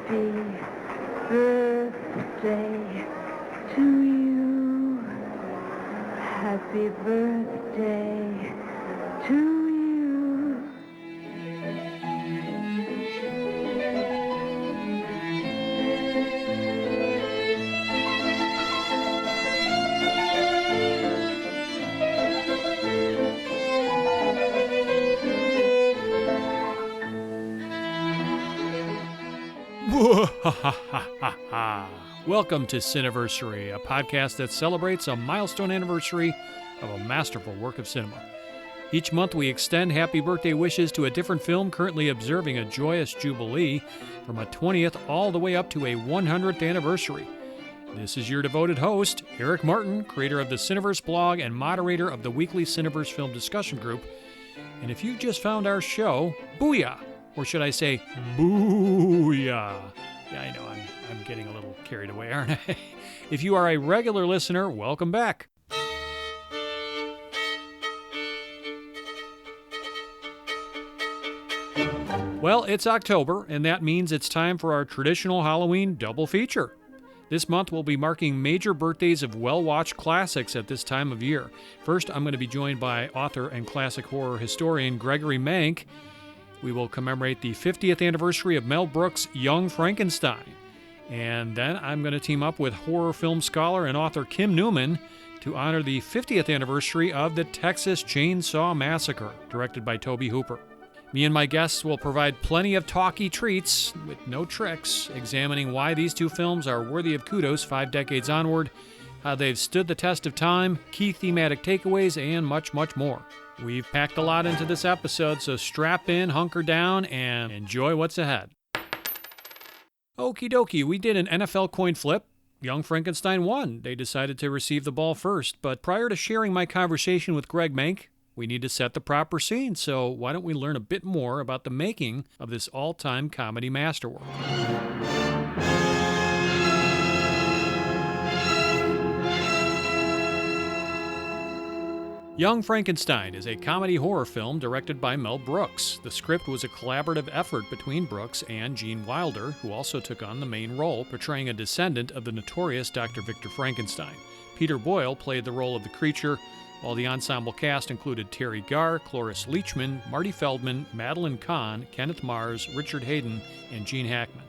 Happy birthday to you. Happy birthday to you. Welcome to Cineversary, a podcast that celebrates a milestone anniversary of a masterful work of cinema. Each month we extend happy birthday wishes to a different film currently observing a joyous jubilee from a 20th all the way up to a 100th anniversary. This is your devoted host, Eric Martin, creator of the Cineverse blog and moderator of the weekly Cineverse film discussion group. And if you just found our show, booyah! Or should I say, booyah? Yeah, I know, I'm getting a little carried away, aren't I? If you are a regular listener, welcome back. Well, it's October, and that means it's time for our traditional Halloween double feature. This month we'll be marking major birthdays of well-watched classics at this time of year. First, I'm going to be joined by author and classic horror historian Gregory Mank. We will commemorate the 50th anniversary of Mel Brooks' Young Frankenstein. And then I'm going to team up with horror film scholar and author Kim Newman to honor the 50th anniversary of the Texas Chainsaw Massacre, directed by Tobe Hooper. Me and my guests will provide plenty of talky treats, with no tricks, examining why these two films are worthy of kudos 5 decades onward, how they've stood the test of time, key thematic takeaways, and much, much more. We've packed a lot into this episode, so strap in, hunker down, and enjoy what's ahead. Okie dokie, we did an NFL coin flip. Young Frankenstein won. They decided to receive the ball first. But prior to sharing my conversation with Greg Mank, we need to set the proper scene. So why don't we learn a bit more about the making of this all-time comedy masterwork? Young Frankenstein is a comedy horror film directed by Mel Brooks. The script was a collaborative effort between Brooks and Gene Wilder, who also took on the main role, portraying a descendant of the notorious Dr. Victor Frankenstein. Peter Boyle played the role of the creature, while the ensemble cast included Terry Garr, Cloris Leachman, Marty Feldman, Madeline Kahn, Kenneth Mars, Richard Hayden, and Gene Hackman.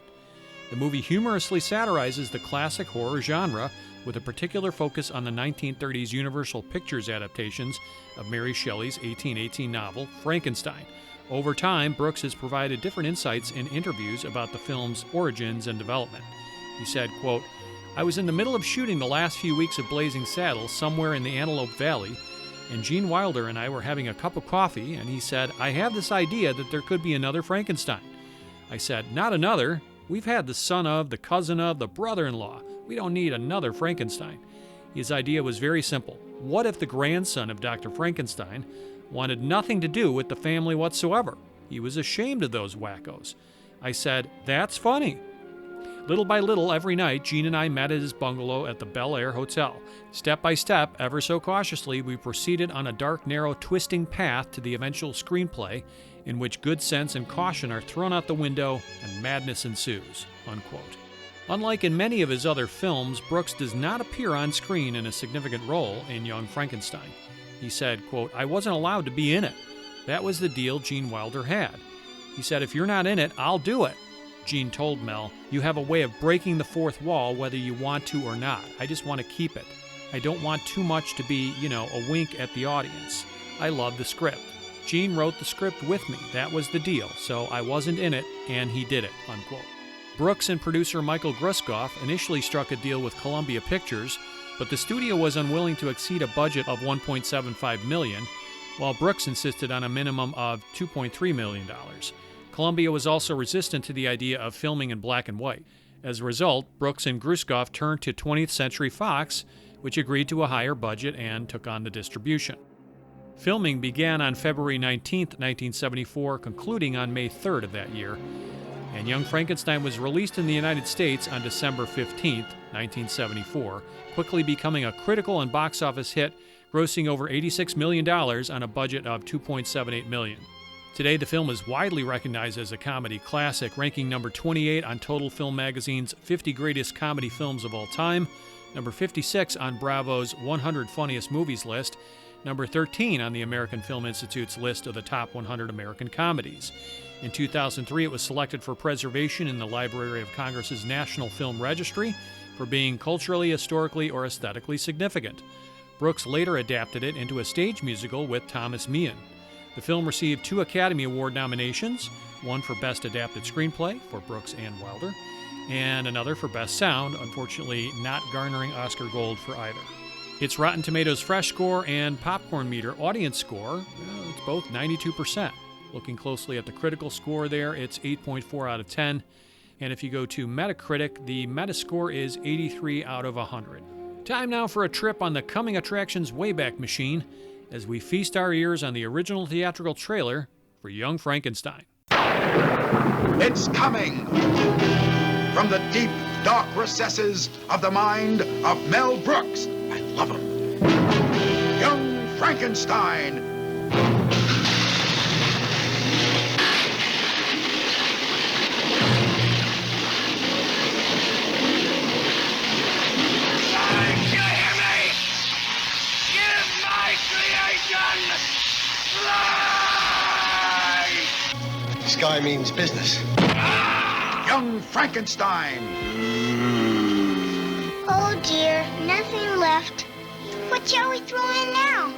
The movie humorously satirizes the classic horror genre, with a particular focus on the 1930s Universal Pictures adaptations of Mary Shelley's 1818 novel, Frankenstein. Over time, Brooks has provided different insights in interviews about the film's origins and development. He said, quote, "I was in the middle of shooting the last few weeks of Blazing Saddles somewhere in the Antelope Valley, and Gene Wilder and I were having a cup of coffee, and he said, 'I have this idea that there could be another Frankenstein.' I said, 'Not another. We've had the son of, the cousin of, the brother-in-law. We don't need another Frankenstein.' His idea was very simple. What if the grandson of Dr. Frankenstein wanted nothing to do with the family whatsoever? He was ashamed of those wackos. I said, 'That's funny.' Little by little, every night, Gene and I met at his bungalow at the Bel Air Hotel. Step by step, ever so cautiously, we proceeded on a dark, narrow, twisting path to the eventual screenplay in which good sense and caution are thrown out the window and madness ensues." Unquote. Unlike in many of his other films, Brooks does not appear on screen in a significant role in Young Frankenstein. He said, quote, "I wasn't allowed to be in it. That was the deal Gene Wilder had. He said, 'If you're not in it, I'll do it.' Gene told Mel, 'You have a way of breaking the fourth wall whether you want to or not. I just want to keep it. I don't want too much to be, a wink at the audience. I love the script. Gene wrote the script with me. That was the deal. So I wasn't in it, and he did it." Unquote. Brooks and producer Michael Gruskoff initially struck a deal with Columbia Pictures, but the studio was unwilling to exceed a budget of $1.75 million, while Brooks insisted on a minimum of $2.3 million. Columbia was also resistant to the idea of filming in black and white. As a result, Brooks and Gruskoff turned to 20th Century Fox, which agreed to a higher budget and took on the distribution. Filming began on February 19, 1974, concluding on May 3rd of that year, and Young Frankenstein was released in the United States on December 15, 1974, quickly becoming a critical and box office hit, grossing over $86 million on a budget of $2.78 million. Today, the film is widely recognized as a comedy classic, ranking number 28 on Total Film Magazine's 50 Greatest Comedy Films of All Time, number 56 on Bravo's 100 Funniest Movies list, number 13 on the American Film Institute's list of the top 100 American comedies. In 2003, it was selected for preservation in the Library of Congress's National Film Registry for being culturally, historically, or aesthetically significant. Brooks later adapted it into a stage musical with Thomas Meehan. The film received 2 Academy Award nominations, one for Best Adapted Screenplay for Brooks and Wilder, and another for Best Sound, unfortunately not garnering Oscar Gold for either. Its Rotten Tomatoes Fresh Score and Popcorn Meter audience score, it's both 92%. Looking closely at the critical score there, it's 8.4 out of 10. And if you go to Metacritic, the Metascore is 83 out of 100. Time now for a trip on the Coming Attractions Wayback Machine as we feast our ears on the original theatrical trailer for Young Frankenstein. It's coming from the deep, dark recesses of the mind of Mel Brooks. I love him. Young Frankenstein. This guy means business. Young Frankenstein. Oh dear, nothing left. What shall we throw in now?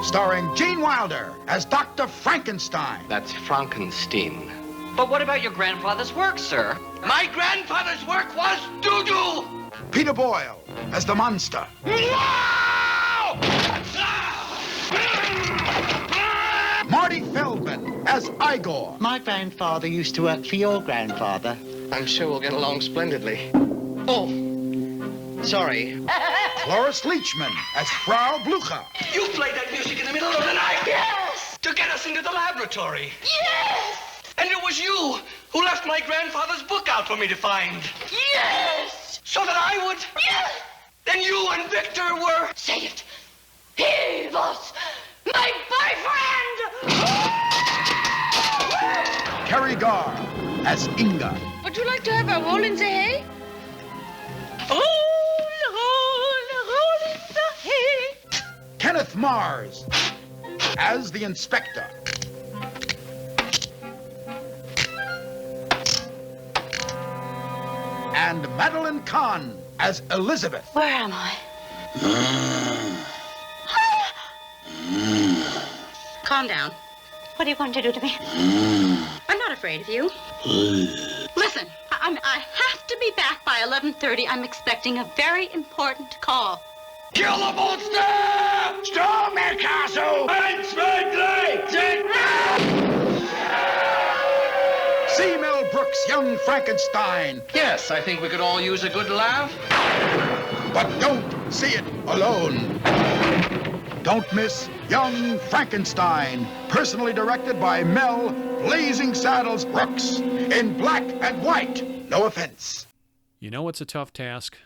Starring Gene Wilder as Dr. Frankenstein. That's Frankenstein. But what about your grandfather's work, sir? My grandfather's work was doo-doo! Peter Boyle as the monster. Marty Feldman as Igor. My grandfather used to work for your grandfather. I'm sure we'll get along splendidly. Oh, sorry. Cloris Leachman as Frau Blucher. You played that music in the middle of the night? Yes! To get us into the laboratory. Yes! And it was you who left my grandfather's book out for me to find. Yes! So that I would? Yes! Then you and Victor were... Say it. He was my boyfriend! Kerry Garr as Inga. Would you like to have a roll in the hay? Roll, roll, roll in the hay. Kenneth Mars as the inspector. And Madeline Kahn as Elizabeth. Where am I? Calm down. What are you going to do to me? I'm not afraid of you. Listen, I have to be back by 11:30. I'm expecting a very important call. Kill the monster! Storm the castle! See Mel Brooks' Young Frankenstein. Yes, I think we could all use a good laugh. But don't see it alone. Don't miss Young Frankenstein, personally directed by Mel Blazing Saddles Brooks, in black and white. No offense. You know what's a tough task?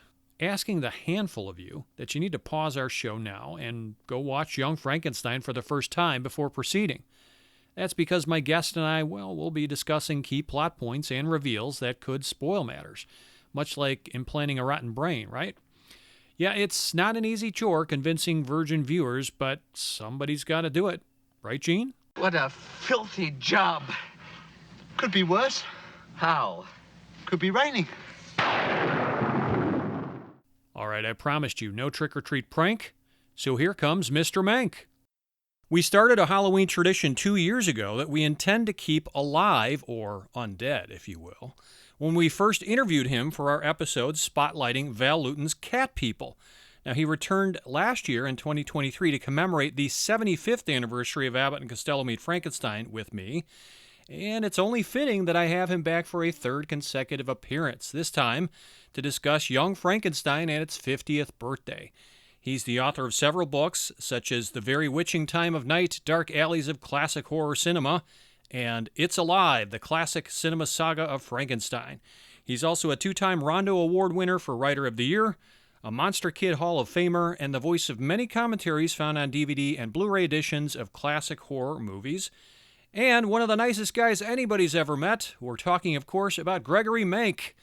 Asking the handful of you that you need to pause our show now and go watch Young Frankenstein for the first time before proceeding. That's because my guest and I, we'll be discussing key plot points and reveals that could spoil matters, much like implanting a rotten brain, right? Yeah, it's not an easy chore convincing virgin viewers, but somebody's got to do it. Right, Gene? What a filthy job. Could be worse. How? Could be raining. All right, I promised you no trick-or-treat prank, so here comes Mr. Mank. We started a Halloween tradition 2 years ago that we intend to keep alive, or undead, if you will, when we first interviewed him for our episode spotlighting Val Lewton's Cat People. Now, he returned last year in 2023 to commemorate the 75th anniversary of Abbott and Costello Meet Frankenstein with me, and it's only fitting that I have him back for a third consecutive appearance, this time to discuss Young Frankenstein and its 50th birthday. He's the author of several books, such as The Very Witching Time of Night, Dark Alleys of Classic Horror Cinema, and It's Alive, the classic cinema saga of Frankenstein. He's also a 2-time Rondo Award winner for Writer of the Year, a Monster Kid Hall of Famer, and the voice of many commentaries found on DVD and Blu-ray editions of classic horror movies. And one of the nicest guys anybody's ever met. We're talking, of course, about Gregory Mank.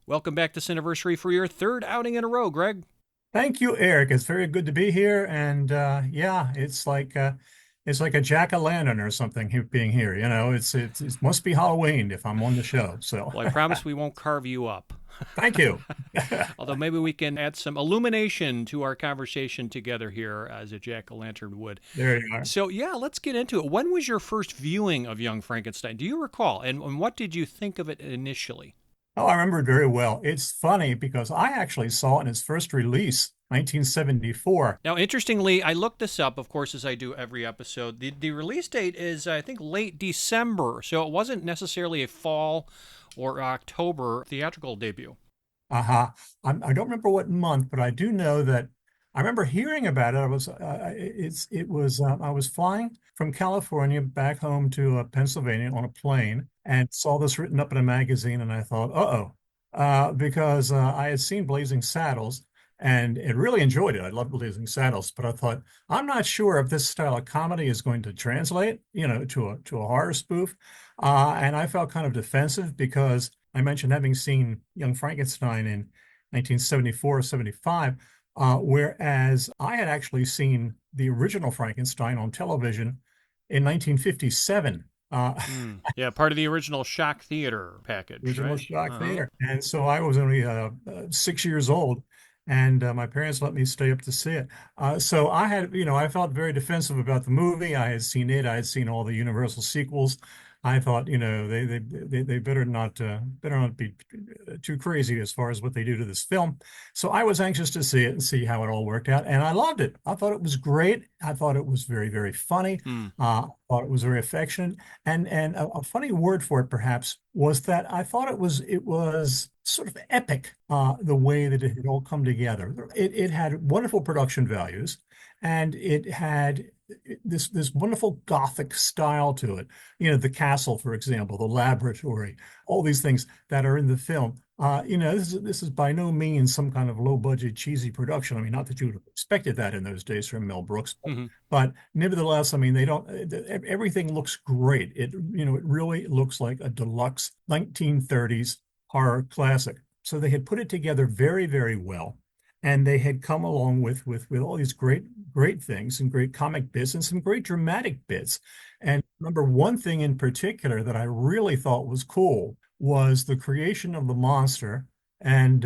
Welcome back to Cineversary for your third outing in a row, Greg. Thank you, Eric. It's very good to be here. And yeah, it's like a jack-o'-lantern or something being here. You know, it must be Halloween if I'm on the show. So well, I promise we won't carve you up. Thank you. Although maybe we can add some illumination to our conversation together here as a jack-o'-lantern would. There you are. So yeah, let's get into it. When was your first viewing of Young Frankenstein? Do you recall? And what did you think of it initially? Oh, I remember it very well. It's funny because I actually saw it in its first release, 1974. Now, interestingly, I looked this up, of course, as I do every episode. The release date is, I think, late December, so it wasn't necessarily a fall or October theatrical debut. Uh-huh. I don't remember what month, but I do know that I remember hearing about it. I was flying from California back home to Pennsylvania on a plane and saw this written up in a magazine, and I thought, because I had seen Blazing Saddles and really enjoyed it. I loved Blazing Saddles, but I thought, I'm not sure if this style of comedy is going to translate, to a horror spoof. And I felt kind of defensive because I mentioned having seen Young Frankenstein in 1974 or 75. Whereas I had actually seen the original Frankenstein on television in 1957. Yeah, part of the original Shock Theater package. Original right? Shock Theater. And so I was only 6 years old, and my parents let me stay up to see it. So I had, I felt very defensive about the movie. I had seen it. I had seen all the Universal sequels. I thought, they better not be too crazy as far as what they do to this film. So I was anxious to see it and see how it all worked out, and I loved it. I thought it was great. I thought it was very, very funny. I thought it was very affectionate, and a funny word for it perhaps was that I thought it was sort of epic, the way that it had all come together. It had wonderful production values, and it had this wonderful Gothic style to it. The castle, for example, the laboratory, all these things that are in the film. This is by no means some kind of low budget, cheesy production. I mean, not that you would have expected that in those days from Mel Brooks, but nevertheless, I mean, everything looks great. It really looks like a deluxe 1930s horror classic. So they had put it together very, very well. And they had come along with all these great things and great comic bits and some great dramatic bits. And remember, one thing in particular that I really thought was cool was the creation of the monster, and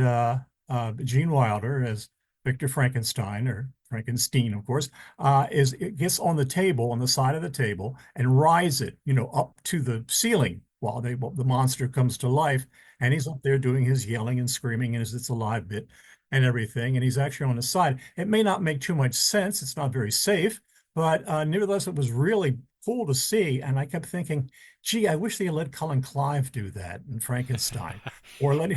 Gene Wilder as Victor Frankenstein, or Frankenstein, of course, it gets on the table, on the side of the table, and rides it, up to the ceiling while the monster comes to life. And he's up there doing his yelling and screaming as it's a live bit and everything, and he's actually on the side. It may not make too much sense. It's not very safe, but nevertheless, it was really cool to see. And I kept thinking, gee, I wish they had let Colin Clive do that in Frankenstein, or let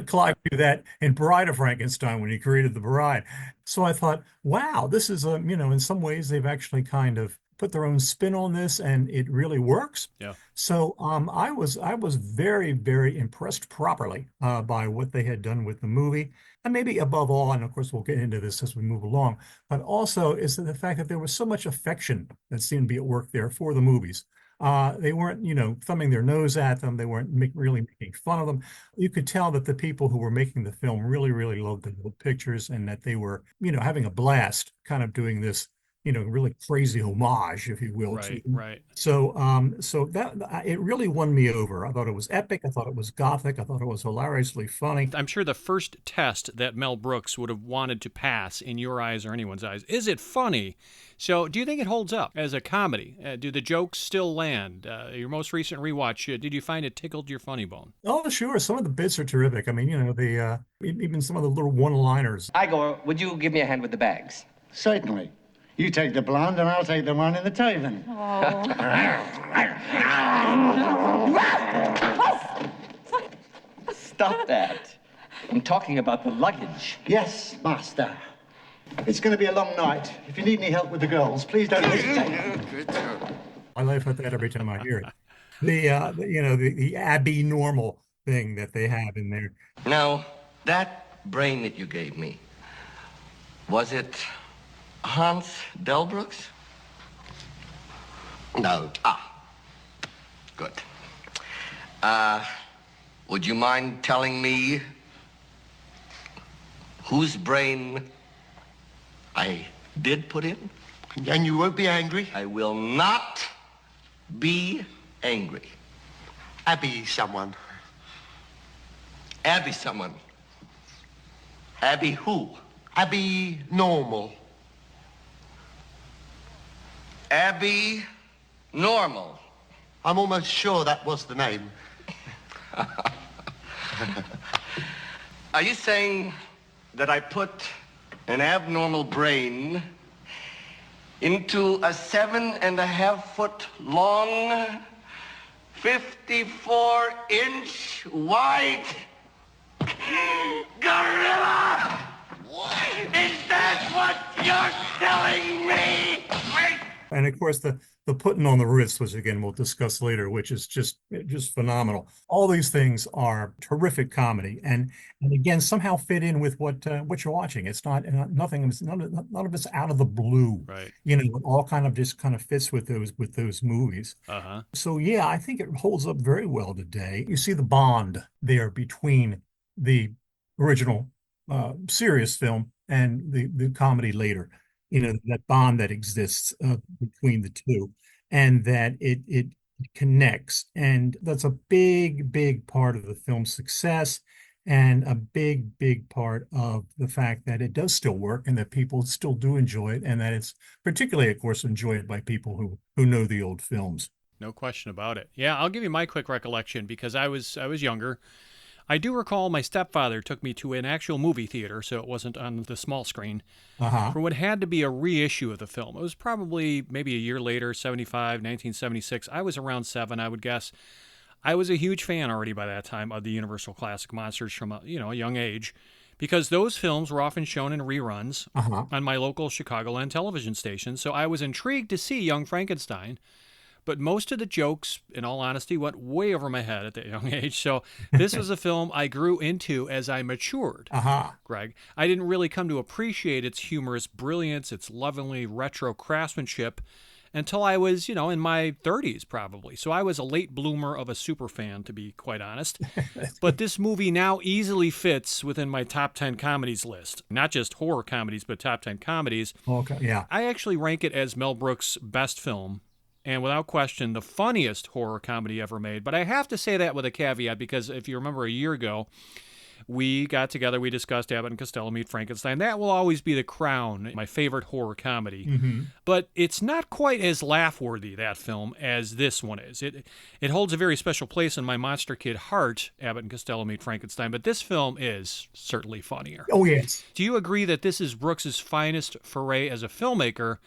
Clive do that in Bride of Frankenstein when he created the Bride. So I thought, wow, this is in some ways they've actually kind of put their own spin on this, and it really works. Yeah. So I was very, very impressed properly by what they had done with the movie. And maybe above all, and of course we'll get into this as we move along, but also is the fact that there was so much affection that seemed to be at work there for the movies. They weren't, thumbing their nose at them. They weren't really making fun of them. You could tell that the people who were making the film really, really loved the pictures, and that they were, having a blast kind of doing this, really crazy homage, if you will. Right. So that it really won me over. I thought it was epic. I thought it was Gothic. I thought it was hilariously funny. I'm sure the first test that Mel Brooks would have wanted to pass in your eyes or anyone's eyes, is it funny? So do you think it holds up as a comedy? Do the jokes still land? Your most recent rewatch, did you find it tickled your funny bone? Oh, sure. Some of the bits are terrific. I mean, even some of the little one-liners. Igor, would you give me a hand with the bags? Certainly. You take the blonde and I'll take the one in the tavern. Stop that. I'm talking about the luggage. Yes, master. It's going to be a long night. If you need any help with the girls, please don't hesitate. I laugh at that every time I hear it. The abnormal thing that they have in there. Now, that brain that you gave me, Was it Hans Delbrooks? No. Ah, good. Would you mind telling me whose brain I did put in? And you won't be angry? I will not be angry. Abby someone. Abby someone. Abby who? Abby Normal. Abby Normal. I'm almost sure that was the name. Are you saying that I put an abnormal brain into a 7.5-foot long, 54-inch wide gorilla? Is that what you're telling me? And of course, the putting on the wrist, which again we'll discuss later, which is just phenomenal. All these things are terrific comedy, and again somehow fit in with what you're watching. It's not nothing. None of it's out of the blue. Right. You know, it all kind of fits with those movies. Uh-huh. So yeah, I think it holds up very well today. You see the bond there between the original serious film and the comedy later. You know, that bond that exists between the two, and that it connects, and that's a big part of the film's success, and a big part of the fact that it does still work, and that people still do enjoy it, and that it's particularly, of course, enjoyed by people who know the old films. No question about it. Yeah, I'll give you my quick recollection because I was younger. I do recall my stepfather took me to an actual movie theater, so it wasn't on the small screen, for what had to be a reissue of the film. It was probably maybe a year later, 1976. I was around 7, I would guess. I was a huge fan already by that time of the Universal Classic Monsters from a young age, because those films were often shown in reruns on my local Chicagoland television station. So I was intrigued to see Young Frankenstein. But most of the jokes, in all honesty, went way over my head at that young age. So this was a film I grew into as I matured, Greg. I didn't really come to appreciate its humorous brilliance, its lovingly retro craftsmanship, until I was, in my 30s probably. So I was a late bloomer of a super fan, to be quite honest. But this movie now easily fits within my top 10 comedies list. Not just horror comedies, but top 10 comedies. Okay, yeah. I actually rank it as Mel Brooks' best film, and without question, the funniest horror comedy ever made. But I have to say that with a caveat, because if you remember a year ago, we got together, we discussed Abbott and Costello Meet Frankenstein. That will always be the crown, my favorite horror comedy. But it's not quite as laugh-worthy, that film, as this one is. It holds a very special place in my monster kid heart, Abbott and Costello Meet Frankenstein, but this film is certainly funnier. Oh, yes. Do you agree that this is Brooks's finest foray as a filmmaker?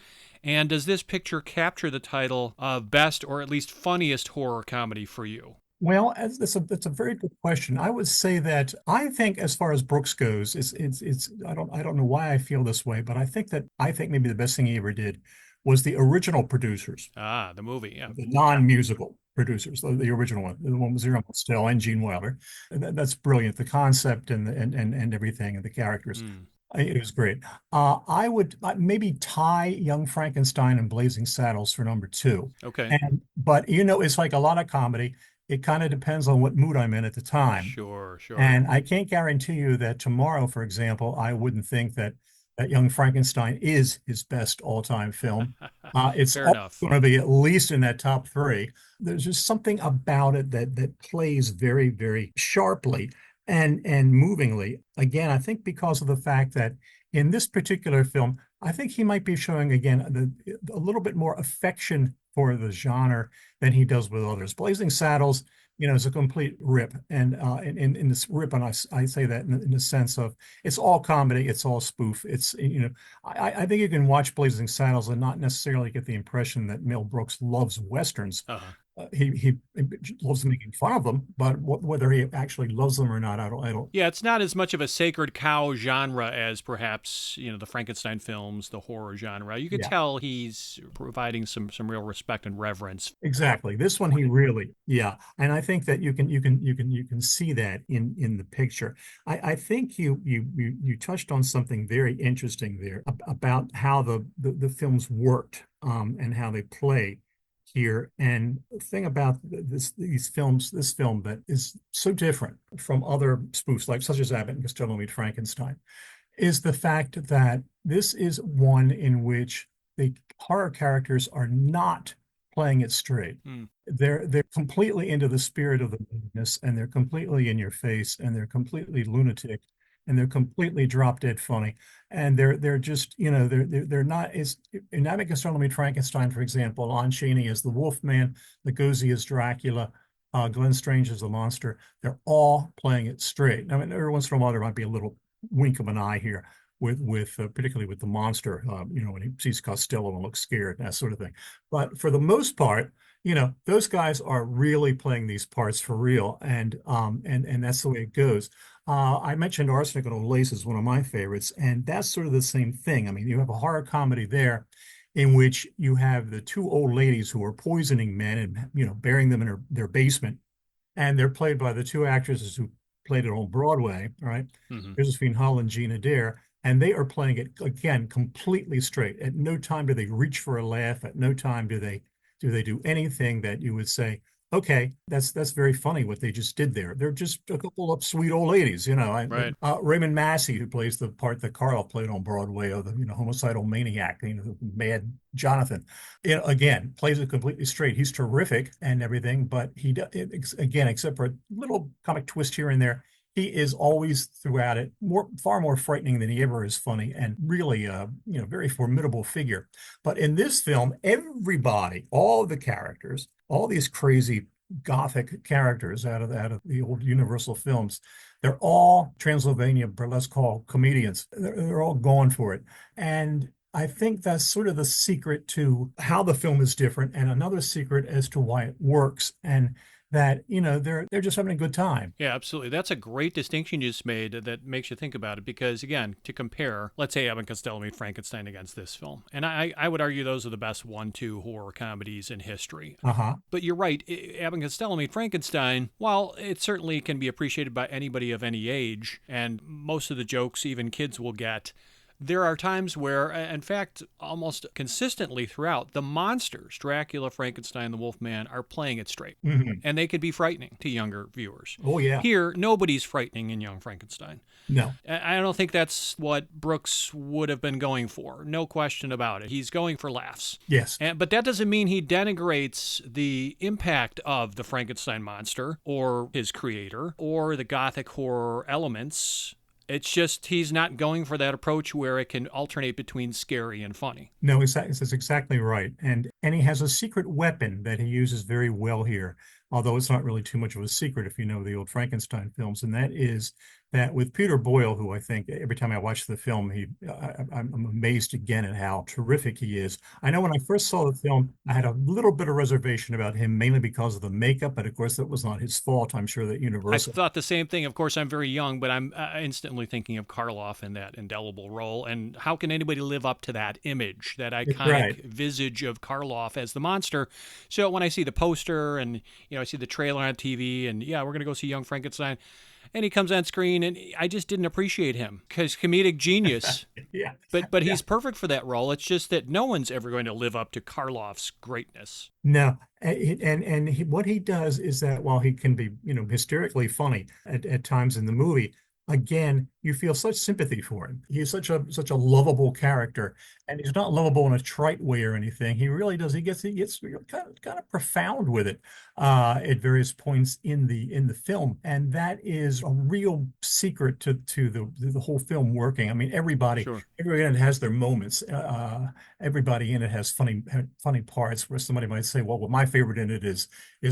And does this picture capture the title of best or at least funniest horror comedy for you? Well, that's a very good question. I would say that I think, as far as Brooks goes, it's I don't know why I feel this way, but I think maybe the best thing he ever did was the original producers. The movie, yeah. The non-musical producers, the original one, the one with Zero Still and Gene Wilder. That's brilliant. The concept and everything, and the characters. It was great. I would maybe tie Young Frankenstein and Blazing Saddles for number 2. Okay. But it's like a lot of comedy. It kind of depends on what mood I'm in at the time. Sure. And I can't guarantee you that tomorrow, for example, I wouldn't think that Young Frankenstein is his best all-time film. It's going to be at least in that top 3. There's just something about it that plays very, very sharply and movingly. Again, I think because of the fact that in this particular film, I think he might be showing, again, a little bit more affection for the genre than he does with others. Blazing Saddles, is a complete rip. And in this rip, and I say that in the sense of it's all comedy, it's all spoof. It's, I think you can watch Blazing Saddles and not necessarily get the impression that Mel Brooks loves Westerns. he loves making fun of them, but whether he actually loves them or not, I don't. Yeah, it's not as much of a sacred cow genre as perhaps, the Frankenstein films, the horror genre. You could Yeah. tell he's providing some real respect and reverence. Exactly. This one he really, yeah. And I think that you can see that in the picture. I think you touched on something very interesting there about how the films worked, and how they play here. And the thing about this film that is so different from other spoofs, like such as Abbott and Costello Meet Frankenstein, is the fact that this is one in which the horror characters are not playing it straight. They're completely into the spirit of the madness, and they're completely in your face, and they're completely lunatic, and they're completely drop dead funny, and they're just they're not is in Abbott Costello Meet Frankenstein, for example. Lon Chaney is the Wolfman, Lugosi is Dracula, Glenn Strange is the monster. They're all playing it straight. I mean, every once in a while there might be a little wink of an eye here with particularly with the monster, when he sees Costello and looks scared, that sort of thing. But for the most part, those guys are really playing these parts for real, and that's the way it goes. I mentioned Arsenic and Old Lace is one of my favorites, and that's sort of the same thing. I mean, you have a horror comedy there in which you have the two old ladies who are poisoning men and burying them in their basement, and they're played by the two actresses who played it on Broadway, right? Josephine Hull and Gina Dare, and they are playing it again completely straight. At no time do they reach for a laugh. At no time do they do anything that you would say, okay, that's very funny what they just did there. They're just a couple of sweet old ladies, Right. Raymond Massey, who plays the part that Karloff played on Broadway, of the homicidal maniac, the mad Jonathan, again plays it completely straight. He's terrific and everything, but again, except for a little comic twist here and there, he is always throughout it far more frightening than he ever is funny, and really very formidable figure. But in this film, everybody, all the characters, all these crazy gothic characters out of the old Universal films, they're all Transylvania burlesque hall comedians. They're all going for it. And I think that's sort of the secret to how the film is different, and another secret as to why it works, and that they're just having a good time. Yeah, absolutely. That's a great distinction you just made that makes you think about it, because again, to compare, let's say Abbott and Costello Meet Frankenstein against this film, and I would argue those are the best 1-2 horror comedies in history. But you're right, Abbott and Costello Meet Frankenstein, while it certainly can be appreciated by anybody of any age, and most of the jokes even kids will get, there are times where, in fact, almost consistently throughout, the monsters, Dracula, Frankenstein, the Wolfman, are playing it straight. And they could be frightening to younger viewers. Oh, yeah. Here, nobody's frightening in Young Frankenstein. No. I don't think that's what Brooks would have been going for. No question about it. He's going for laughs. Yes. But that doesn't mean he denigrates the impact of the Frankenstein monster or his creator or the gothic horror elements. It's just he's not going for that approach where it can alternate between scary and funny. No, that's exactly right. And he has a secret weapon that he uses very well here, although it's not really too much of a secret if you know the old Frankenstein films. And that is that with Peter Boyle, who I think every time I watch the film, I'm amazed again at how terrific he is. I know when I first saw the film, I had a little bit of reservation about him, mainly because of the makeup, but of course that was not his fault. I'm sure that Universal. I thought the same thing. Of course, I'm very young, but I'm instantly thinking of Karloff in that indelible role. And how can anybody live up to that image, that iconic visage of Karloff as the monster? So when I see the poster and I see the trailer on TV, and we're going to go see Young Frankenstein, and he comes on screen, and I just didn't appreciate him because comedic genius. But he's perfect for that role. It's just that no one's ever going to live up to Karloff's greatness. No, what he does is that while he can be hysterically funny at times in the movie, again, you feel such sympathy for him. He's such a lovable character, and he's not lovable in a trite way or anything. He really does. He gets kind of profound with it at various points in the film, and that is a real secret to the whole film working. I mean, everybody in it has their moments. Everybody in it has funny parts where somebody might say, well, my favorite in it is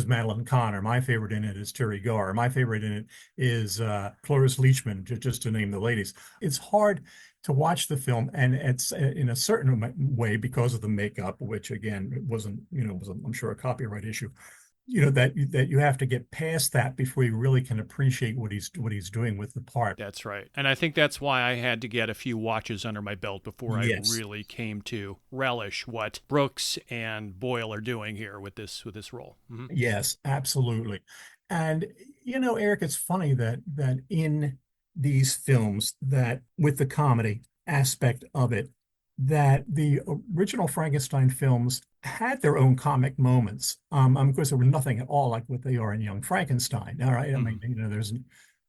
Madeline Kahn, or my favorite in it is Terry Garr, or my favorite in it is Cloris Leachman, just to name the ladies. It's hard to watch the film, and it's in a certain way because of the makeup, which again wasn't, was I'm sure a copyright issue. that you have to get past that before you really can appreciate what he's doing with the part. That's right. And I think that's why I had to get a few watches under my belt before I Yes. really came to relish what Brooks and Boyle are doing here with this role. Mm-hmm. Yes, absolutely. And Eric, it's funny that in these films, that with the comedy aspect of it, that the original Frankenstein films had their own comic moments. Of course, there were nothing at all like what they are in Young Frankenstein. All right, I mean, there's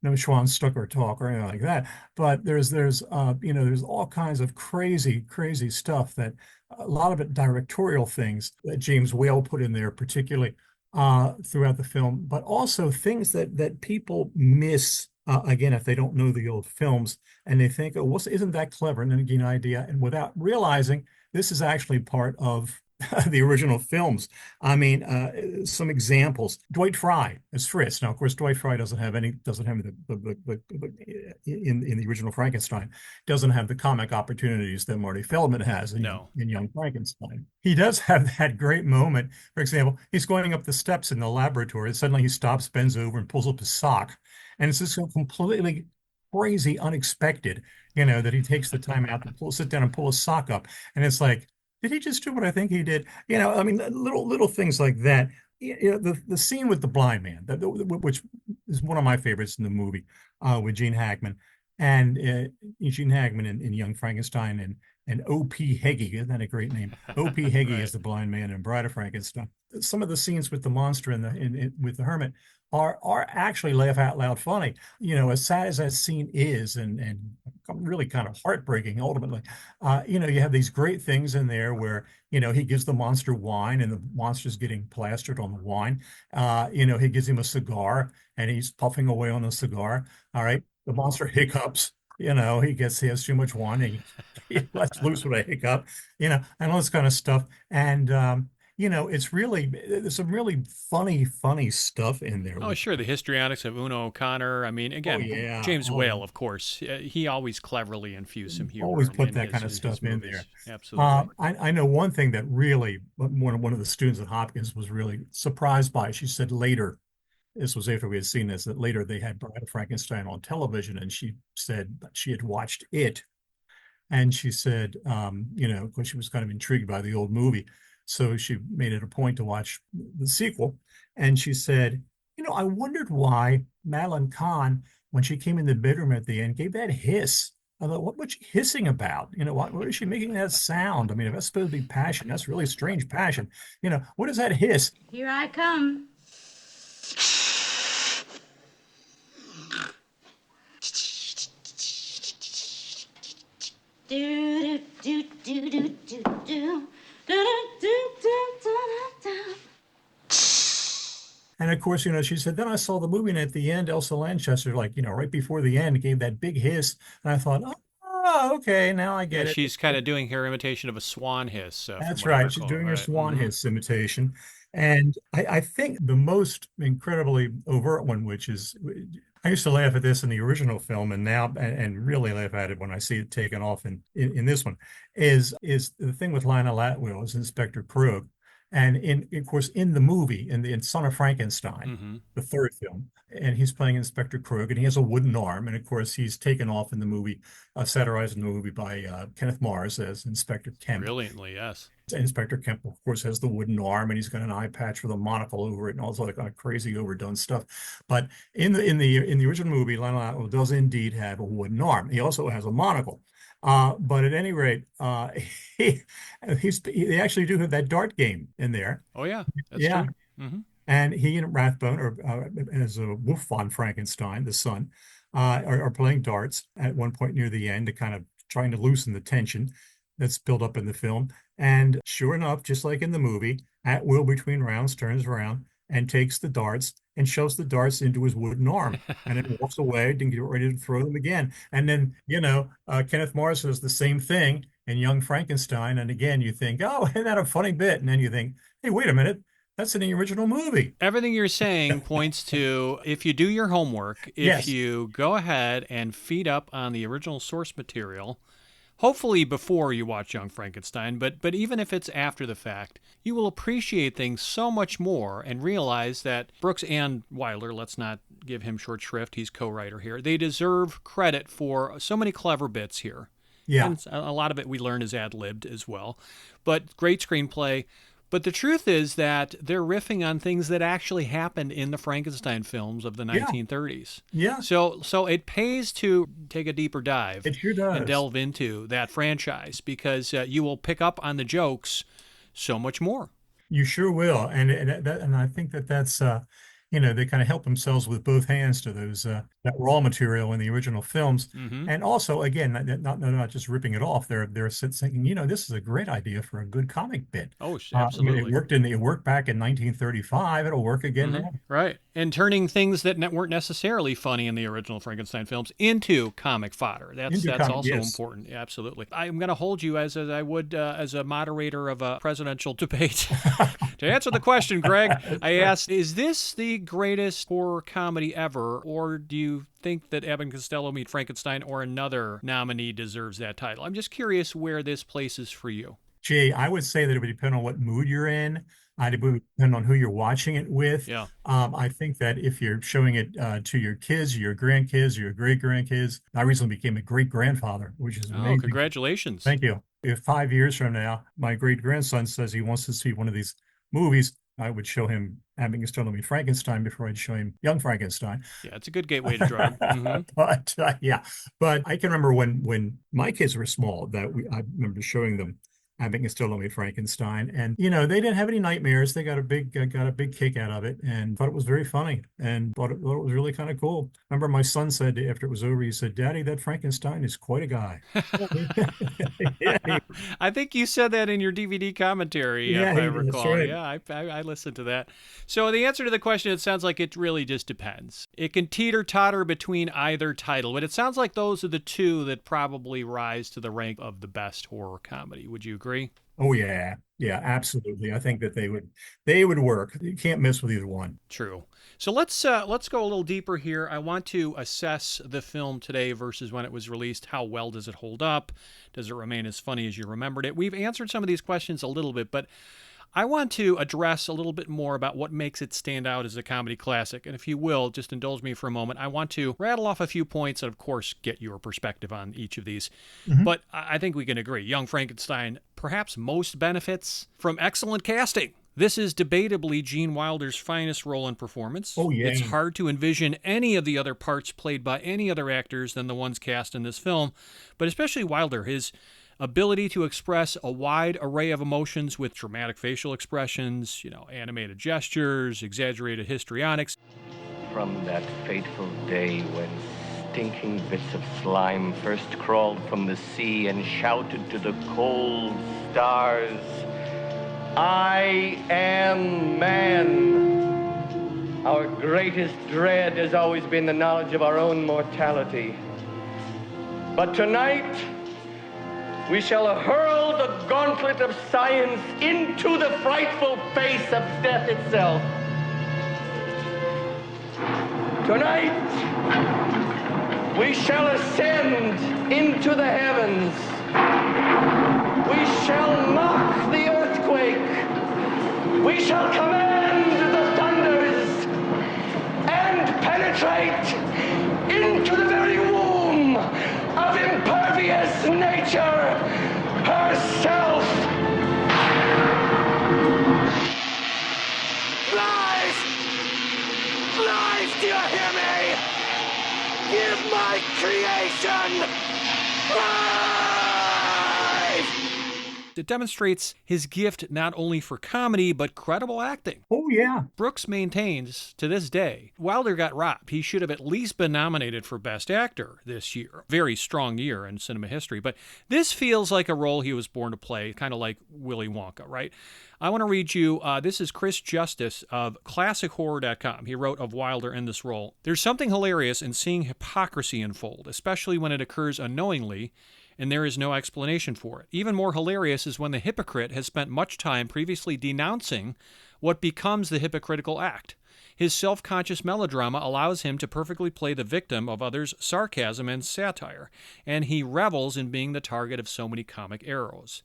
no Schwanstucker talk or anything like that, but there's all kinds of crazy stuff, that a lot of it directorial things that James Whale put in there, particularly throughout the film, but also things that people miss, again, if they don't know the old films, and they think, oh, isn't that clever? And then again, idea, and without realizing this is actually part of the original films. I mean, some examples: Dwight Fry as Fritz. Now, of course, Dwight Fry doesn't have in the original Frankenstein, doesn't have the comic opportunities that Marty Feldman has in Young Frankenstein. He does have that great moment. For example, he's going up the steps in the laboratory, and suddenly he stops, bends over, and pulls up his sock, and it's just so completely crazy, unexpected, that he takes the time out to sit down and pull his sock up, and it's like, did he just do what I think he did? I mean, little things like that. The scene with the blind man, which is one of my favorites in the movie, with Gene Hackman, and Gene Hackman in Young Frankenstein, and O.P. Heggie. Isn't that a great name? O.P. Heggie Right. is the blind man in Bride of Frankenstein. Some of the scenes with the monster with the hermit are actually laugh out loud funny. As sad as that scene is, and really kind of heartbreaking ultimately, you have these great things in there where he gives the monster wine, and the monster's getting plastered on the wine. He gives him a cigar, and he's puffing away on the cigar. All right, the monster hiccups. He has too much wine, and he lets loose with a hiccup. And all this kind of stuff. And there's some really funny stuff in there. Oh, sure. The histrionics of Una O'Connor. I mean, again, yeah. James Whale, of course, he always cleverly infused some humor. Always put in that his, kind of in stuff his in movies. there. Absolutely. I know one thing that really one of the students at Hopkins was really surprised by. She said later, this was after we had seen this, that later they had Bride of Frankenstein on television, and she said that she had watched it. And she said, because she was kind of intrigued by the old movie. So she made it a point to watch the sequel. And she said, I wondered why Madeline Kahn, when she came in the bedroom at the end, gave that hiss. I thought, what was she hissing about? What is she making that sound? I mean, if that's supposed to be passion, that's really strange passion. What is that hiss? Here I come. Do do do do do do do do. And of course, she said, then I saw the movie, and at the end, Elsa Lanchester, right before the end, gave that big hiss. And I thought, oh, okay, now I get it. She's kind of doing her imitation of a swan hiss. That's right. She's doing her swan hiss imitation. And I think the most incredibly overt one, which is, I used to laugh at this in the original film, and now, and really laugh at it when I see it taken off in this one, is the thing with Lionel Atwill as Inspector Krug. And of course, in the movie, in Son of Frankenstein, the third film, and he's playing Inspector Krug, and he has a wooden arm. And of course, he's taken off in the movie, satirized in the movie by Kenneth Mars as Inspector Kemp. Brilliantly, yes. Inspector Kemp, of course, has the wooden arm, and he's got an eye patch with a monocle over it, and all this other kind of crazy overdone stuff. But in the original movie, Lionel Atwill does indeed have a wooden arm. He also has a monocle. But at any rate, they actually do have that dart game in there. Oh yeah, that's true. Mm-hmm. And he and Rathbone, or as a Wolf von Frankenstein, the son, are playing darts at one point near the end, to kind of trying to loosen the tension that's built up in the film. And sure enough, just like in the movie, Atwill between rounds turns around and takes the darts and shoves the darts into his wooden arm, and then walks away and get ready to throw them again. And then, Kenneth Mars does the same thing in Young Frankenstein. And again, you think, oh, isn't that a funny bit? And then you think, hey, wait a minute, that's in the original movie. Everything you're saying points to, if you do your homework, if Yes. you go ahead and feed up on the original source material, hopefully before you watch Young Frankenstein, but even if it's after the fact, you will appreciate things so much more and realize that Brooks and Wilder, let's not give him short shrift, he's co-writer here, they deserve credit for so many clever bits here. Yeah. And a lot of it we learn is ad-libbed as well. But great screenplay. But the truth is that they're riffing on things that actually happened in the Frankenstein films of the 1930s. Yeah. So it pays to take a deeper dive. It sure does. And delve into that franchise because you will pick up on the jokes so much more. You sure will. And I think that's they kind of help themselves with both hands to those that raw material in the original films. Mm-hmm. And also, again, not just ripping it off. They're thinking, this is a great idea for a good comic bit. Oh, absolutely. It worked back in 1935. It'll work again now. Right. And turning things that weren't necessarily funny in the original Frankenstein films into comic fodder. That's also important. Yeah, absolutely. I'm going to hold you as I would as a moderator of a presidential debate. To answer the question, Greg, I asked, is this the greatest horror comedy ever, or do you think that Abbott and Costello Meet Frankenstein or another nominee deserves that title? I'm just curious where this places for you. Gee, I would say that it would depend on what mood you're in. It would depend on who you're watching it with. Yeah. I think that if you're showing it to your kids, your grandkids, your great-grandkids, I recently became a great-grandfather, which is amazing. Oh, congratulations. Thank you. If 5 years from now, my great-grandson says he wants to see one of these movies, I would show him Abbott and Costello Meet Frankenstein before I'd show him Young Frankenstein. Yeah, it's a good gateway to drug. Mm-hmm. But I can remember when my kids were small that I remember showing them Abbott and Costello Meet Frankenstein, and they didn't have any nightmares. They got a big kick out of it, and thought it was very funny, and thought it was really kind of cool. Remember, my son said after it was over, he said, "Daddy, that Frankenstein is quite a guy." I think you said that in your DVD commentary, if I recall. Right. Yeah, I listened to that. So the answer to the question, it sounds like it really just depends. It can teeter-totter between either title, but it sounds like those are the two that probably rise to the rank of the best horror comedy. Would you agree? Oh yeah, absolutely. I think that they would work. You can't miss with either one. True. So let's go a little deeper here. I want to assess the film today versus when it was released. How well does it hold up? Does it remain as funny as you remembered it? We've answered some of these questions a little bit, but I want to address a little bit more about what makes it stand out as a comedy classic. And if you will, just indulge me for a moment. I want to rattle off a few points and, of course, get your perspective on each of these. Mm-hmm. But I think we can agree. Young Frankenstein perhaps most benefits from excellent casting. This is debatably Gene Wilder's finest role and performance. Oh, yeah. It's hard to envision any of the other parts played by any other actors than the ones cast in this film, but especially Wilder. His ability to express a wide array of emotions with dramatic facial expressions, animated gestures, exaggerated histrionics. From that fateful day when stinking bits of slime first crawled from the sea and shouted to the cold stars, "I am man." Our greatest dread has always been the knowledge of our own mortality. But tonight, we shall hurl the gauntlet of science into the frightful face of death itself. Tonight, we shall ascend into the heavens. We shall mock the earthquake. We shall command the thunders and penetrate into the very womb of impervious nature herself. Life, do you hear me? Give my creation life! It demonstrates his gift not only for comedy, but credible acting. Oh, yeah. Brooks maintains, to this day, Wilder got robbed. He should have at least been nominated for Best Actor this year. Very strong year in cinema history. But this feels like a role he was born to play, kind of like Willy Wonka, right? I want to read you, this is Chris Justice of ClassicHorror.com. He wrote of Wilder in this role. "There's something hilarious in seeing hypocrisy unfold, especially when it occurs unknowingly, and there is no explanation for it. Even more hilarious is when the hypocrite has spent much time previously denouncing what becomes the hypocritical act. His self-conscious melodrama allows him to perfectly play the victim of others' sarcasm and satire, and he revels in being the target of so many comic arrows.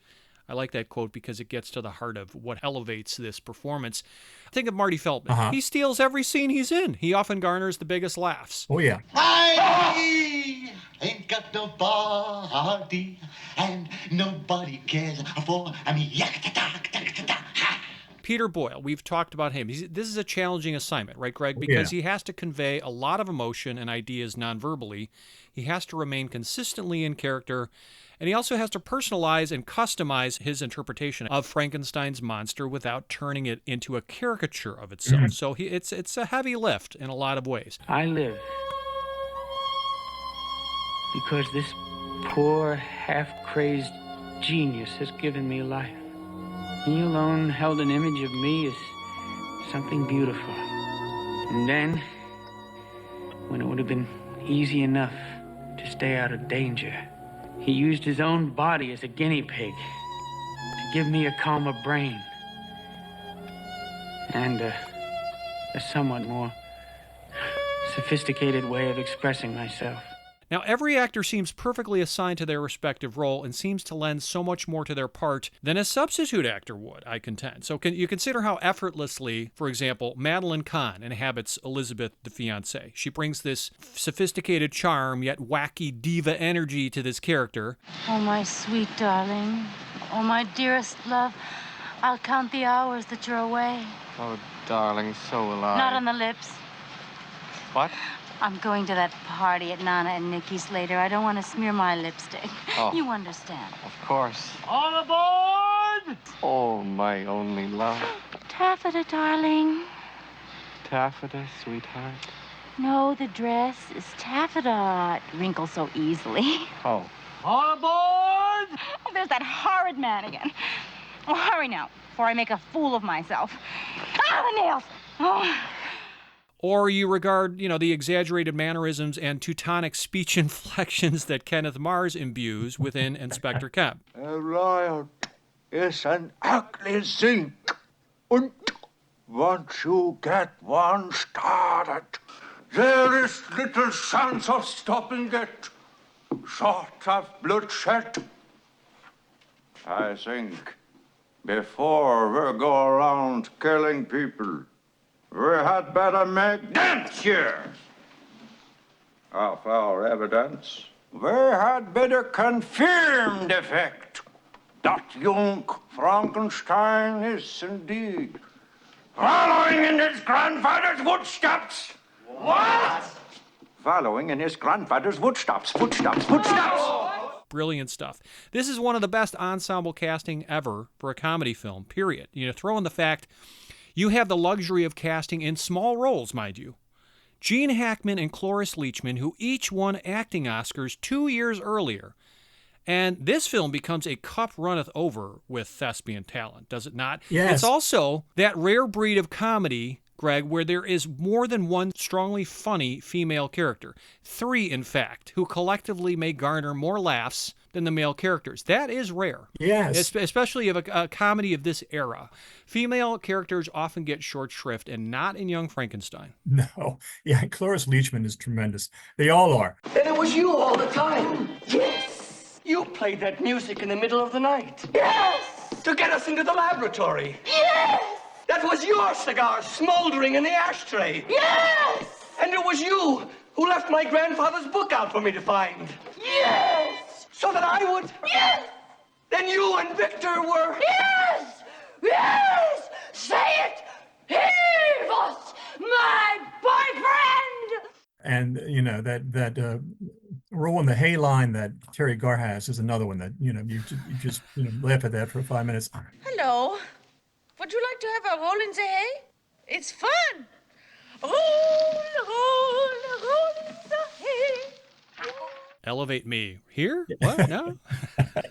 I like that quote because it gets to the heart of what elevates this performance. Think of Marty Feldman. He steals every scene he's in. He often garners the biggest laughs. Oh, yeah. I ain't got nobody, and nobody cares for me. Peter Boyle, we've talked about him. This is a challenging assignment, right, Greg? Because he has to convey a lot of emotion and ideas non-verbally. He has to remain consistently in character, and he also has to personalize and customize his interpretation of Frankenstein's monster without turning it into a caricature of itself. So it's a heavy lift in a lot of ways. I live because this poor, half-crazed genius has given me life. He alone held an image of me as something beautiful. And then, when it would have been easy enough to stay out of danger, he used his own body as a guinea pig to give me a calmer brain and a somewhat more sophisticated way of expressing myself. Now, every actor seems perfectly assigned to their respective role and seems to lend so much more to their part than a substitute actor would, I contend. So can you consider how effortlessly, for example, Madeline Kahn inhabits Elizabeth the fiancée. She brings this sophisticated charm yet wacky diva energy to this character. Oh, my sweet darling. Oh, my dearest love. I'll count the hours that you're away. Oh, darling, so will I. Not on the lips. What? I'm going to that party at Nana and Nikki's later. I don't want to smear my lipstick. Oh. You understand. Of course. All aboard! Oh, my only love. Taffeta, darling. Taffeta, sweetheart. No, the dress is taffeta. It wrinkles so easily. Oh. All aboard! Oh, there's that horrid man again. Oh, hurry now, before I make a fool of myself. Ah, the nails! Oh. Or you regard, the exaggerated mannerisms and Teutonic speech inflections that Kenneth Mars imbues within Inspector Kemp. A lion is an ugly thing. And once you get one started, there is little chance of stopping it, short of bloodshed. I think before we go around killing people, we had better make dents here of our evidence. We had better confirm the fact that young Frankenstein is indeed following in his grandfather's footsteps. What? Following in his grandfather's footsteps. Brilliant stuff. This is one of the best ensemble casting ever for a comedy film, period. Throw in the fact you have the luxury of casting in small roles, mind you. Gene Hackman and Cloris Leachman, who each won acting Oscars 2 years earlier. And this film becomes a cup runneth over with thespian talent, does it not? Yes. It's also that rare breed of comedy, Greg, where there is more than one strongly funny female character. 3, in fact, who collectively may garner more laughs than the male characters. That is rare. Yes. Especially of a comedy of this era. Female characters often get short shrift, and not in Young Frankenstein. No. Yeah, Cloris Leachman is tremendous. They all are. And it was you all the time. Yes. You played that music in the middle of the night. Yes. To get us into the laboratory. Yes. That was your cigar smoldering in the ashtray. Yes. And it was you who left my grandfather's book out for me to find. Yes. So that I would... Yes! Then you and Victor were... Yes! Yes! Say it! He was my boyfriend! And, that role in the hay line that Terry Garr has is another one that, you just laugh at that for 5 minutes. Hello. Would you like to have a roll in the hay? It's fun. Roll in the hay. Elevate me. Here? What? No?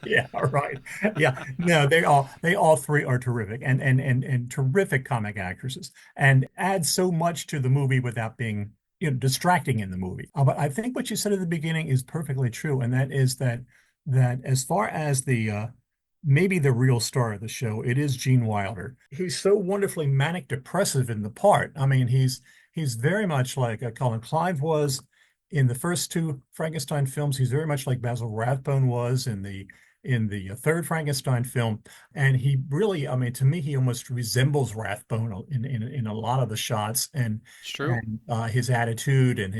Yeah, right. Yeah. No, they all 3 are terrific and terrific comic actresses and add so much to the movie without being distracting in the movie. But I think what you said at the beginning is perfectly true, and that is that as far as the maybe the real star of the show. It is Gene Wilder. He's so wonderfully manic depressive in the part. I mean, he's very much like Colin Clive was in the first two Frankenstein films. He's very much like Basil Rathbone was in the third Frankenstein film. And he really, I mean, to me, he almost resembles Rathbone in a lot of the shots, It's true. his attitude and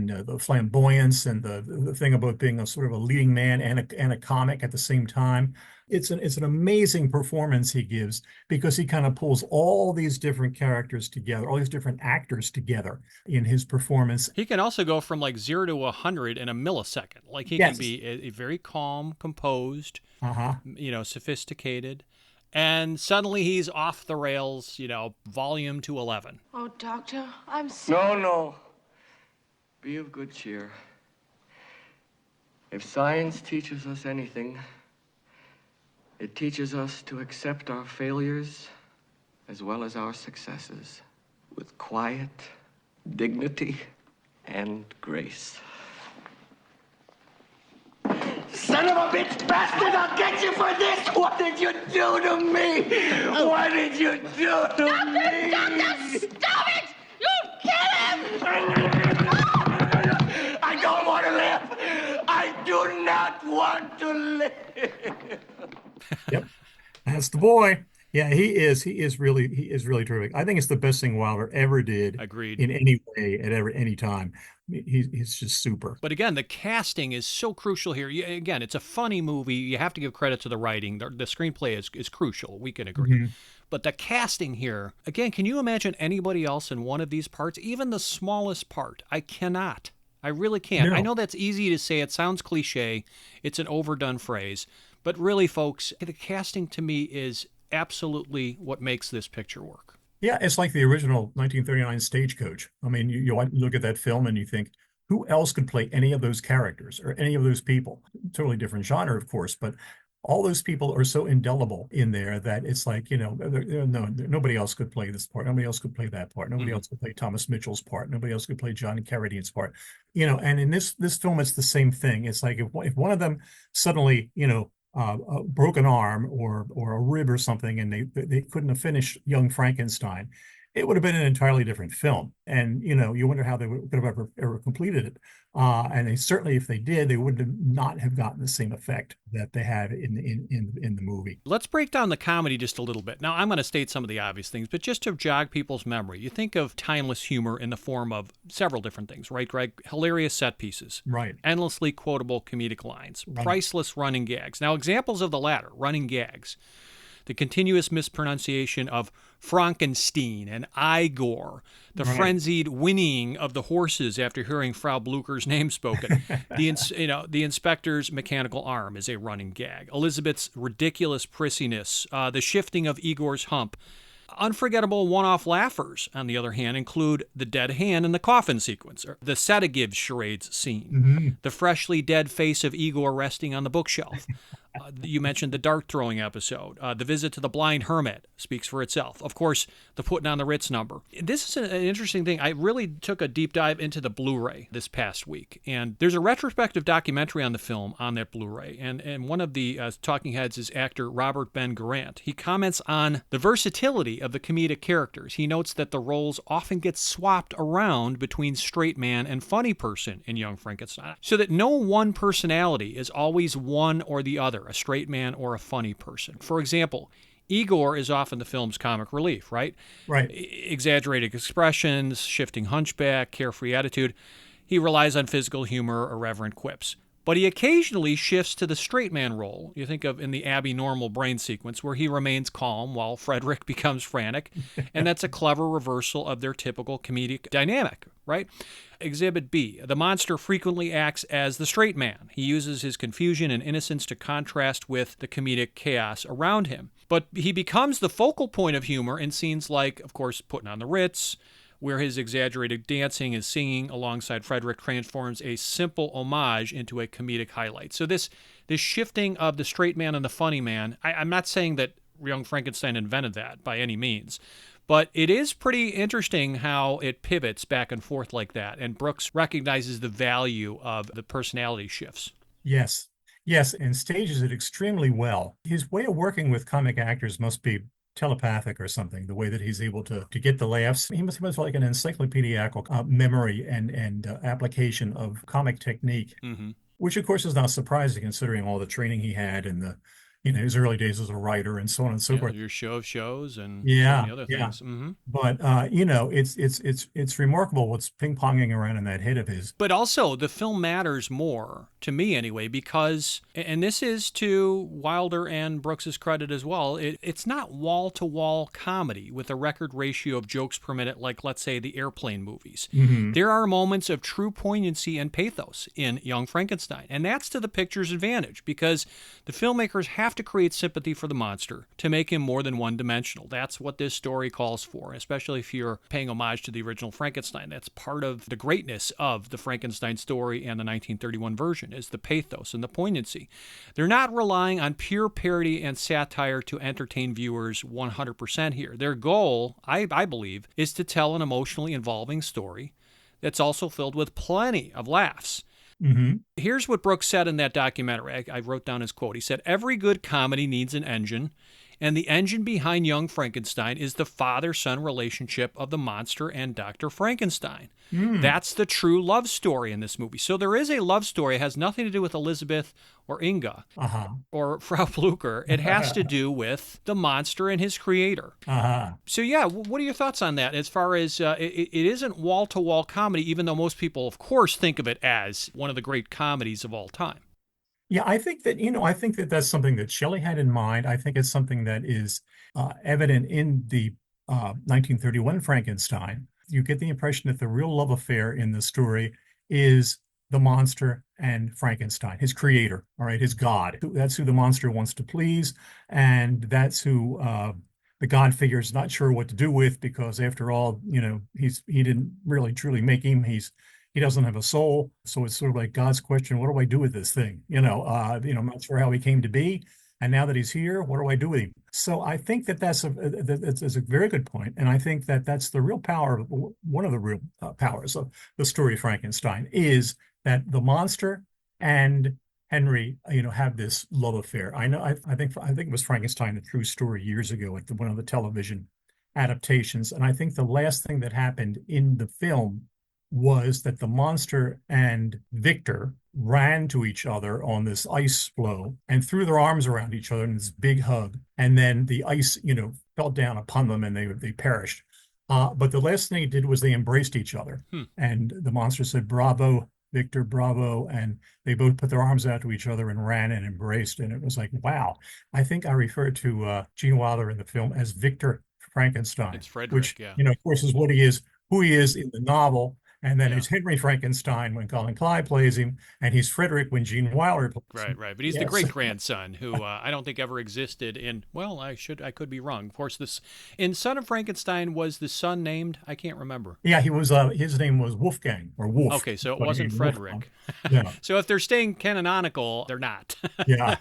the flamboyance and the thing about being a sort of a leading man and a comic at the same time. It's an amazing performance he gives because he kind of pulls all these different characters together, all these different actors together in his performance. He can also go from like 0 to 100 in a millisecond. Like he Yes. can be a very calm, composed, Uh-huh. Sophisticated, and suddenly he's off the rails, volume to 11. Oh, Doctor, I'm No. Be of good cheer. If science teaches us anything, it teaches us to accept our failures as well as our successes with quiet, dignity, and grace. Son of a bitch bastard, I'll get you for this! What did you do to me? What did you do to me? Doctor, stop it! You kill him! I don't want to live! I do not want to live! Yep. That's the boy. Yeah, he is really terrific. I think it's the best thing Wilder ever did. Agreed. In any way at any time. He's just super. But again, the casting is so crucial here. Again, it's a funny movie. You have to give credit to the writing. The screenplay is crucial. We can agree. Mm-hmm. But the casting here, again, can you imagine anybody else in one of these parts? Even the smallest part. I cannot. I really can't. No. I know that's easy to say. It sounds cliche. It's an overdone phrase. But really, folks, the casting to me is absolutely what makes this picture work. Yeah, it's like the original 1939 Stagecoach. I mean, you look at that film and you think, who else could play any of those characters or any of those people? Totally different genre, of course, but all those people are so indelible in there that it's like, nobody else could play this part. Nobody else could play that part. Nobody else could play Thomas Mitchell's part. Nobody else could play John Carradine's part. And in this film, it's the same thing. It's like if one of them suddenly, a broken arm or a rib or something, and they couldn't have finished Young Frankenstein, it would have been an entirely different film. And you wonder how they could have ever completed it. And they certainly, if they did, they would not have gotten the same effect that they had in the movie. Let's break down the comedy just a little bit. Now, I'm going to state some of the obvious things, but just to jog people's memory, you think of timeless humor in the form of several different things, right, Greg? Hilarious set pieces. Right. Endlessly quotable comedic lines. Right. Priceless running gags. Now, examples of the latter, running gags. The continuous mispronunciation of Frankenstein and Igor, the Right. frenzied whinnying of the horses after hearing Frau Blucher's name spoken. The inspector's mechanical arm is a running gag. Elizabeth's ridiculous prissiness, the shifting of Igor's hump. Unforgettable one-off laughers, on the other hand, include the dead hand in the coffin sequence, or the sedatives charades scene, Mm-hmm. the freshly dead face of Igor resting on the bookshelf. You mentioned the dart throwing episode. The visit to the blind hermit speaks for itself. Of course, the putting on the Ritz number. This is an interesting thing. I really took a deep dive into the Blu-ray this past week, and there's a retrospective documentary on the film on that Blu-ray. And one of the talking heads is actor Robert Ben Garant. He comments on the versatility of the comedic characters. He notes that the roles often get swapped around between straight man and funny person in Young Frankenstein, so that no one personality is always one or the other, a straight man or a funny person. For example, Igor is often the film's comic relief, right? Right. Exaggerated expressions, shifting hunchback, carefree attitude. He relies on physical humor, irreverent quips. But he occasionally shifts to the straight man role. You think of in the Abby Normal brain sequence, where he remains calm while Frederick becomes frantic. And that's a clever reversal of their typical comedic dynamic, right? Exhibit B. The monster frequently acts as the straight man. He uses his confusion and innocence to contrast with the comedic chaos around him. But he becomes the focal point of humor in scenes like, of course, Putting on the Ritz, where his exaggerated dancing and singing alongside Frederick transforms a simple homage into a comedic highlight. So this shifting of the straight man and the funny man, I'm not saying that Young Frankenstein invented that by any means, but it is pretty interesting how it pivots back and forth like that, and Brooks recognizes the value of the personality shifts. Yes. Yes, and stages it extremely well. His way of working with comic actors must be telepathic or something, the way that he's able to get the laughs. He must have like an encyclopedic memory and application of comic technique, Mm-hmm. which of course is not surprising considering all the training he had in his early days as a writer and so on and so Yeah, forth. your show of shows and so Yeah, many other yeah. things. Mm-hmm. But it's remarkable what's ping-ponging around in that head of his. But also, the film matters more, to me anyway, because, and this is to Wilder and Brooks's credit as well, it's not wall-to-wall comedy with a record ratio of jokes per minute like, let's say, the Airplane movies. Mm-hmm. There are moments of true poignancy and pathos in Young Frankenstein, and that's to the picture's advantage, because the filmmakers have to create sympathy for the monster to make him more than one-dimensional. That's what this story calls for, especially if you're paying homage to the original Frankenstein. That's part of the greatness of the Frankenstein story and the 1931 version, is the pathos and the poignancy. They're not relying on pure parody and satire to entertain viewers 100% here. Their goal, I believe, is to tell an emotionally involving story that's also filled with plenty of laughs. Mm-hmm. Here's what Brooks said in that documentary. I wrote down his quote. He said, "Every good comedy needs an engine, and the engine behind Young Frankenstein is the father-son relationship of the monster and Dr. Frankenstein. That's the true love story in this movie." So there is a love story. It has nothing to do with Elizabeth or Inga or Frau Blucher. It has to do with the monster and his creator. So yeah, what are your thoughts on that? As far as it isn't wall-to-wall comedy, even though most people, of course, think of it as one of the great comedies of all time. Yeah, I think that that's something that Shelley had in mind. I think it's something that is evident in the 1931 Frankenstein. You get the impression that the real love affair in the story is the monster and Frankenstein, his creator, all right, his God. That's who the monster wants to please, and that's who the God figure is not sure what to do with, because after all, he didn't really truly make him. He doesn't have a soul, so it's sort of like God's question: what do I do with this thing? I'm not sure how he came to be, and now that he's here, what do I do with him? So I think that's a very good point, and I think that that's the real power, one of the real powers of the story of Frankenstein, is that the monster and Henry, have this love affair. I think it was Frankenstein, the True Story, years ago at one of the television adaptations, and I think the last thing that happened in the film was that the monster and Victor ran to each other on this ice floe and threw their arms around each other in this big hug. And then the ice, fell down upon them and they perished. But the last thing he did was they embraced each other. And the monster said, "Bravo, Victor, bravo." And they both put their arms out to each other and ran and embraced. And it was like, wow. I think I referred to Gene Wilder in the film as Victor Frankenstein. It's Frederick, which, yeah. Of course, is what he is, who he is in the novel. And then it's Henry Frankenstein when Colin Clyde plays him, and he's Frederick when Gene Wilder plays him. Right. But he's the great-grandson who I don't think ever existed in, well, I could be wrong. Of course, in Son of Frankenstein, was the son named? I can't remember. Yeah, he was, his name was Wolfgang, or Wolf. Okay, so it wasn't Frederick. Yeah. So if they're staying canonical, they're not. Yeah.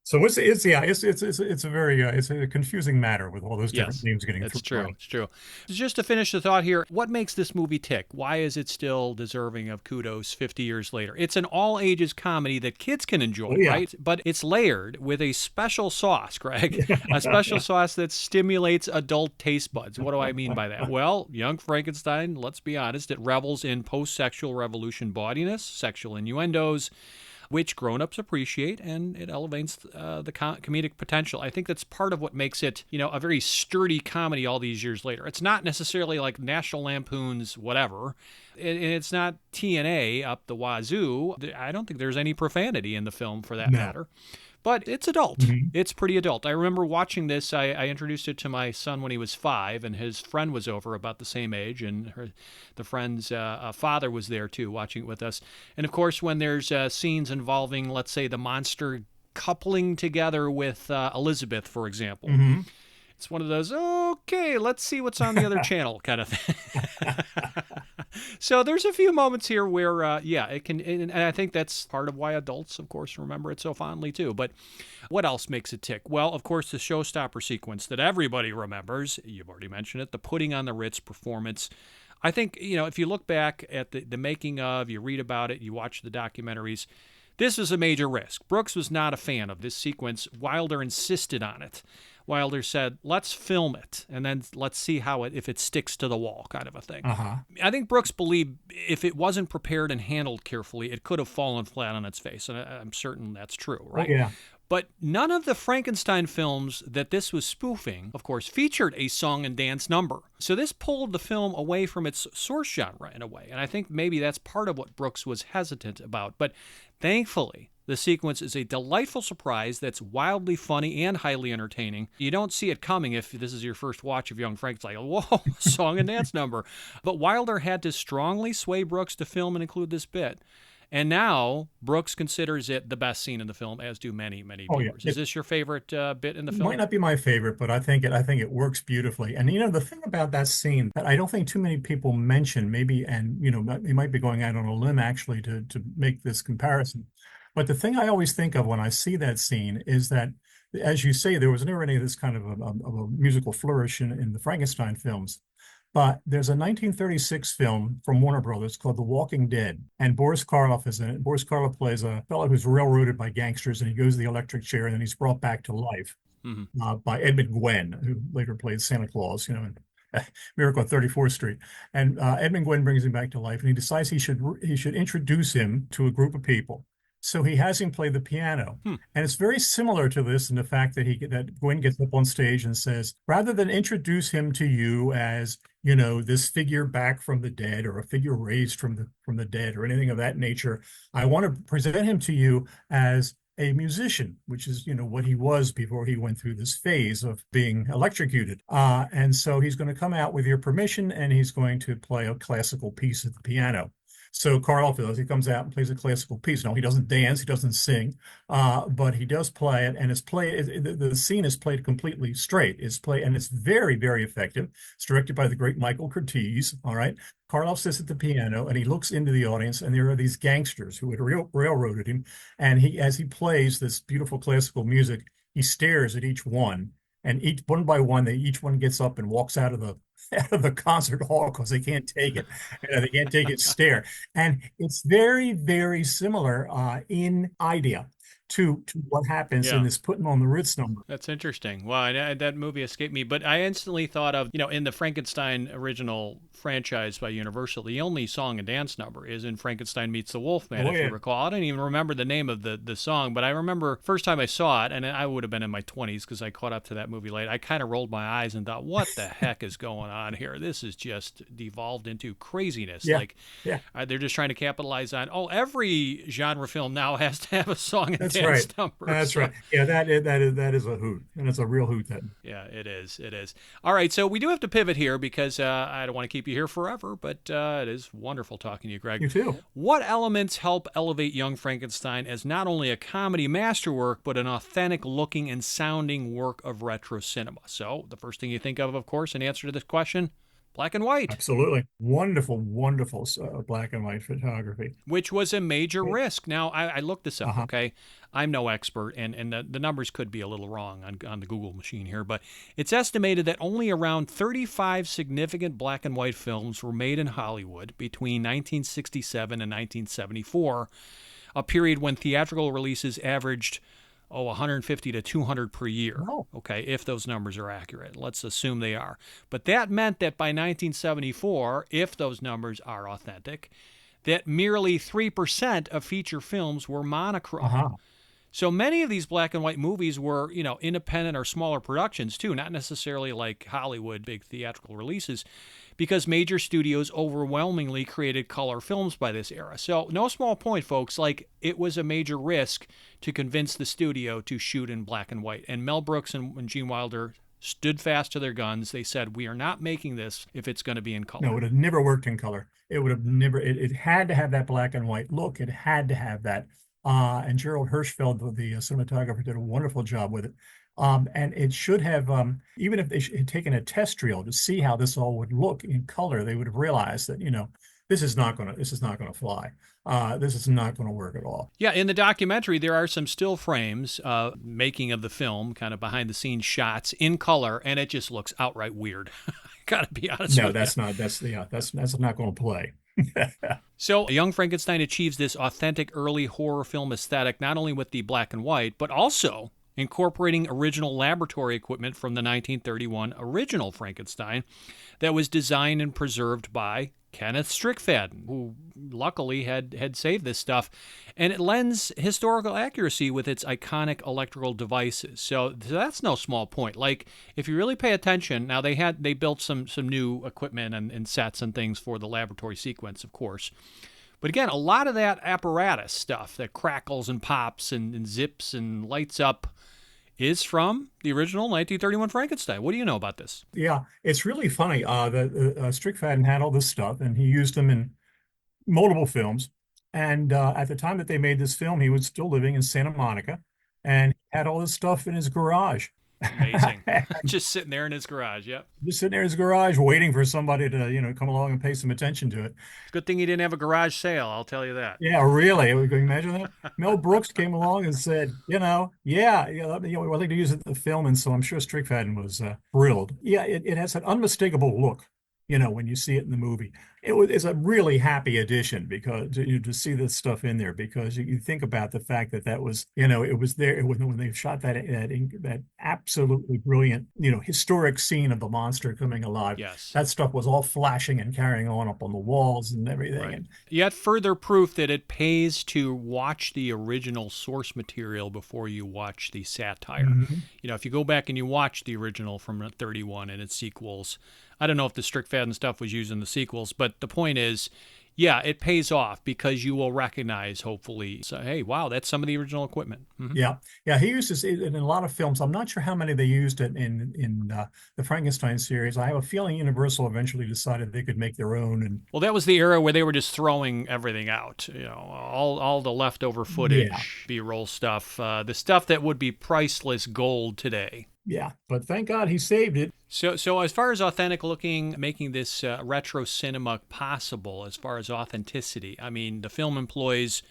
So it's a very it's a confusing matter with all those different names getting It's thrown. true. It's true. Just to finish the thought here, what makes this movie tick? Why is it still deserving of kudos 50 years later? It's an all ages comedy that kids can enjoy, right? But it's layered with a special sauce, Greg, a special sauce that stimulates adult taste buds. What do I mean by that? Well, Young Frankenstein, let's be honest, it revels in post-sexual revolution bawdiness, sexual innuendos, which grown-ups appreciate, and it elevates the comedic potential. I think that's part of what makes it, a very sturdy comedy all these years later. It's not necessarily like National Lampoon's whatever, and it's not TNA up the wazoo. I don't think there's any profanity in the film for that matter. But it's adult. It's pretty adult. I remember watching this. I introduced it to my son when he was 5, and his friend was over about the same age, and the friend's father was there too, watching it with us. And of course, when there's scenes involving, let's say, the monster coupling together with Elizabeth, for example, it's one of those, okay, let's see what's on the other channel kind of thing. So there's a few moments here where, it can, and I think that's part of why adults, of course, remember it so fondly too. But what else makes it tick? Well, of course, the showstopper sequence that everybody remembers, you've already mentioned it, the putting on the Ritz performance. I think, if you look back at the making of, you read about it, you watch the documentaries, This was a major risk. Brooks was not a fan of this sequence. Wilder insisted on it. Wilder said, let's film it, and then let's see if it sticks to the wall, kind of a thing. I think Brooks believed if it wasn't prepared and handled carefully, it could have fallen flat on its face, and I'm certain that's true, right? Oh, yeah. But none of the Frankenstein films that this was spoofing, of course, featured a song and dance number. So this pulled the film away from its source genre in a way, and I think maybe that's part of what Brooks was hesitant about. But thankfully, the sequence is a delightful surprise that's wildly funny and highly entertaining. You don't see it coming if this is your first watch of Young Frankenstein. Like, whoa, song and dance number. But Wilder had to strongly sway Brooks to film and include this bit. And now Brooks considers it the best scene in the film, as do many, many viewers. Is this your favorite bit in the film? Might not be my favorite, but I think it works beautifully. And the thing about that scene that I don't think too many people mention, maybe, and they might be going out on a limb actually to make this comparison. But the thing I always think of when I see that scene is that, as you say, there was never any of this kind of a musical flourish in the Frankenstein films. But there's a 1936 film from Warner Brothers called The Walking Dead, and Boris Karloff is in it. Boris Karloff plays a fellow who's railroaded by gangsters, and he goes to the electric chair, and then he's brought back to life by Edmund Gwenn, who later played Santa Claus, in Miracle on 34th Street. And Edmund Gwenn brings him back to life, and he decides he should introduce him to a group of people. So he has him play the piano. And it's very similar to this in the fact that Gwen gets up on stage and says, rather than introduce him to you as, this figure back from the dead or a figure raised from the dead or anything of that nature, I want to present him to you as a musician, which is, what he was before he went through this phase of being electrocuted. And so he's going to come out with your permission, and he's going to play a classical piece at the piano. So Karloff does. He comes out and plays a classical piece. No, he doesn't dance. He doesn't sing, but he does play it. And the scene is played completely straight. And it's very, very effective. It's directed by the great Michael Curtiz. All right. Karloff sits at the piano and he looks into the audience, and there are these gangsters who had railroaded him. And as he plays this beautiful classical music, he stares at each one, and one by one, each one gets up and walks out of the concert hall because they can't take it. They can't take its stare. And it's very, very similar in idea to what happens in this Putting on the Ritz number. That's interesting. Wow, that movie escaped me. But I instantly thought of, in the Frankenstein original franchise by Universal, the only song and dance number is in Frankenstein Meets the Wolfman, if you recall. I don't even remember the name of the song, but I remember first time I saw it, and I would have been in my 20s because I caught up to that movie late, I kind of rolled my eyes and thought, what the heck is going on here? This is just devolved into craziness. They're just trying to capitalize on, every genre film now has to have a song and dance number. That's right. Yeah, that is a hoot, and it's a real hoot then. Yeah, it is. All right, so we do have to pivot here because I don't want to keep you here forever, but it is wonderful talking to you, Greg. You too. What elements help elevate Young Frankenstein as not only a comedy masterwork, but an authentic looking and sounding work of retro cinema? So the first thing you think of course, in answer to this question, black and white. Absolutely. Wonderful, wonderful black and white photography. Which was a major risk. Now, I looked this up, okay? I'm no expert, and the numbers could be a little wrong on the Google machine here, but it's estimated that only around 35 significant black and white films were made in Hollywood between 1967 and 1974, a period when theatrical releases averaged 150 to 200 per year, okay, if those numbers are accurate. Let's assume they are. But that meant that by 1974, if those numbers are authentic, that merely 3% of feature films were monochrome. So many of these black and white movies were, independent or smaller productions too, not necessarily like Hollywood big theatrical releases, because major studios overwhelmingly created color films by this era. So no small point, folks, it was a major risk to convince the studio to shoot in black and white. And Mel Brooks and Gene Wilder stood fast to their guns. They said, we are not making this if it's going to be in color. No, it would have never worked in color. It would have never, it had to have that black and white look. It had to have that. And Gerald Hirschfeld, the cinematographer, did a wonderful job with it. And it should have, even if they had taken a test reel to see how this all would look in color, they would have realized that, this is not going to fly. This is not going to work at all. Yeah, in the documentary, there are some still frames, making of the film, kind of behind the scenes shots in color, and it just looks outright weird. Gotta be honest. No, with that's you. not. That's not going to play. So, Young Frankenstein achieves this authentic early horror film aesthetic not only with the black and white, but also incorporating original laboratory equipment from the 1931 original Frankenstein that was designed and preserved by Kenneth Strickfaden, who luckily had saved this stuff. And it lends historical accuracy with its iconic electrical devices. So that's no small point. Like, if you really pay attention, now they built some new equipment and sets and things for the laboratory sequence, of course. But again, a lot of that apparatus stuff that crackles and pops and zips and lights up is from the original 1931 Frankenstein. What do you know about this? Yeah, it's really funny. Strickfaden had all this stuff, and he used them in multiple films. And at the time that they made this film, he was still living in Santa Monica, and he had all this stuff in his garage. Amazing. Just sitting there in his garage, yep. Just sitting there in his garage waiting for somebody to, come along and pay some attention to it. Good thing he didn't have a garage sale, I'll tell you that. Yeah, really. Can you imagine that? Mel Brooks came along and said, we'd like to use it in the film. And so I'm sure Strickfaden was thrilled. Yeah, it has an unmistakable look, when you see it in the movie. It's a really happy addition because to see this stuff in there, because you think about the fact that was, it was there when they shot that absolutely brilliant, historic scene of the monster coming alive. Yes. That stuff was all flashing and carrying on up on the walls and everything. Right. And yet further proof that it pays to watch the original source material before you watch the satire. Mhm. If you go back and you watch the original from 31 and its sequels, I don't know if the Strickfaden stuff was used in the sequels, but the point is, yeah, it pays off because you will recognize, hopefully, so, hey, wow, that's some of the original equipment. Mhm. Yeah. He uses it in a lot of films. I'm not sure how many they used it in the Frankenstein series. I have a feeling Universal eventually decided they could make their own. And Well, that was the era where they were just throwing everything out. All the leftover footage, Yeah. B-roll stuff, the stuff that would be priceless gold today. yeah, but thank God he saved it. So as far as authentic looking, making this retro cinema possible, as far as authenticity, I mean, the film employs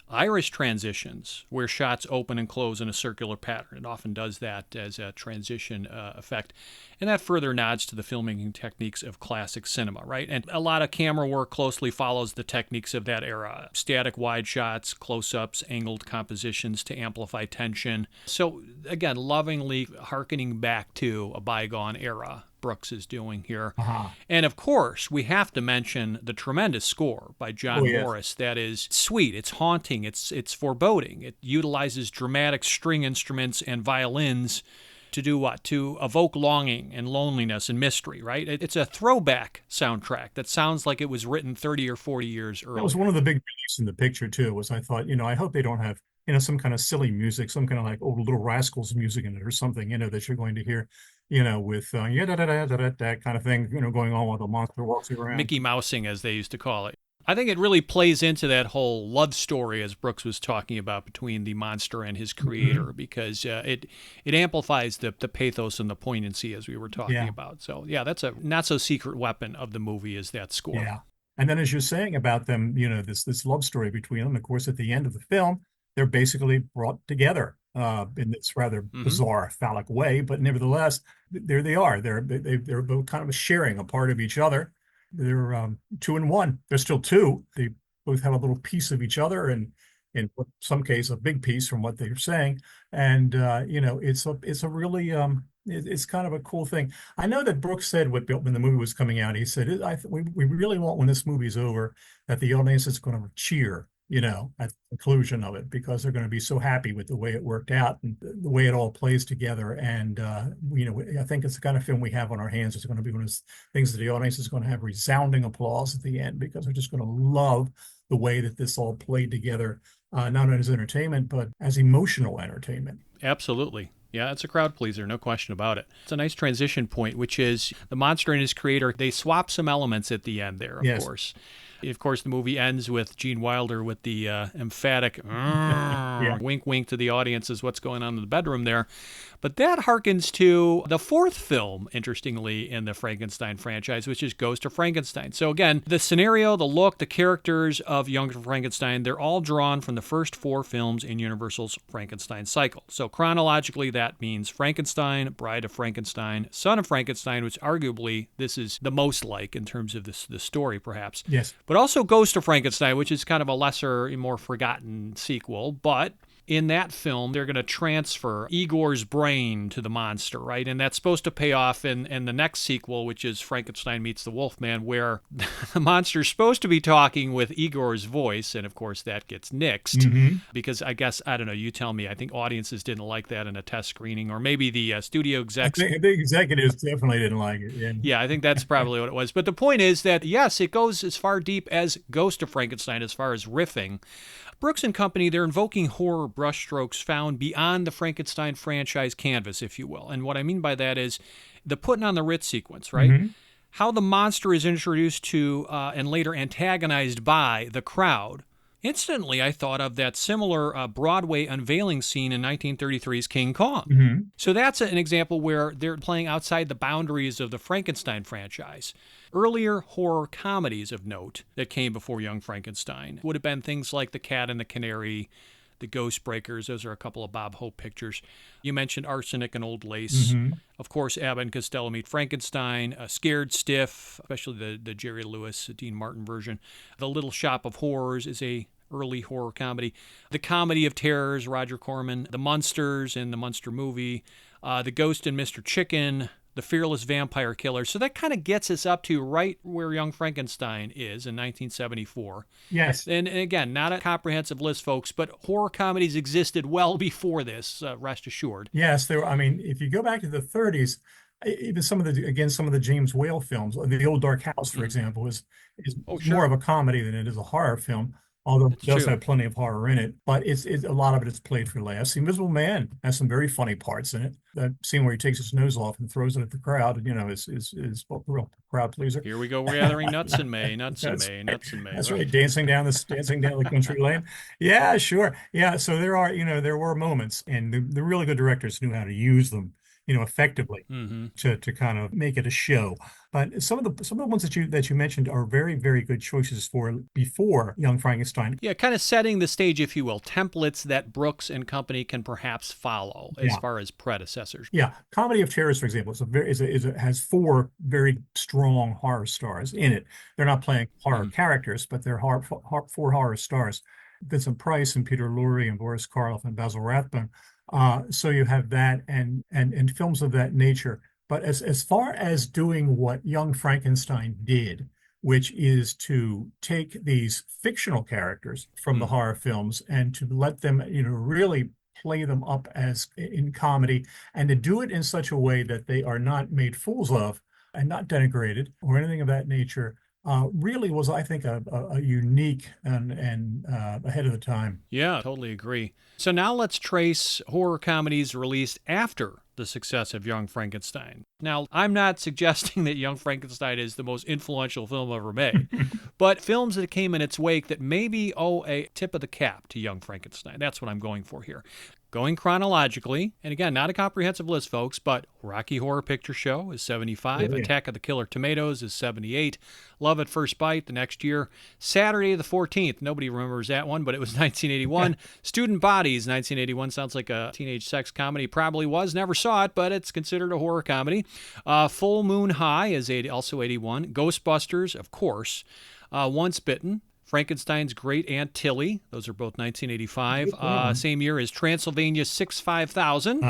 iris transitions where shots open and close in a circular pattern. It often does that as a transition effect. And that further nods to the filmmaking techniques of classic cinema, right? And a lot of camera work closely follows the techniques of that era. Static wide shots, close-ups, angled compositions to amplify tension. So again, lovingly hearkening back to a bygone era. Brooks is doing here. And of course, we have to mention the tremendous score by John yes. Morris. That is sweet, it's haunting, it's foreboding. It utilizes dramatic string instruments and violins to do what? To evoke longing and loneliness and mystery, right? It's a throwback soundtrack that sounds like it was written 30 or 40 years earlier. That was one of the big reliefs in the picture too, was I thought, I hope they don't have, some kind of silly music, some kind of like old Little Rascals music in it or something, that you're going to hear, with that kind of thing, going on while the monster walks around. Mickey Mousing, as they used to call it. I think it really plays into that whole love story, as Brooks was talking about, between the monster and his creator, because it amplifies the pathos and the poignancy, as we were talking about. So, yeah, that's a not-so-secret weapon of the movie, is that score. Yeah. And then as you're saying about them, this love story between them, of course, at the end of the film, they're basically brought together in this rather bizarre, phallic way. But nevertheless, there they are. They're both kind of sharing a part of each other. They're two in one. They're still two. They both have a little piece of each other, and in some case, a big piece from what they're saying. And it's a really it's kind of a cool thing. I know that Brooks said when the movie was coming out, he said, we really want, when this movie's over, that the audience is going to cheer, at the conclusion of it, because they're going to be so happy with the way it worked out and the way it all plays together. And, I think it's the kind of film we have on our hands. It's going to be one of those things that the audience is going to have resounding applause at the end, because they're just going to love the way that this all played together, not only as entertainment, but as emotional entertainment. Absolutely. Yeah, it's a crowd pleaser, no question about it. It's a nice transition point, which is the monster and his creator, they swap some elements at the end there, of course. Of course, the movie ends with Gene Wilder with the emphatic wink, wink to the audience as what's going on in the bedroom there. But that harkens to the fourth film, interestingly, in the Frankenstein franchise, which is Ghost of Frankenstein. So again, the scenario, the look, the characters of Young Frankenstein, they're all drawn from the first four films in Universal's Frankenstein cycle. So chronologically, that means Frankenstein, Bride of Frankenstein, Son of Frankenstein, which arguably this is the most like in terms of the story, perhaps. Yes. but also Ghost of Frankenstein, which is kind of a lesser, more forgotten sequel. But in that film, they're going to transfer Igor's brain to the monster, right? And that's supposed to pay off in the next sequel, which is Frankenstein Meets the Wolfman, where the monster's supposed to be talking with Igor's voice. And of course, that gets nixed because I guess, I don't know, you tell me, I think audiences didn't like that in a test screening, or maybe the studio execs. I think the executives definitely didn't like it. Yeah, I think that's probably what it was. But the point is that, yes, it goes as far deep as Ghost of Frankenstein as far as riffing. Brooks and Company, they're invoking horror brushstrokes found beyond the Frankenstein franchise canvas, if you will. And what I mean by that is the putting on the Ritz sequence, right? How the monster is introduced to and later antagonized by the crowd. Instantly, I thought of that similar Broadway unveiling scene in 1933's King Kong. So that's an example where they're playing outside the boundaries of the Frankenstein franchise. Earlier horror comedies of note that came before Young Frankenstein would have been things like The Cat and the Canary, The Ghost Breakers. Those are a couple of Bob Hope pictures. You mentioned Arsenic and Old Lace. Of course, Abbott and Costello Meet Frankenstein, Scared Stiff, especially the Jerry Lewis, Dean Martin version. The Little Shop of Horrors is a early horror comedy. The Comedy of Terrors, Roger Corman. The Munsters in the Munster movie. The Ghost and Mr. Chicken. The Fearless Vampire Killer. So that kind of gets us up to right where Young Frankenstein is in 1974. Yes. And again, not a comprehensive list, folks, but horror comedies existed well before this, rest assured. Yes, there were. I mean, if you go back to the 30s, even some of the James Whale films, The Old Dark House, for example, is more of a comedy than it is a horror film. Although it does have plenty of horror in it, but it's a lot of it is played for laughs. The Invisible Man has some very funny parts in it. That scene where he takes his nose off and throws it at the crowd, is a real crowd pleaser. Here we go, we're gathering nuts in May, nuts in May. That's right, dancing down the country lane. Yeah, sure. Yeah, so there were moments, and the really good directors knew how to use them, effectively to kind of make it a show. But some of the ones that you mentioned are very, very good choices for before Young Frankenstein. Yeah, kind of setting the stage, if you will, templates that Brooks and Company can perhaps follow as far as predecessors. Yeah, Comedy of Terrors, for example, has 4 very strong horror stars in it. They're not playing horror characters, but they're 4 horror stars. Vincent Price and Peter Lorre and Boris Karloff and Basil Rathbone. So you have that and films of that nature. But as far as doing what Young Frankenstein did, which is to take these fictional characters from the horror films and to let them, really play them up as in comedy, and to do it in such a way that they are not made fools of and not denigrated or anything of that nature, really was, I think, a unique and ahead of the time. Yeah, totally agree. So now let's trace horror comedies released after the success of Young Frankenstein. Now, I'm not suggesting that Young Frankenstein is the most influential film ever made, but films that came in its wake that maybe owe a tip of the cap to Young Frankenstein. That's what I'm going for here. Going chronologically, and again, not a comprehensive list, folks, but Rocky Horror Picture Show is 75, Attack of the Killer Tomatoes is 78, Love at First Bite the next year, Saturday the 14th, nobody remembers that one, but it was 1981, Student Bodies, 1981, sounds like a teenage sex comedy, probably was, never saw it, but it's considered a horror comedy. Full Moon High is also 81, Ghostbusters, of course, Once Bitten, Frankenstein's Great Aunt Tilly. Those are both 1985. Same year as Transylvania 65000.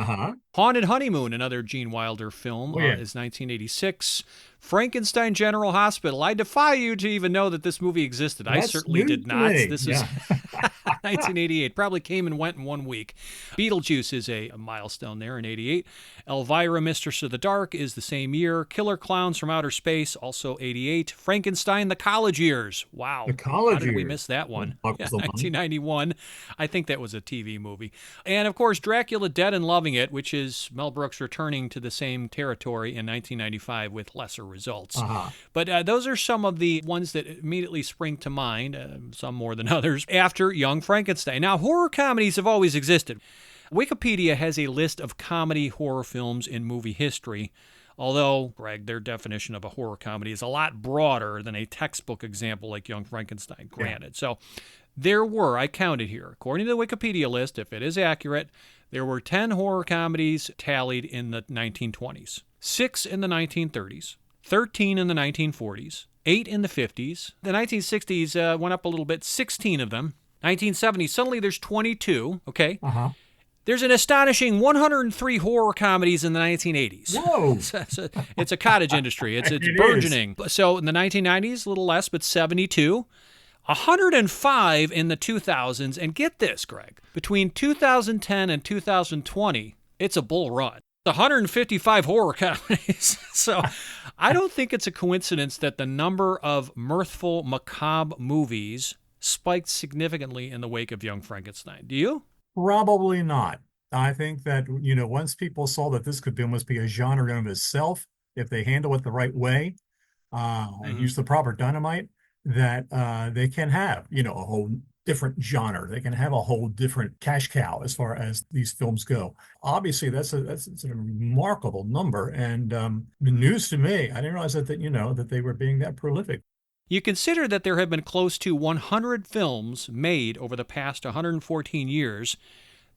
Haunted Honeymoon, another Gene Wilder film, is 1986. Frankenstein General Hospital. I defy you to even know that this movie existed. I certainly did not. This is 1988. Probably came and went in 1 week. Beetlejuice is a milestone there in 88. Elvira, Mistress of the Dark is the same year. Killer Clowns from Outer Space, also 88. Frankenstein, The College Years. Wow. The College Years. How did we miss that one? 1991. I think that was a TV movie. And of course, Dracula Dead and Loving It, which is Mel Brooks returning to the same territory in 1995 with lesser results. But those are some of the ones that immediately spring to mind, some more than others, after Young Frankenstein. Now, horror comedies have always existed. Wikipedia has a list of comedy horror films in movie history, although, Greg, their definition of a horror comedy is a lot broader than a textbook example like Young Frankenstein, granted. So there were, I counted here, according to the Wikipedia list, if it is accurate, there were 10 horror comedies tallied in the 1920s, 6 in the 1930s, 13 in the 1940s, 8 in the 50s. The 1960s went up a little bit, 16 of them. 1970s, suddenly there's 22, okay? Uh-huh. There's an astonishing 103 horror comedies in the 1980s. Whoa! It's a cottage industry. It's It burgeoning. So in the 1990s, a little less, but 72. 105 in the 2000s. And get this, Greg. Between 2010 and 2020, it's a bull run. 155 horror comedies. So I don't think it's a coincidence that the number of mirthful, macabre movies spiked significantly in the wake of Young Frankenstein. Do you? Probably not. I think that, once people saw that this could almost be a genre of itself, if they handle it the right way, and use the proper dynamite, that they can have, a whole different genre. They can have a whole different cash cow as far as these films go. Obviously, that's a remarkable number, and the news to me. I didn't realize that that they were being that prolific. You consider that there have been close to 100 films made over the past 114 years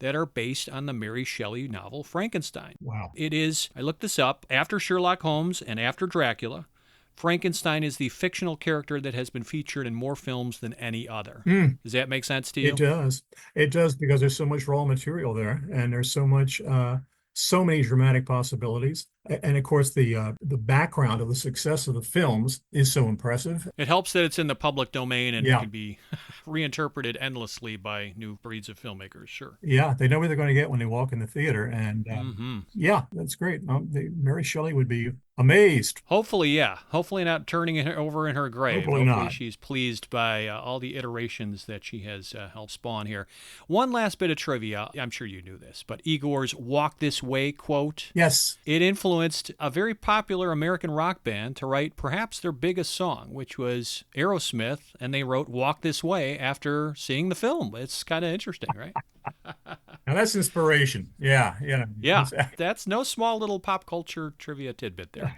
that are based on the Mary Shelley novel Frankenstein. Wow. It is, I looked this up, after Sherlock Holmes and after Dracula, Frankenstein is the fictional character that has been featured in more films than any other. Does that make sense to you? It does. It does, because there's so much raw material there, and there's so many dramatic possibilities. And of course, the background of the success of the films is so impressive. It helps that it's in the public domain and Yeah. it can be reinterpreted endlessly by new breeds of filmmakers, sure. Yeah, they know what they're going to get when they walk in the theater. And yeah, that's great. Mary Shelley would be amazed. Hopefully, yeah. Hopefully not turning it over in her grave. Hopefully not. She's pleased by all the iterations that she has helped spawn here. One last bit of trivia. I'm sure you knew this, but Igor's Walk This Way quote. Yes. It influenced a very popular American rock band to write perhaps their biggest song, which was Aerosmith, and they wrote Walk This Way after seeing the film. It's kind of interesting, right? Now that's inspiration. Yeah. Yeah, that's no small little pop culture trivia tidbit there.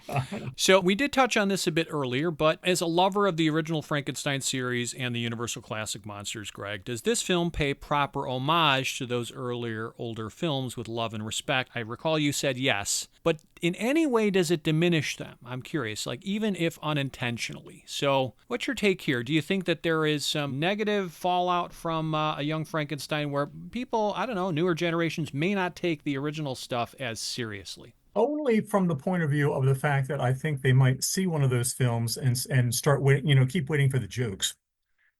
So we did touch on this a bit earlier, but as a lover of the original Frankenstein series and the Universal Classic monsters, Greg, does this film pay proper homage to those earlier, older films with love and respect? I recall you said yes, but in any way does it diminish them? I'm curious, like even if unintentionally. So what's your take here? Do you think that there is some negative fallout from a Young Frankenstein where people, I don't know, newer generations may not take the original stuff as seriously? Only from the point of view of the fact that I think they might see one of those films and start waiting, keep waiting for the jokes.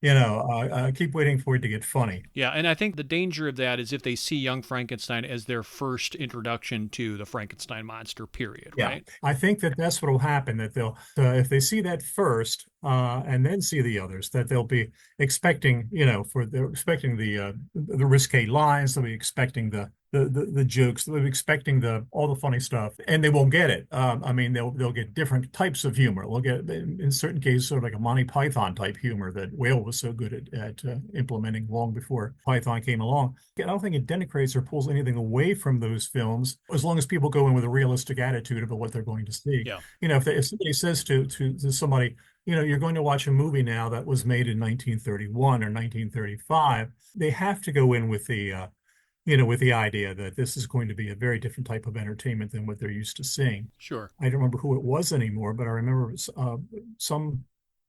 Keep waiting for it to get funny. Yeah, and I think the danger of that is if they see Young Frankenstein as their first introduction to the Frankenstein monster, period, Yeah, right? I think that that's what will happen, that they'll, if they see that first, and then see the others, that they'll be expecting, they're expecting the risque lines, they'll be expecting the jokes, they'll be expecting all the funny stuff, and they won't get it. They'll get different types of humor. They'll get, in certain cases, sort of like a Monty Python type humor that Whale was so good at implementing long before Python came along. I don't think it denigrates or pulls anything away from those films, as long as people go in with a realistic attitude about what they're going to see. Yeah. If somebody says to somebody, you're going to watch a movie now that was made in 1931 or 1935, they have to go in with the with the idea that this is going to be a very different type of entertainment than what they're used to seeing. Sure. I don't remember who it was anymore, but I remember some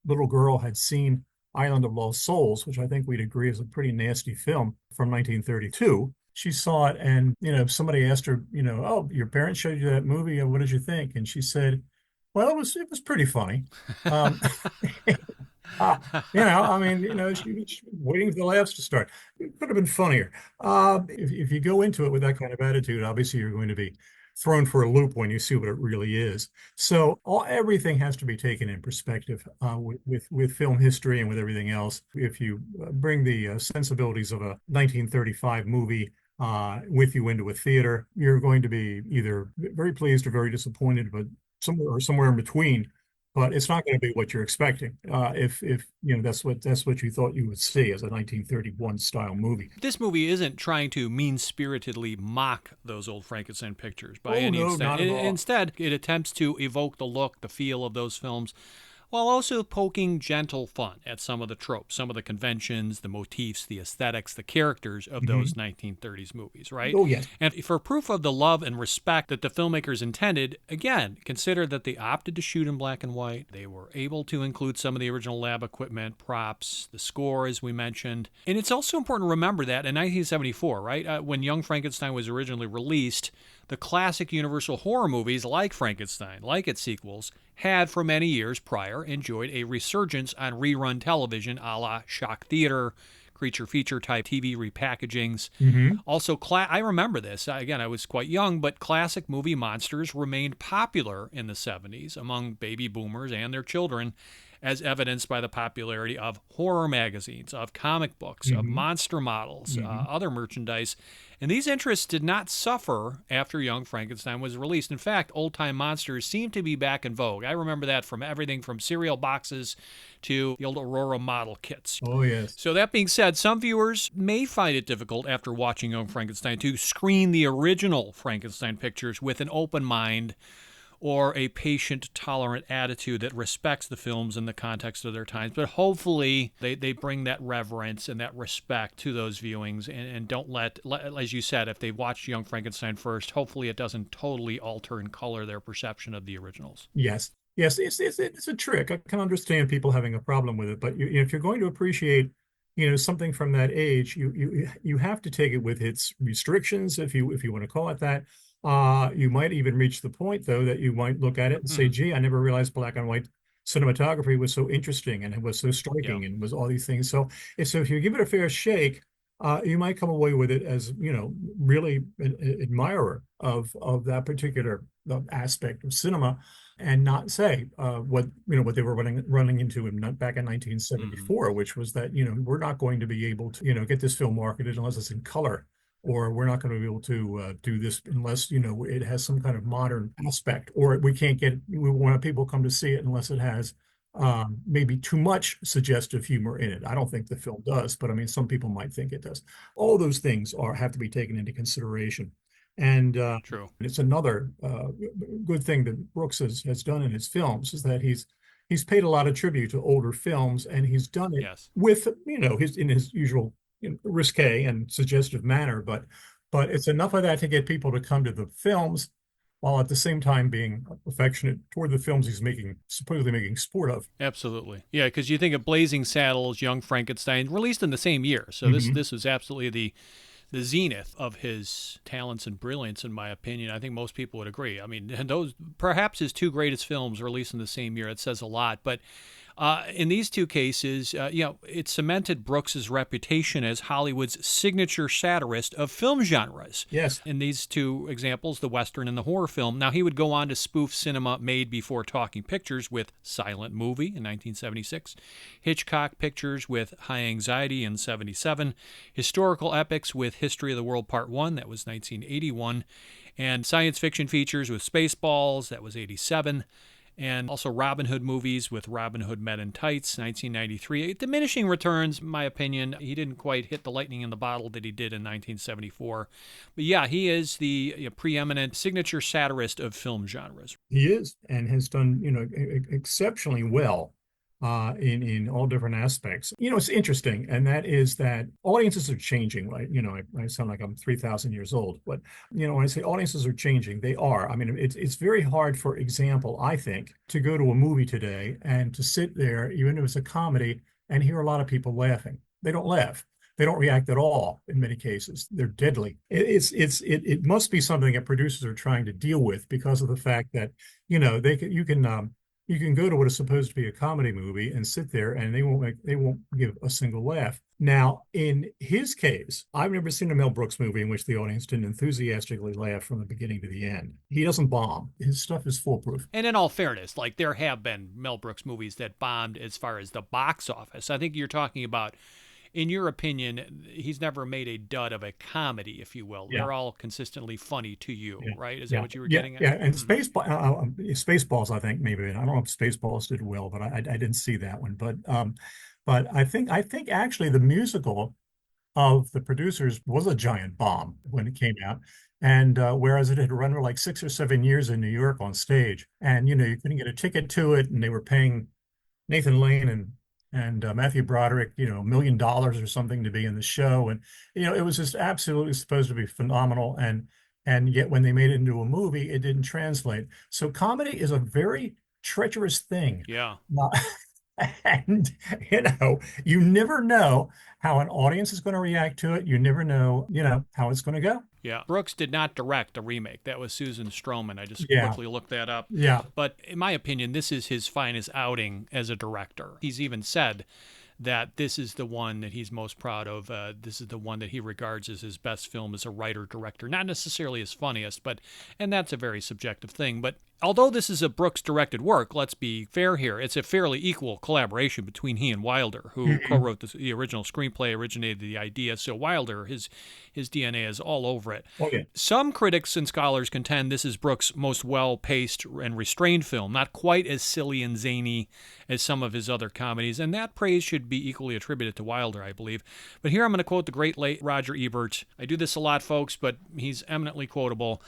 little girl had seen Island of Lost Souls, which I think we'd agree is a pretty nasty film from 1932. She saw it, and somebody asked her, oh, your parents showed you that movie, what did you think? And she said, well, it was pretty funny. She was waiting for the laughs to start. It could have been funnier. If you go into it with that kind of attitude, obviously you're going to be thrown for a loop when you see what it really is. So everything has to be taken in perspective with film history and with everything else. If you bring the sensibilities of a 1935 movie with you into a theater, you're going to be either very pleased or very disappointed, but somewhere in between. But it's not going to be what you're expecting. If that's what you thought you would see as a 1931 style movie. This movie isn't trying to mean-spiritedly mock those old Frankenstein pictures by any extent. Not at all. Instead, it attempts to evoke the look, the feel of those films while also poking gentle fun at some of the tropes, some of the conventions, the motifs, the aesthetics, the characters of those 1930s movies, right? Oh, yes. And for proof of the love and respect that the filmmakers intended, again, consider that they opted to shoot in black and white. They were able to include some of the original lab equipment, props, the score, as we mentioned. And it's also important to remember that in 1974, right, when Young Frankenstein was originally released, the classic Universal horror movies like Frankenstein, like its sequels, had for many years prior enjoyed a resurgence on rerun television a la shock theater, creature feature type TV repackagings. Also, I remember this. Again, I was quite young, but classic movie monsters remained popular in the 70s among baby boomers and their children, as evidenced by the popularity of horror magazines, of comic books, of monster models, other merchandise. And these interests did not suffer after Young Frankenstein was released. In fact, old-time monsters seem to be back in vogue. I remember that from everything from cereal boxes to the old Aurora model kits. Oh, yes. So that being said, some viewers may find it difficult after watching Young Frankenstein to screen the original Frankenstein pictures with an open mind or a patient, tolerant attitude that respects the films in the context of their times. But hopefully they bring that reverence and that respect to those viewings and don't let, as you said, if they watched Young Frankenstein first, hopefully it doesn't totally alter and color their perception of the originals. Yes. Yes, it's a trick. I can understand people having a problem with it, but if you're going to appreciate, something from that age, you have to take it with its restrictions, if you want to call it that. You might even reach the point, though, that you might look at it and say, gee, I never realized black and white cinematography was so interesting and it was so striking and was all these things. So if you give it a fair shake, you might come away with it as, really an admirer of that particular aspect of cinema, and not say what they were running into back in 1974, which was that, we're not going to be able to, get this film marketed unless it's in color, or we're not going to be able to do this unless, it has some kind of modern aspect, or we want people come to see it unless it has maybe too much suggestive humor in it. I don't think the film does, but I mean, some people might think it does. All those things have to be taken into consideration. And True. It's another good thing that Brooks has done in his films is that he's paid a lot of tribute to older films, and he's done it with, in his usual risque and suggestive manner, but it's enough of that to get people to come to the films, while at the same time being affectionate toward the films he's supposedly making sport of. Absolutely. Yeah, because you think of Blazing Saddles, Young Frankenstein, released in the same year. So this is absolutely the zenith of his talents and brilliance, in my opinion. I think most people would agree. I mean, those perhaps his two greatest films released in the same year. It says a lot. But in these two cases, it cemented Brooks's reputation as Hollywood's signature satirist of film genres. Yes. In these two examples, the Western and the horror film. Now, he would go on to spoof cinema made before talking pictures with Silent Movie in 1976, Hitchcock pictures with High Anxiety in 1977, historical epics with History of the World Part 1, that was 1981, and science fiction features with Spaceballs, that was 1987. And also Robin Hood movies with Robin Hood Men in Tights, 1993. Diminishing returns, in my opinion. He didn't quite hit the lightning in the bottle that he did in 1974. But yeah, he is the preeminent signature satirist of film genres. He is, and has done, exceptionally well in all different aspects. It's interesting, and that is that audiences are changing, right? I sound like I'm 3,000 years old, but when I say audiences are changing, they are. I mean, it's very hard, for example, I think, to go to a movie today and to sit there, even if it's a comedy, and hear a lot of people laughing. They don't laugh. They don't react at all in many cases. They're deadly. It must be something that producers are trying to deal with, because of the fact that, you can go to what is supposed to be a comedy movie and sit there and they won't give a single laugh. Now, in his case, I've never seen a Mel Brooks movie in which the audience didn't enthusiastically laugh from the beginning to the end. He doesn't bomb. His stuff is foolproof. And in all fairness, there have been Mel Brooks movies that bombed as far as the box office. I think you're talking about, in your opinion, he's never made a dud of a comedy, if you will. They're all consistently funny to you, right? Is that what you were getting at? Yeah, and Spaceballs, I think maybe. I don't know if Spaceballs did well, but I didn't see that one. But I think actually the musical of the producers was a giant bomb when it came out. And whereas it had run for like 6 or 7 years in New York on stage, and you couldn't get a ticket to it, and they were paying Nathan Lane and Matthew Broderick, $1 million or something to be in the show, and it was just absolutely supposed to be phenomenal, and yet when they made it into a movie, it didn't translate. So comedy is a very treacherous thing. Yeah. Uh, and you never know how an audience is going to react to it. You never know, how it's going to go. Yeah. Brooks did not direct a remake. That was Susan Stroman. I just Yeah. quickly looked that up. Yeah. But in my opinion, this is his finest outing as a director. He's even said that this is the one that he's most proud of. This is the one that he regards as his best film as a writer-director. Not necessarily his funniest, and that's a very subjective thing. But although this is a Brooks-directed work, let's be fair here. It's a fairly equal collaboration between he and Wilder, who co-wrote the original screenplay, originated the idea. So Wilder, his DNA is all over it. Okay. Some critics and scholars contend this is Brooks' most well-paced and restrained film, not quite as silly and zany as some of his other comedies, and that praise should be equally attributed to Wilder, I believe. But here I'm going to quote the great late Roger Ebert. I do this a lot, folks, but he's eminently quotable.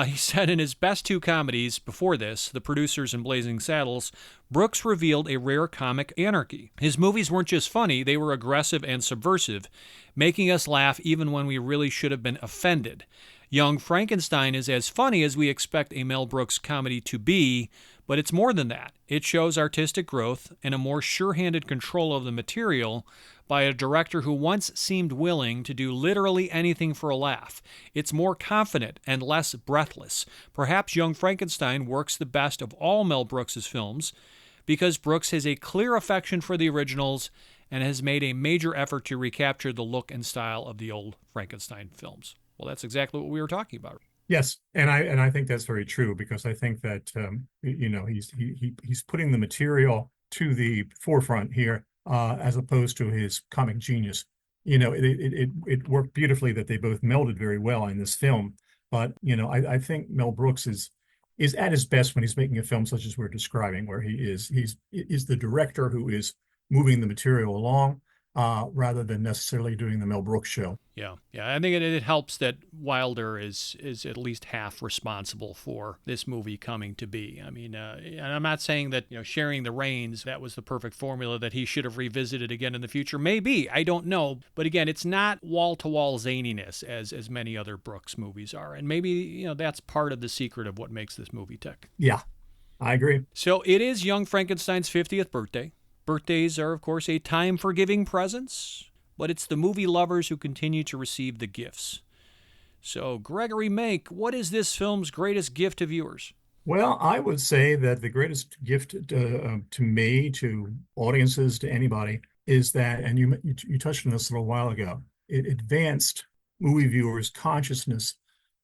He said in his best two comedies before this, The Producers and Blazing Saddles, Brooks revealed a rare comic anarchy. His movies weren't just funny, they were aggressive and subversive, making us laugh even when we really should have been offended. Young Frankenstein is as funny as we expect a Mel Brooks comedy to be, but it's more than that. It shows artistic growth and a more sure-handed control of the material by a director who once seemed willing to do literally anything for a laugh. It's more confident and less breathless. Perhaps Young Frankenstein works the best of all Mel Brooks' films because Brooks has a clear affection for the originals and has made a major effort to recapture the look and style of the old Frankenstein films. Well, that's exactly what we were talking about. Yes, and I think that's very true because I think that he's putting the material to the forefront here as opposed to his comic genius. It worked beautifully that they both melded very well in this film. But I think Mel Brooks is at his best when he's making a film such as we're describing, where he's the director who is moving the material along rather than necessarily doing the Mel Brooks show. Yeah. I think it helps that Wilder is at least half responsible for this movie coming to be. I mean, and I'm not saying that sharing the reins, that was the perfect formula that he should have revisited again in the future. Maybe, I don't know. But again, it's not wall-to-wall zaniness as many other Brooks movies are, and maybe that's part of the secret of what makes this movie tick. Yeah, I agree. So it is Young Frankenstein's 50th birthday. Birthdays are, of course, a time for giving presents, but it's the movie lovers who continue to receive the gifts. So, Gregory Mank, what is this film's greatest gift to viewers? Well, I would say that the greatest gift to me, to audiences, to anybody, is that, and you touched on this a little while ago, it advanced movie viewers' consciousness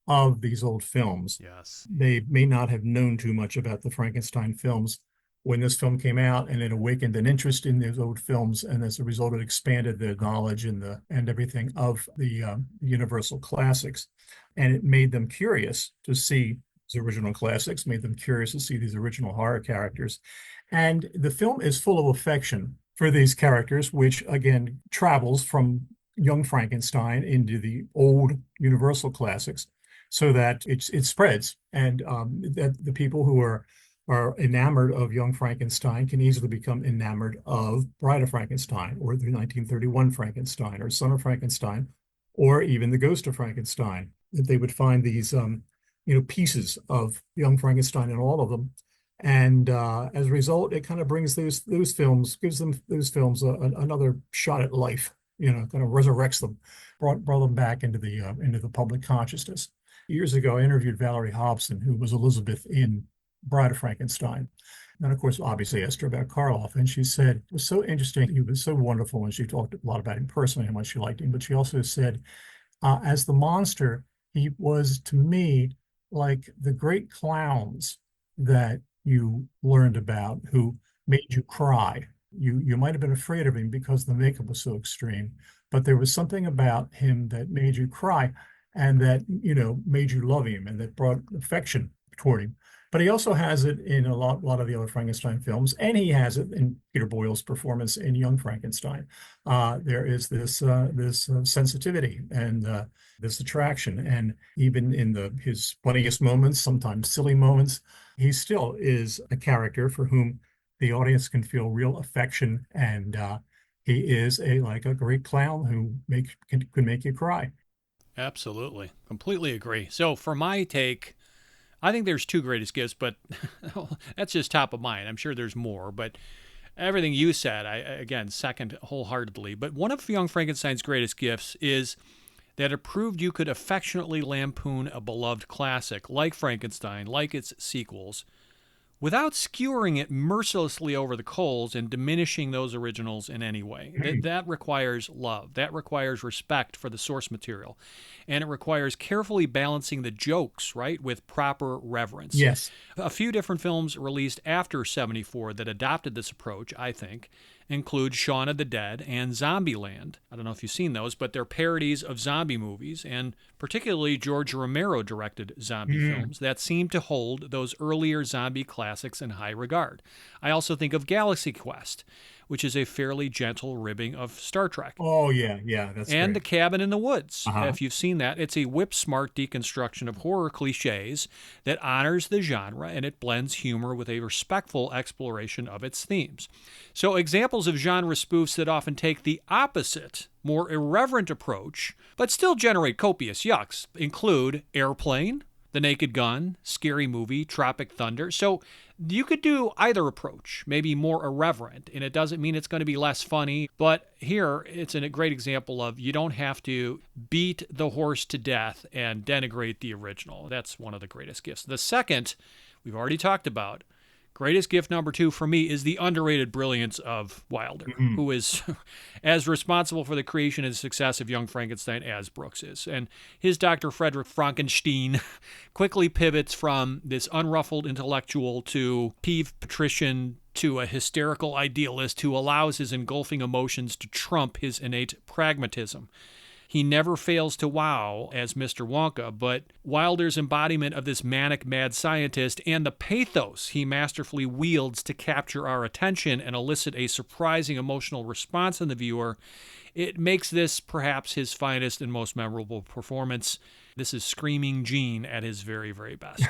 of these old films. Yes. They may not have known too much about the Frankenstein films when this film came out, and it awakened an interest in those old films, and as a result, it expanded their knowledge and everything of the Universal classics, and it made them curious to see these original classics, made them curious to see these original horror characters, and the film is full of affection for these characters, which again travels from Young Frankenstein into the old Universal classics, so that it spreads, and that the people who are enamored of Young Frankenstein can easily become enamored of Bride of Frankenstein, or the 1931 Frankenstein, or Son of Frankenstein, or even the Ghost of Frankenstein. That they would find these pieces of Young Frankenstein in all of them, and as a result, it kind of brings those films, gives them those films another shot at life. Kind of resurrects them, brought them back into the public consciousness. Years ago, I interviewed Valerie Hobson, who was Elizabeth in Bride of Frankenstein. And of course, obviously asked her about Karloff. And she said, it was so interesting. He was so wonderful. And she talked a lot about him personally, how much she liked him. But she also said, as the monster, he was to me like the great clowns that you learned about who made you cry. You might have been afraid of him because the makeup was so extreme, but there was something about him that made you cry and that, made you love him and that brought affection toward him. But he also has it in a lot of the other Frankenstein films, and he has it in Peter Boyle's performance in Young Frankenstein. There is this sensitivity and this attraction, and even in his funniest moments, sometimes silly moments, he still is a character for whom the audience can feel real affection, and he is a great clown who can make you cry. Absolutely. Completely agree. So for my take, I think there's two greatest gifts, but that's just top of mind. I'm sure there's more, but everything you said, I again second wholeheartedly. But one of Young Frankenstein's greatest gifts is that it proved you could affectionately lampoon a beloved classic like Frankenstein, like its sequels, without skewering it mercilessly over the coals and diminishing those originals in any way. That requires love. That requires respect for the source material. And it requires carefully balancing the jokes, right, with proper reverence. Yes. A few different films released after 74 that adopted this approach, I think, include Shaun of the Dead and Zombieland. I don't know if you've seen those, but they're parodies of zombie movies, and particularly George Romero-directed zombie films that seem to hold those earlier zombie classics in high regard. I also think of Galaxy Quest, which is a fairly gentle ribbing of Star Trek. Oh, yeah, that's And great. The Cabin in the Woods. Uh-huh. If you've seen that, it's a whip-smart deconstruction of horror cliches that honors the genre, and it blends humor with a respectful exploration of its themes. So examples of genre spoofs that often take the opposite, more irreverent approach, but still generate copious yucks, include Airplane, The Naked Gun, Scary Movie, Tropic Thunder. So you could do either approach, maybe more irreverent, and it doesn't mean it's going to be less funny. But here, it's a great example of you don't have to beat the horse to death and denigrate the original. That's one of the greatest gifts. The second, we've already talked about. Greatest gift number 2 for me is the underrated brilliance of Wilder, who is as responsible for the creation and success of Young Frankenstein as Brooks is. And his Dr. Frederick Frankenstein quickly pivots from this unruffled intellectual to peeved patrician to a hysterical idealist who allows his engulfing emotions to trump his innate pragmatism. He never fails to wow as Mr. Wonka, but Wilder's embodiment of this manic mad scientist and the pathos he masterfully wields to capture our attention and elicit a surprising emotional response in the viewer, it makes this perhaps his finest and most memorable performance. This is Screaming Gene at his very, very best.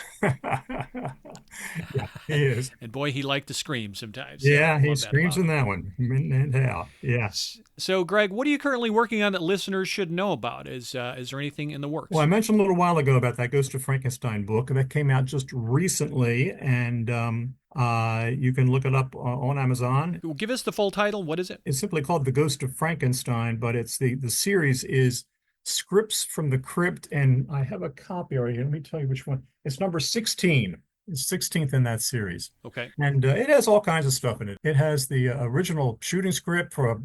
Yeah, he is. And boy, he liked to scream sometimes. Yeah, so he screams in that one. And out. Yes. So, Greg, what are you currently working on that listeners should know about? Is there anything in the works? Well, I mentioned a little while ago about that Ghost of Frankenstein book that came out just recently, and you can look it up on Amazon. Give us the full title. What is it? It's simply called The Ghost of Frankenstein, but it's the series is Scripts from the Crypt, and I have a copy right here. Let me tell you which one. It's number 16. It's 16th in that series. Okay. And it has all kinds of stuff in it. It has the original shooting script for a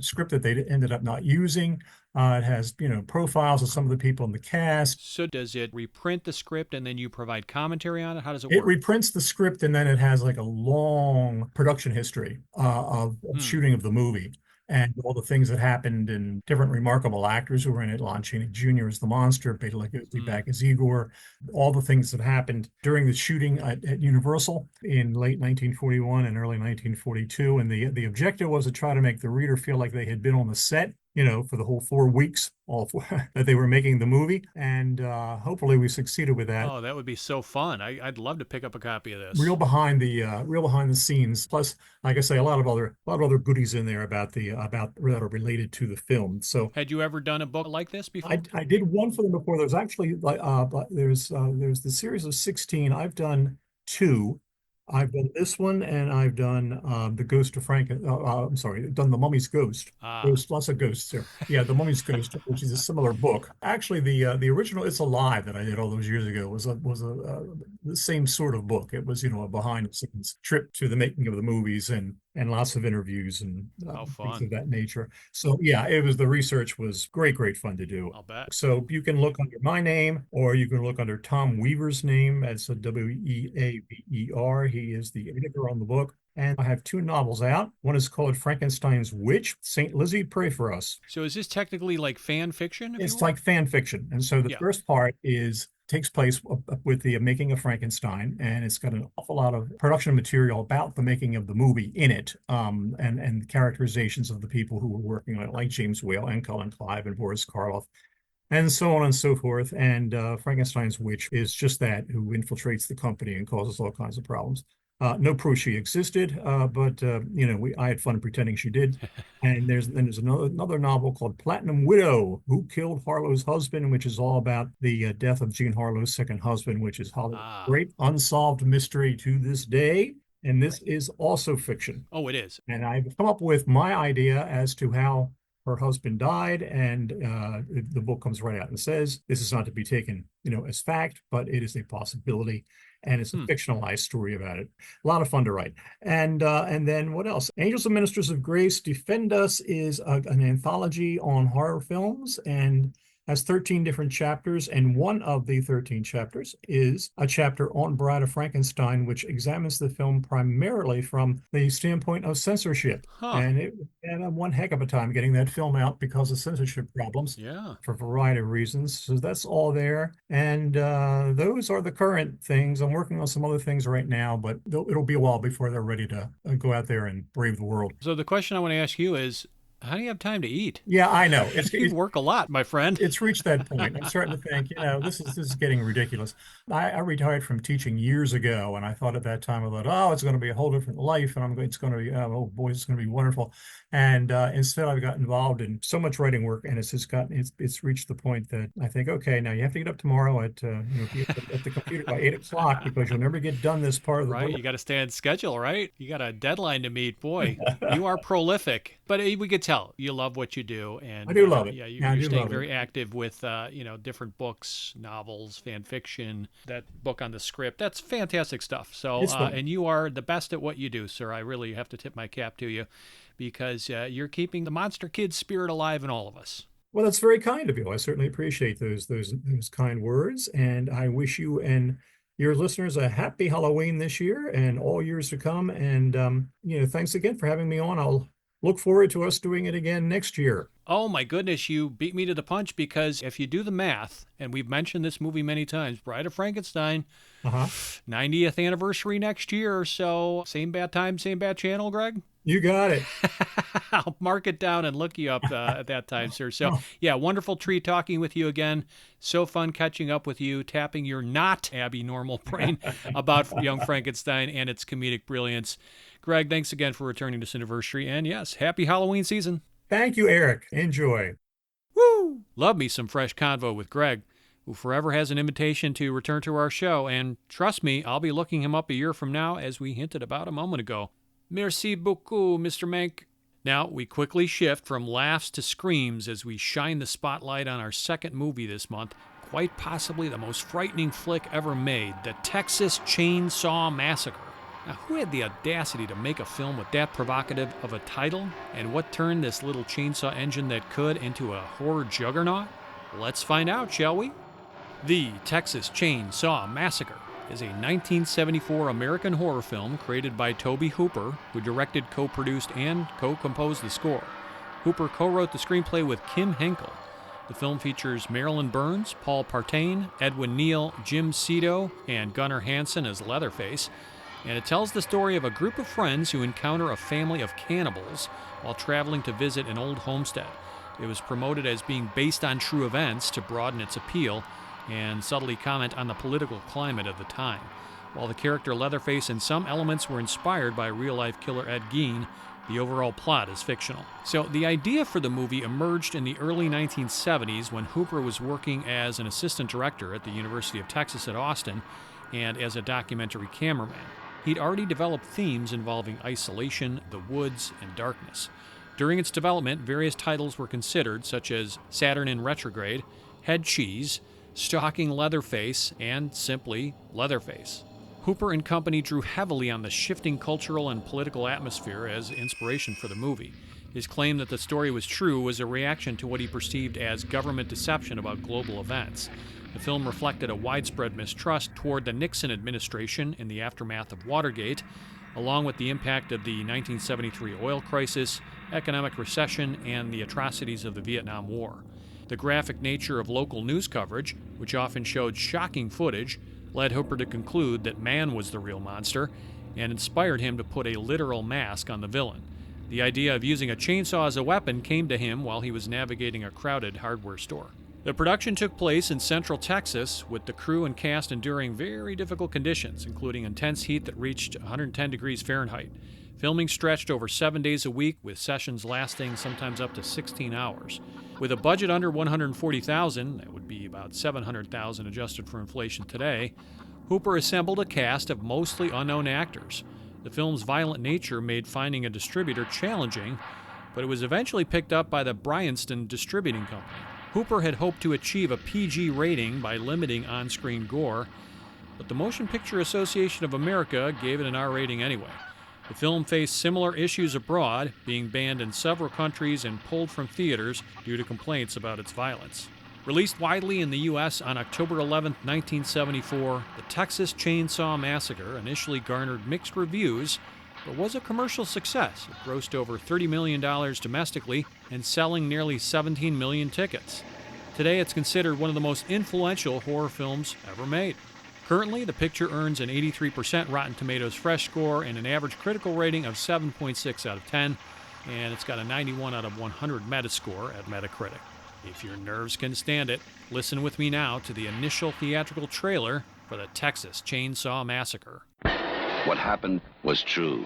script that they ended up not using. It has profiles of some of the people in the cast. So does it reprint the script and then you provide commentary on it? How does it work? It reprints the script, and then it has like a long production history of shooting of the movie. And all the things that happened, and different remarkable actors who were in it. Lon Chaney Jr. as the monster, Bela Lugosi back as Igor, all the things that happened during the shooting at Universal in late 1941 and early 1942. And the objective was to try to make the reader feel like they had been on the set, for the whole 4 weeks that they were making the movie. And hopefully we succeeded with that. Oh, that would be so fun. I'd love to pick up a copy of this. Real behind the scenes. Plus, like I say, a lot of other goodies in there about that are related to the film. So, had you ever done a book like this before? I did one for them before. There's actually there's the series of 16. I've done 2. I've done this one, and I've done the Ghost of I'm sorry, I've done the Mummy's Ghost. There's lots of ghosts there. Yeah, the Mummy's Ghost, which is a similar book. Actually, the original It's Alive that I did all those years ago was the same sort of book. It was a behind the scenes trip to the making of the movies and lots of interviews and things of that nature. So yeah, the research was great fun to do. I'll bet. So you can look under my name, or you can look under Tom Weaver's name. That's a Weaver. He is the editor on the book. And I have 2 novels out. One is called Frankenstein's Witch. Saint Lizzie, pray for us. So is this technically like fan fiction? It's like fan fiction. And so the first part takes place with the making of Frankenstein, and it's got an awful lot of production material about the making of the movie in it, and characterizations of the people who were working on it, like James Whale and Colin Clive and Boris Karloff, and so on and so forth. And Frankenstein's Witch is just that, who infiltrates the company and causes all kinds of problems. No proof she existed, but I had fun pretending she did. And there's another novel called Platinum Widow: Who Killed Harlow's Husband, which is all about the death of Jean Harlow's second husband, which is Hollywood's great unsolved mystery to this day. And this is also fiction. Oh, it is. And I've come up with my idea as to how her husband died, and the book comes right out and says this is not to be taken, as fact, but it is a possibility, and it's a fictionalized story about it. A lot of fun to write. And then what else? Angels and Ministers of Grace Defend Us is an anthology on horror films, and has 13 different chapters, and one of the 13 chapters is a chapter on Bride of Frankenstein, which examines the film primarily from the standpoint of censorship. And it had one heck of a time getting that film out because of censorship problems for a variety of reasons. So that's all there. And those are the current things. I'm working on some other things right now, but it'll be a while before they're ready to go out there and brave the world. So the question I want to ask you is, how do you have time to eat? Yeah, I know. You work a lot, my friend. It's reached that point. I'm starting to think, this is getting ridiculous. I retired from teaching years ago, and I thought at that time, oh, it's going to be a whole different life, and it's going to be, oh boy, it's going to be wonderful. And instead, I've got involved in so much writing work, and it's reached the point that I think, okay, now you have to get up tomorrow at the computer by 8 o'clock because you'll never get done this part of the book. You got to stay on schedule, right? You got a deadline to meet. Boy, you are prolific. But we could tell you love what you do, and I do love it. Yeah, you're staying very active with different books, novels, fan fiction. That book on the script, that's fantastic stuff. So and you are the best at what you do, sir. I really have to tip my cap to you because you're keeping the Monster Kid spirit alive in all of us. Well, that's very kind of you. I certainly appreciate those kind words, and I wish you and your listeners a happy Halloween this year and all years to come. And thanks again for having me on. I'll look forward to us doing it again next year. Oh my goodness, you beat me to the punch because if you do the math, and we've mentioned this movie many times, Bride of Frankenstein, 90th anniversary next year, so same bad time, same bad channel, Greg? You got it. I'll mark it down and look you up at that time, sir. So, yeah, wonderful treat talking with you again. So fun catching up with you, tapping your not Abby normal brain about Young Frankenstein and its comedic brilliance. Greg, thanks again for returning to Cineversary, and yes, happy Halloween season. Thank you, Eric. Enjoy. Woo! Love me some fresh convo with Greg, who forever has an invitation to return to our show, and trust me, I'll be looking him up a year from now, as we hinted about a moment ago. Merci beaucoup, Mr. Mank. Now, we quickly shift from laughs to screams as we shine the spotlight on our second movie this month, quite possibly the most frightening flick ever made, the Texas Chainsaw Massacre. Now, who had the audacity to make a film with that provocative of a title? And what turned this little chainsaw engine that could into a horror juggernaut? Let's find out, shall we? The Texas Chainsaw Massacre is a 1974 American horror film created by Tobe Hooper, who directed, co-produced, and co-composed the score. Hooper co-wrote the screenplay with Kim Henkel. The film features Marilyn Burns, Paul Partain, Edwin Neal, Jim Cito, and Gunnar Hansen as Leatherface. And it tells the story of a group of friends who encounter a family of cannibals while traveling to visit an old homestead. It was promoted as being based on true events to broaden its appeal and subtly comment on the political climate of the time. While the character Leatherface and some elements were inspired by real-life killer Ed Gein, the overall plot is fictional. So the idea for the movie emerged in the early 1970s when Hooper was working as an assistant director at the University of Texas at Austin and as a documentary cameraman. He'd already developed themes involving isolation, the woods, and darkness. During its development, various titles were considered, such as Saturn in Retrograde, Head Cheese, Stalking Leatherface, and simply Leatherface. Hooper and company drew heavily on the shifting cultural and political atmosphere as inspiration for the movie. His claim that the story was true was a reaction to what he perceived as government deception about global events. The film reflected a widespread mistrust toward the Nixon administration in the aftermath of Watergate, along with the impact of the 1973 oil crisis, economic recession, and the atrocities of the Vietnam War. The graphic nature of local news coverage, which often showed shocking footage, led Hooper to conclude that man was the real monster and inspired him to put a literal mask on the villain. The idea of using a chainsaw as a weapon came to him while he was navigating a crowded hardware store. The production took place in central Texas, with the crew and cast enduring very difficult conditions, including intense heat that reached 110 degrees Fahrenheit. Filming stretched over 7 days a week, with sessions lasting sometimes up to 16 hours. With a budget under $140,000, that would be about $700,000 adjusted for inflation today, Hooper assembled a cast of mostly unknown actors. The film's violent nature made finding a distributor challenging, but it was eventually picked up by the Bryanston Distributing Company. Hooper had hoped to achieve a PG rating by limiting on-screen gore, but the Motion Picture Association of America gave it an R rating anyway. The film faced similar issues abroad, being banned in several countries and pulled from theaters due to complaints about its violence. Released widely in the U.S. on October 11, 1974, The Texas Chainsaw Massacre initially garnered mixed reviews, but was a commercial success. It grossed over $30 million domestically and selling nearly 17 million tickets. Today, it's considered one of the most influential horror films ever made. Currently, the picture earns an 83% Rotten Tomatoes fresh score and an average critical rating of 7.6 out of 10, and it's got a 91 out of 100 Metascore at Metacritic. If your nerves can stand it, listen with me now to the initial theatrical trailer for the Texas Chainsaw Massacre. What happened was true.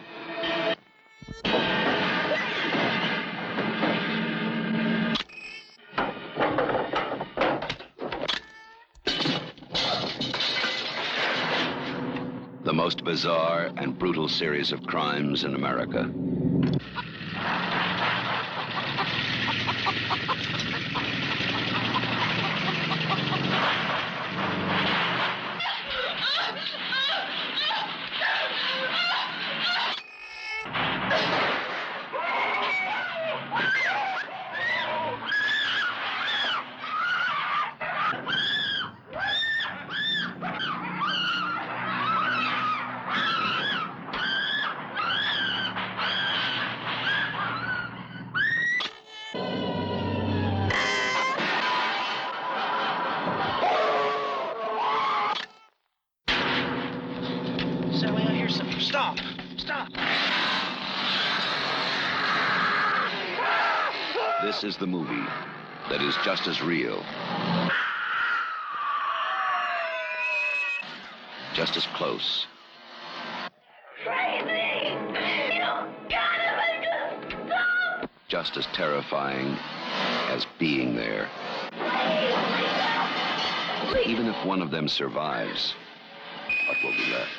The most bizarre and brutal series of crimes in America. Sally, I hear something. Stop! Stop! This is the movie that is just as real, just as close, just as terrifying as being there. Even if one of them survives, what will be left?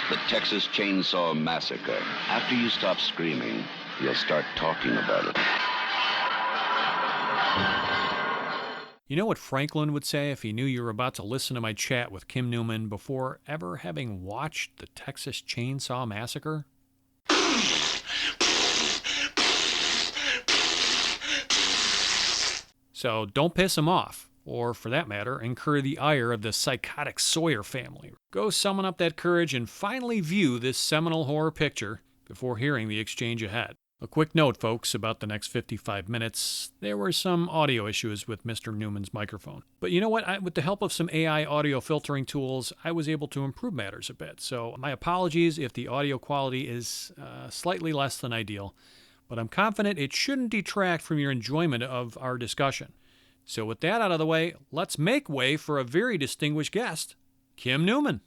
The Texas Chainsaw Massacre. After you stop screaming, you'll start talking about it. You know what Franklin would say if he knew you were about to listen to my chat with Kim Newman before ever having watched the Texas Chainsaw Massacre? So don't piss him off, or for that matter, incur the ire of the psychotic Sawyer family. Go summon up that courage and finally view this seminal horror picture before hearing the exchange ahead. A quick note, folks, about the next 55 minutes. There were some audio issues with Mr. Newman's microphone. But you know what? With the help of some AI audio filtering tools, I was able to improve matters a bit. So my apologies if the audio quality is slightly less than ideal, but I'm confident it shouldn't detract from your enjoyment of our discussion. So with that out of the way, let's make way for a very distinguished guest, Kim Newman.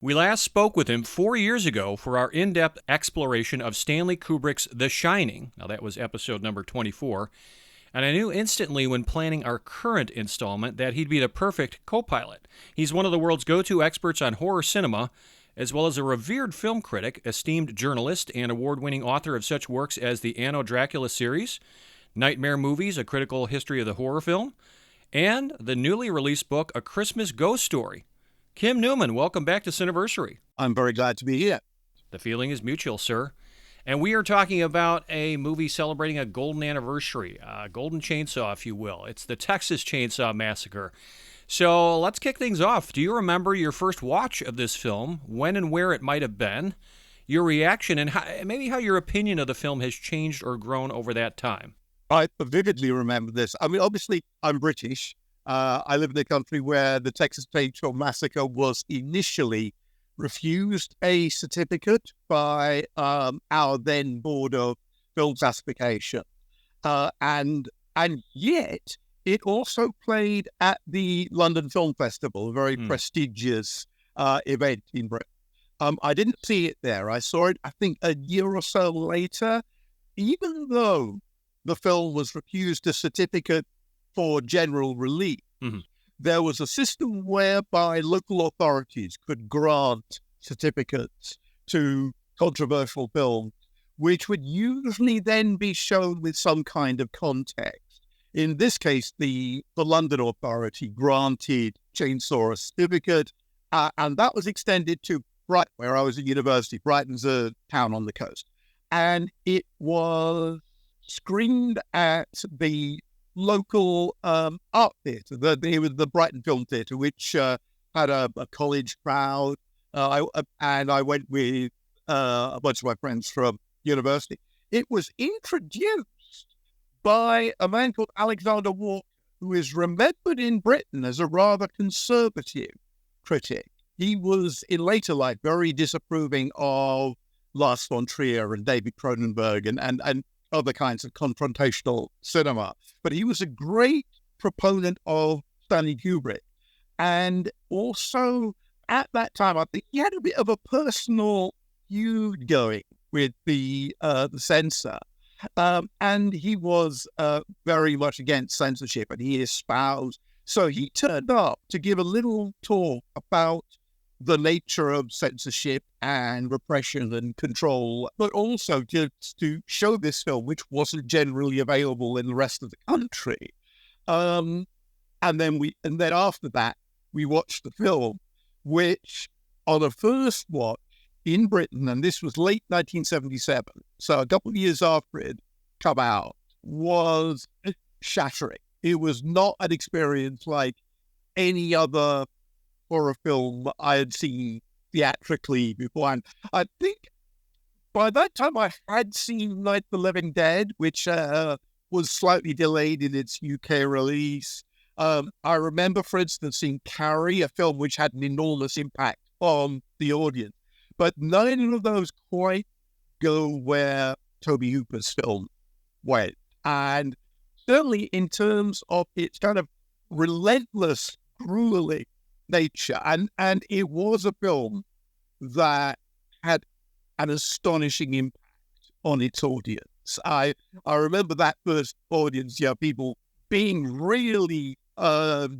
We last spoke with him 4 years ago for our in-depth exploration of Stanley Kubrick's The Shining. Now, that was episode number 24. And I knew instantly when planning our current installment that he'd be the perfect co-pilot. He's one of the world's go-to experts on horror cinema, as well as a revered film critic, esteemed journalist, and award-winning author of such works as the Anno Dracula series, Nightmare Movies, A Critical History of the Horror Film, and the newly released book, A Christmas Ghost Story. Kim Newman, welcome back to Cineversary. I'm very glad to be here. The feeling is mutual, sir. And we are talking about a movie celebrating a golden anniversary, a golden chainsaw, if you will. It's the Texas Chainsaw Massacre. So let's kick things off. Do you remember your first watch of this film, when and where it might have been, your reaction, and maybe how your opinion of the film has changed or grown over that time? I vividly remember this. I mean, obviously, I'm British. I live in a country where the Texas Chainsaw Massacre was initially refused a certificate by our then Board of Film Classification. And yet, it also played at the London Film Festival, a very prestigious event in Britain. I didn't see it there. I saw it, I think, a year or so later, even though the film was refused a certificate for general release. There was a system whereby local authorities could grant certificates to controversial films, which would usually then be shown with some kind of context. In this case, the London Authority granted Chainsaw a certificate, and that was extended to Brighton, where I was at university. Brighton's a town on the coast. And it was screened at the local art theatre. It was the Brighton Film Theatre, which had a college crowd. I went with a bunch of my friends from university. It was introduced by a man called Alexander Walker, who is remembered in Britain as a rather conservative critic. He was, in later life, very disapproving of Lars von Trier and David Cronenberg and other kinds of confrontational cinema. But he was a great proponent of Stanley Kubrick. And also, at that time, I think he had a bit of a personal feud going with the censor. And he was very much against censorship, and he espoused. So he turned up to give a little talk about the nature of censorship and repression and control, but also just to show this film, which wasn't generally available in the rest of the country. And then after that, we watched the film, which on a first watch in Britain, and this was late 1977, so a couple of years after it come out, was shattering. It was not an experience like any other horror film I had seen theatrically before. And I think by that time I had seen Night of the Living Dead, which was slightly delayed in its UK release. I remember, for instance, seeing Carrie, a film which had an enormous impact on the audience. But none of those quite go where Tobe Hooper's film went. And certainly in terms of its kind of relentless, grueling nature. And it was a film that had an astonishing impact on its audience. I remember that first audience, people being really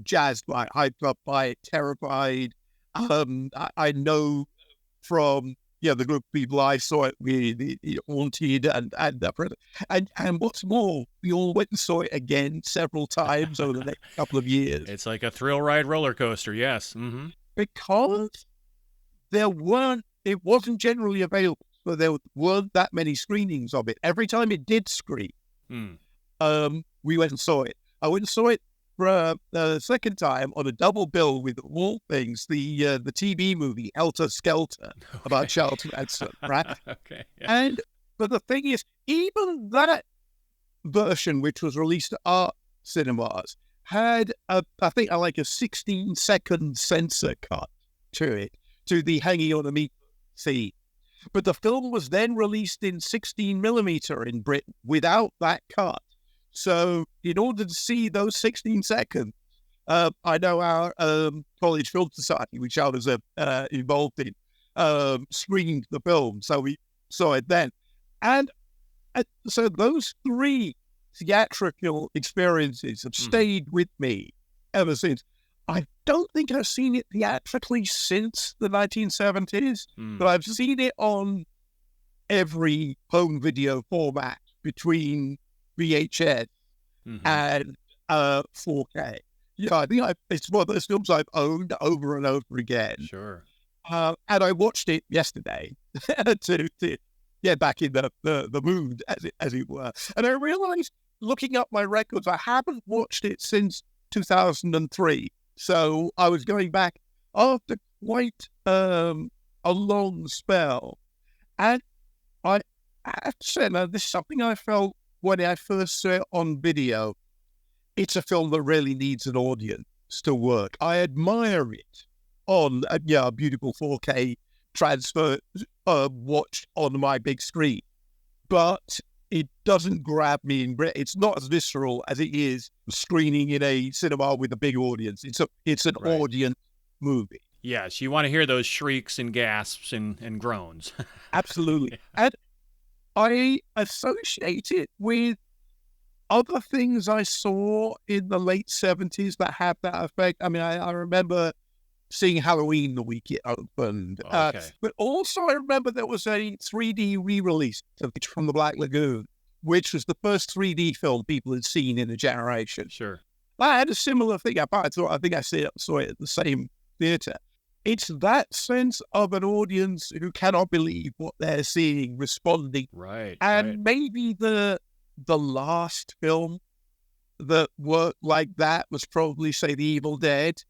jazzed by it, hyped up by it, terrified. I know from the group of people I saw it with, haunted and what's more, we all went and saw it again several times over the next couple of years. It's like a thrill ride roller coaster, yes. Mm-hmm. Because it wasn't generally available, so there weren't that many screenings of it. Every time it did screen, we went and saw it. I went and saw it for the second time on a double bill with, of all things, the TV movie Helter Skelter about Charles Manson, right? Okay. Yeah. But the thing is, even that version, which was released at art cinemas, had I think a 16-second censor cut to it, to the hanging on a meat scene. But the film was then released in 16mm in Britain without that cut. So in order to see those 16 seconds, I know our College Film Society, which I was involved in, screened the film. So we saw it then. And so those three theatrical experiences have stayed with me ever since. I don't think I've seen it theatrically since the 1970s, but I've seen it on every home video format between VHS and 4K. Yeah, I think it's one of those films I've owned over and over again. Sure. And I watched it yesterday to get back in the mood, as it were. And I realized, looking up my records, I haven't watched it since 2003. So I was going back after quite a long spell. And I have to say, now, this is something I felt when I first saw it on video. It's a film that really needs an audience to work. I admire it on a beautiful 4K transfer watched on my big screen. But it doesn't grab me. It's not as visceral as it is screening in a cinema with a big audience. It's an audience movie. Yes, you want to hear those shrieks and gasps and groans. Absolutely. And I associate it with other things I saw in the late 70s that had that effect. I mean, I remember seeing Halloween the week it opened. But also I remember there was a 3D re-release of From the Black Lagoon, which was the first 3D film people had seen in a generation. Sure. I had a similar thing. I think I saw it at the same theatre. It's that sense of an audience who cannot believe what they're seeing, responding. Right. And maybe the last film that worked like that was probably, say, The Evil Dead.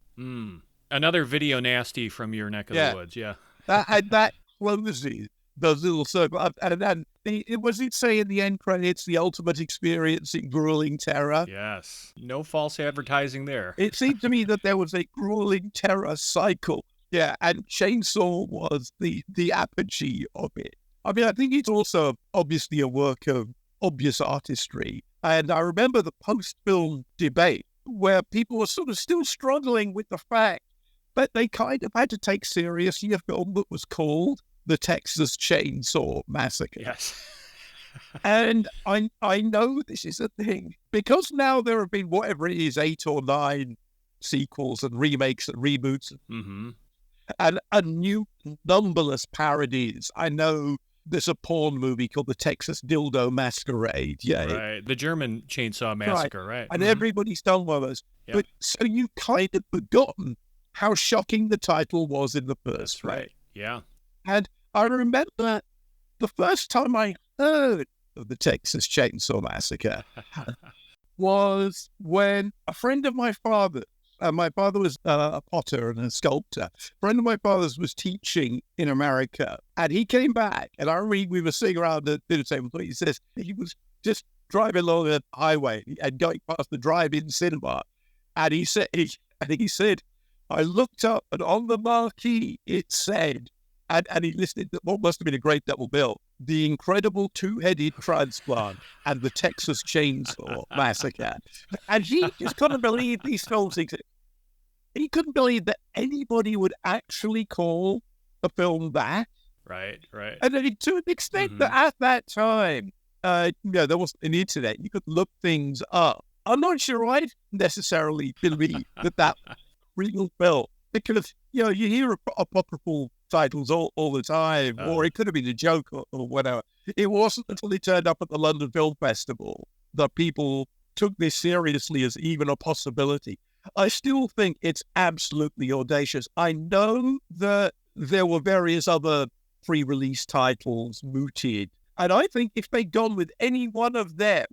Another video nasty from your neck of the woods, yeah. that closes those little circles. And then it was, say, in the end credits, the ultimate experience in grueling terror. Yes. No false advertising there. It seemed to me that there was a grueling terror cycle. Yeah, and Chainsaw was the apogee of it. I mean, I think it's also obviously a work of obvious artistry. And I remember the post-film debate where people were sort of still struggling with the fact that they kind of had to take seriously a film that was called The Texas Chainsaw Massacre. Yes. And I know this is a thing because now there have been, whatever it is, 8 or 9 sequels and remakes and reboots. And new numberless parodies. I know there's a porn movie called The Texas Dildo Masquerade. Yeah. Right. The German Chainsaw Massacre, right. And everybody's done one of those. Yep. But so you've kind of forgotten how shocking the title was in the first place. Right. Yeah. And I remember the first time I heard of the Texas Chainsaw Massacre was when a friend of my father's, my father was a potter and a sculptor. A friend of my father's was teaching in America, and he came back, and I remember we were sitting around the dinner table. He says he was just driving along the highway and going past the drive-in cinema, and he said, I looked up, and on the marquee it said, and he listed what must have been a great double bill: The Incredible Two-Headed Transplant and The Texas Chainsaw Massacre. And he just couldn't believe these films existed. He couldn't believe that anybody would actually call a film that. Right. And then to an extent that at that time, there wasn't an internet. You could look things up. I'm not sure I'd necessarily believe that real film, because, you hear apocryphal titles all the time, or it could have been a joke or whatever. It wasn't until it turned up at the London Film Festival that people took this seriously as even a possibility. I still think it's absolutely audacious. I know that there were various other pre-release titles mooted, and I think if they'd gone with any one of them,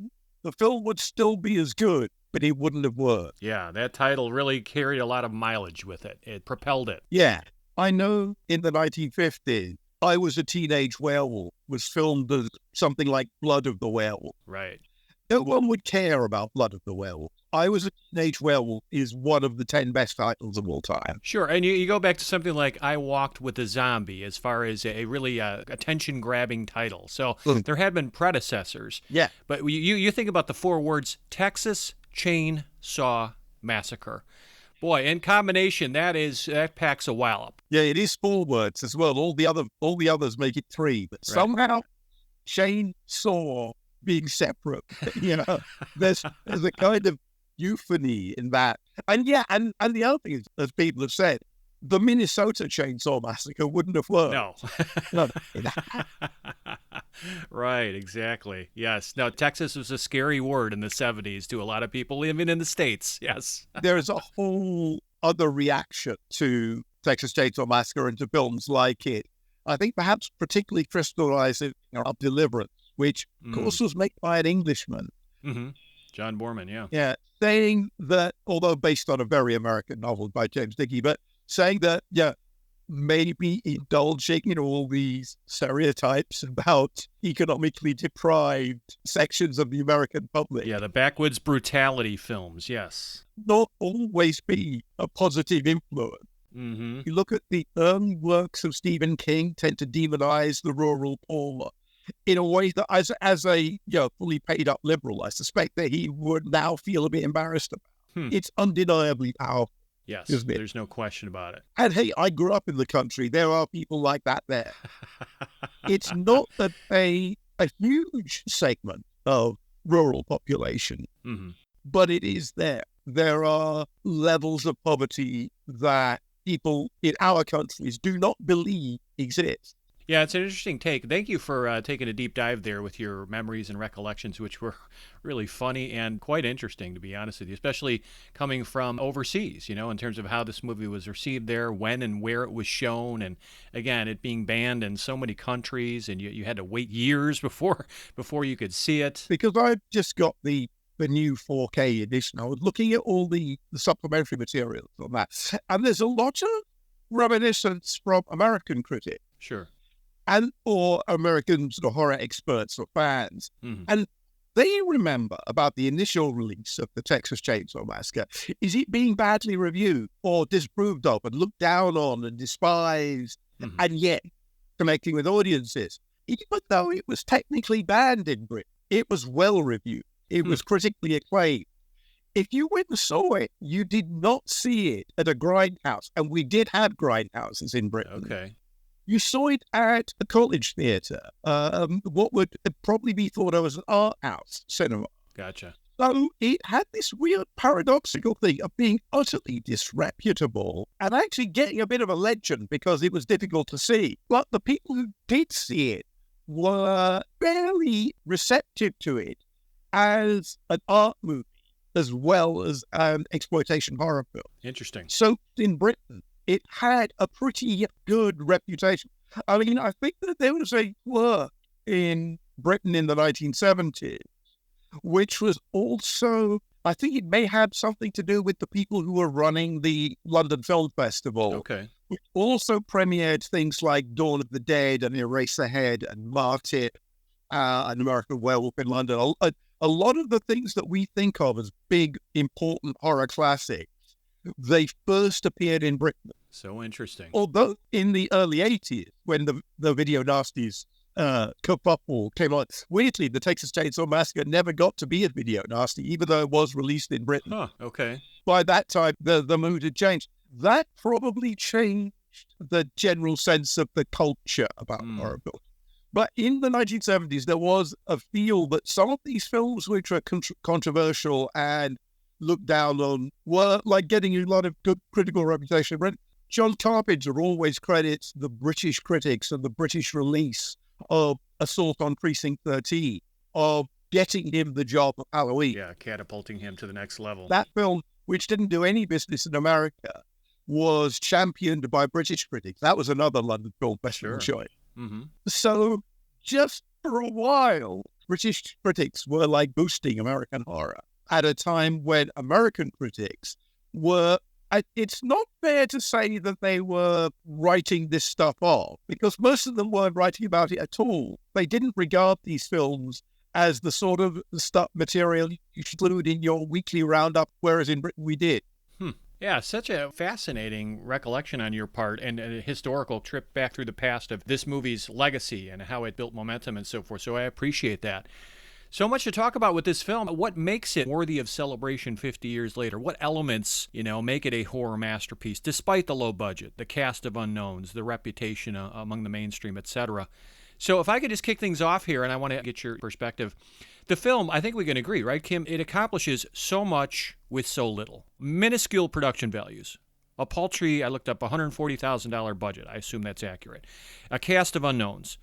the film would still be as good, but it wouldn't have worked. Yeah, that title really carried a lot of mileage with it. It propelled it. Yeah. I know in the 1950s, I Was a Teenage Werewolf was filmed as something like Blood of the Werewolf. Right. No one would care about Blood of the Werewolf. I Was a Teenage Werewolf is one of the 10 best titles of all time. Sure, and you go back to something like I Walked with a Zombie as far as a really attention-grabbing title. So there had been predecessors. Yeah. But you think about the 4 words, Texas Chainsaw Massacre. Boy, in combination, that packs a wallop. Yeah, it is 4 words as well. All the others make it 3, but somehow chainsaw being separate, there's a kind of euphony in that. And and the other thing is, as people have said, the Minnesota Chainsaw Massacre wouldn't have worked. No. Right, exactly. Yes. No, Texas was a scary word in the 70s to a lot of people living in the States. Yes. There is a whole other reaction to Texas Chainsaw Massacre and to films like it. I think perhaps particularly crystallizing of Deliverance, which, of course, was made by an Englishman. John Borman, yeah. Yeah, saying that, although based on a very American novel by James Dickey, but saying that, maybe indulging in all these stereotypes about economically deprived sections of the American public. Yeah, the backwoods brutality films, yes. Not always be a positive influence. You look at the early works of Stephen King, tend to demonize the rural poor. in a way that, as a fully paid up liberal, I suspect that he would now feel a bit embarrassed about. It's undeniably powerful. Yes, isn't it? There's no question about it. And hey, I grew up in the country. There are people like that there. It's not that a huge segment of rural population, but it is there. There are levels of poverty that people in our countries do not believe exist. Yeah, it's an interesting take. Thank you for taking a deep dive there with your memories and recollections, which were really funny and quite interesting, to be honest with you, especially coming from overseas, in terms of how this movie was received there, when and where it was shown, and again, it being banned in so many countries, and you had to wait years before you could see it. Because I just got the new 4K edition. I was looking at all the supplementary materials on that, and there's a lot of reminiscence from American critics. Sure. And or American sort of horror experts or fans. And they remember about the initial release of the Texas Chainsaw Massacre. Is it being badly reviewed or disapproved of and looked down on and despised, and yet connecting with audiences? Even though it was technically banned in Britain, it was well reviewed. It was critically acclaimed. If you went and saw it, you did not see it at a grindhouse. And we did have grindhouses in Britain. Okay. You saw it at a college theatre, what would probably be thought of as an art house cinema. Gotcha. So it had this weird paradoxical thing of being utterly disreputable and actually getting a bit of a legend because it was difficult to see. But the people who did see it were very receptive to it as an art movie as well as an exploitation horror film. Interesting. So in Britain, it had a pretty good reputation. I mean, I think that there was a work in Britain in the 1970s, which was also, I think it may have something to do with the people who were running the London Film Festival. Okay. Which also premiered things like Dawn of the Dead and Eraserhead and Martyr and American Werewolf in London. A lot of the things that we think of as big, important horror classics, they first appeared in Britain. So interesting. Although in the early 80s, when the Video Nasties kerfuffle came on, weirdly, the Texas Chainsaw Massacre never got to be a Video Nasty, even though it was released in Britain. Huh, okay. By that time, the mood had changed. That probably changed the general sense of the culture about horror films. But in the 1970s, there was a feel that some of these films, which are controversial and looked down on, were like getting a lot of good critical reputation. John Carpenter always credits the British critics and the British release of Assault on Precinct 13 of getting him the job of Halloween. Yeah, catapulting him to the next level. That film, which didn't do any business in America, was championed by British critics. That was another London Film Festival choice. So just for a while, British critics were like boosting American horror at a time when American critics were, it's not fair to say that they were writing this stuff off, because most of them weren't writing about it at all. They didn't regard these films as the sort of stuff material you include in your weekly roundup, whereas in Britain we did. Yeah, such a fascinating recollection on your part and a historical trip back through the past of this movie's legacy and how it built momentum and so forth. So I appreciate that. So much to talk about with this film. What makes it worthy of celebration 50 years later? What elements, make it a horror masterpiece, despite the low budget, the cast of unknowns, the reputation among the mainstream, etc.? So if I could just kick things off here, and I want to get your perspective. The film, I think we can agree, right, Kim? It accomplishes so much with so little. Minuscule production values. A paltry, I looked up, $140,000 budget. I assume that's accurate. A cast of unknowns.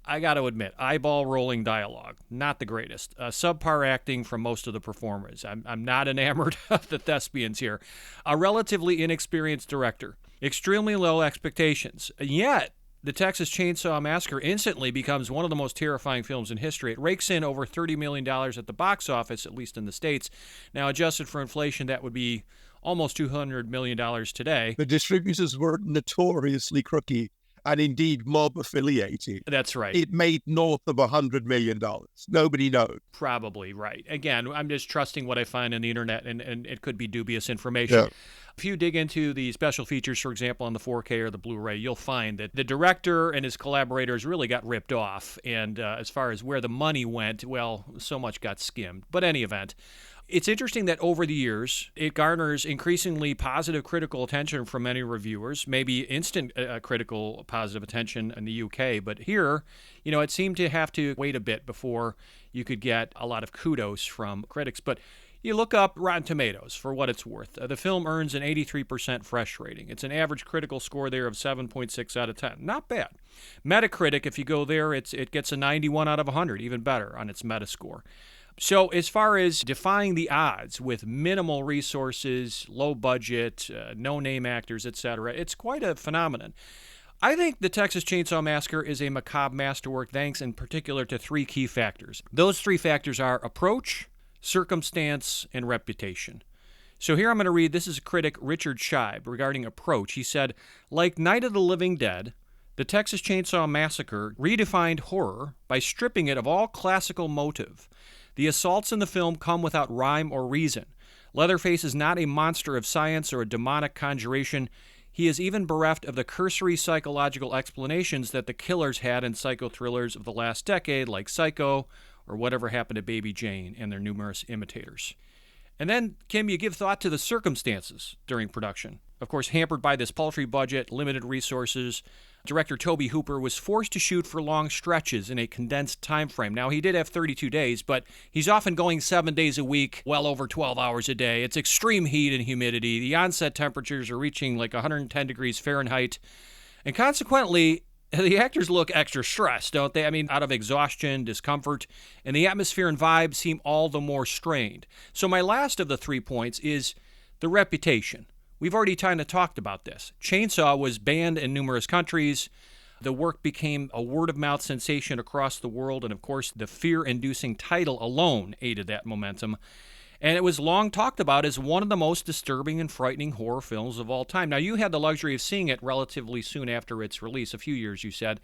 I got to admit, eyeball-rolling dialogue. Not the greatest. Subpar acting from most of the performers. I'm not enamored of the thespians here. A relatively inexperienced director. Extremely low expectations. Yet, the Texas Chainsaw Massacre instantly becomes one of the most terrifying films in history. It rakes in over $30 million at the box office, at least in the States. Now, adjusted for inflation, that would be almost $200 million today. The distributors were notoriously crooked. and indeed mob affiliated. That's right. It made north of $100 million. Nobody knows. Probably right. Again, I'm just trusting what I find on the internet, and it could be dubious information. Yeah. If you dig into the special features, for example, on the 4K or the Blu-ray, you'll find that the director and his collaborators really got ripped off. And as far as where the money went, well, so much got skimmed. But any event, it's interesting that over the years, it garners increasingly positive critical attention from many reviewers, maybe instant critical positive attention in the UK. But here, it seemed to have to wait a bit before you could get a lot of kudos from critics. But you look up Rotten Tomatoes for what it's worth. The film earns an 83% fresh rating. It's an average critical score there of 7.6 out of 10. Not bad. Metacritic, if you go there, it gets a 91 out of 100, even better on its Metascore. So as far as defying the odds with minimal resources, low budget, no-name actors, etc., it's quite a phenomenon. I think the Texas Chainsaw Massacre is a macabre masterwork thanks in particular to three key factors. Those three factors are approach, circumstance, and reputation. So here I'm going to read, this is critic Richard Scheib regarding approach. He said, like Night of the Living Dead, the Texas Chainsaw Massacre redefined horror by stripping it of all classical motive. The assaults in the film come without rhyme or reason. Leatherface is not a monster of science or a demonic conjuration. He is even bereft of the cursory psychological explanations that the killers had in psychothrillers of the last decade, like Psycho, or Whatever Happened to Baby Jane, and their numerous imitators. And then, Kim, you give thought to the circumstances during production. Of course, hampered by this paltry budget, limited resources, director Tobe Hooper was forced to shoot for long stretches in a condensed time frame. Now, he did have 32 days, but he's often going 7 days a week, well over 12 hours a day. It's extreme heat and humidity. The onset temperatures are reaching like 110 degrees Fahrenheit. And consequently, the actors look extra stressed, don't they? I mean, out of exhaustion, discomfort, and the atmosphere and vibe seem all the more strained. So my last of the 3 points is the reputation. We've already kind of talked about this. Chainsaw was banned in numerous countries. The work became a word-of-mouth sensation across the world, and of course, the fear-inducing title alone aided that momentum. And it was long talked about as one of the most disturbing and frightening horror films of all time. Now, you had the luxury of seeing it relatively soon after its release, a few years, you said,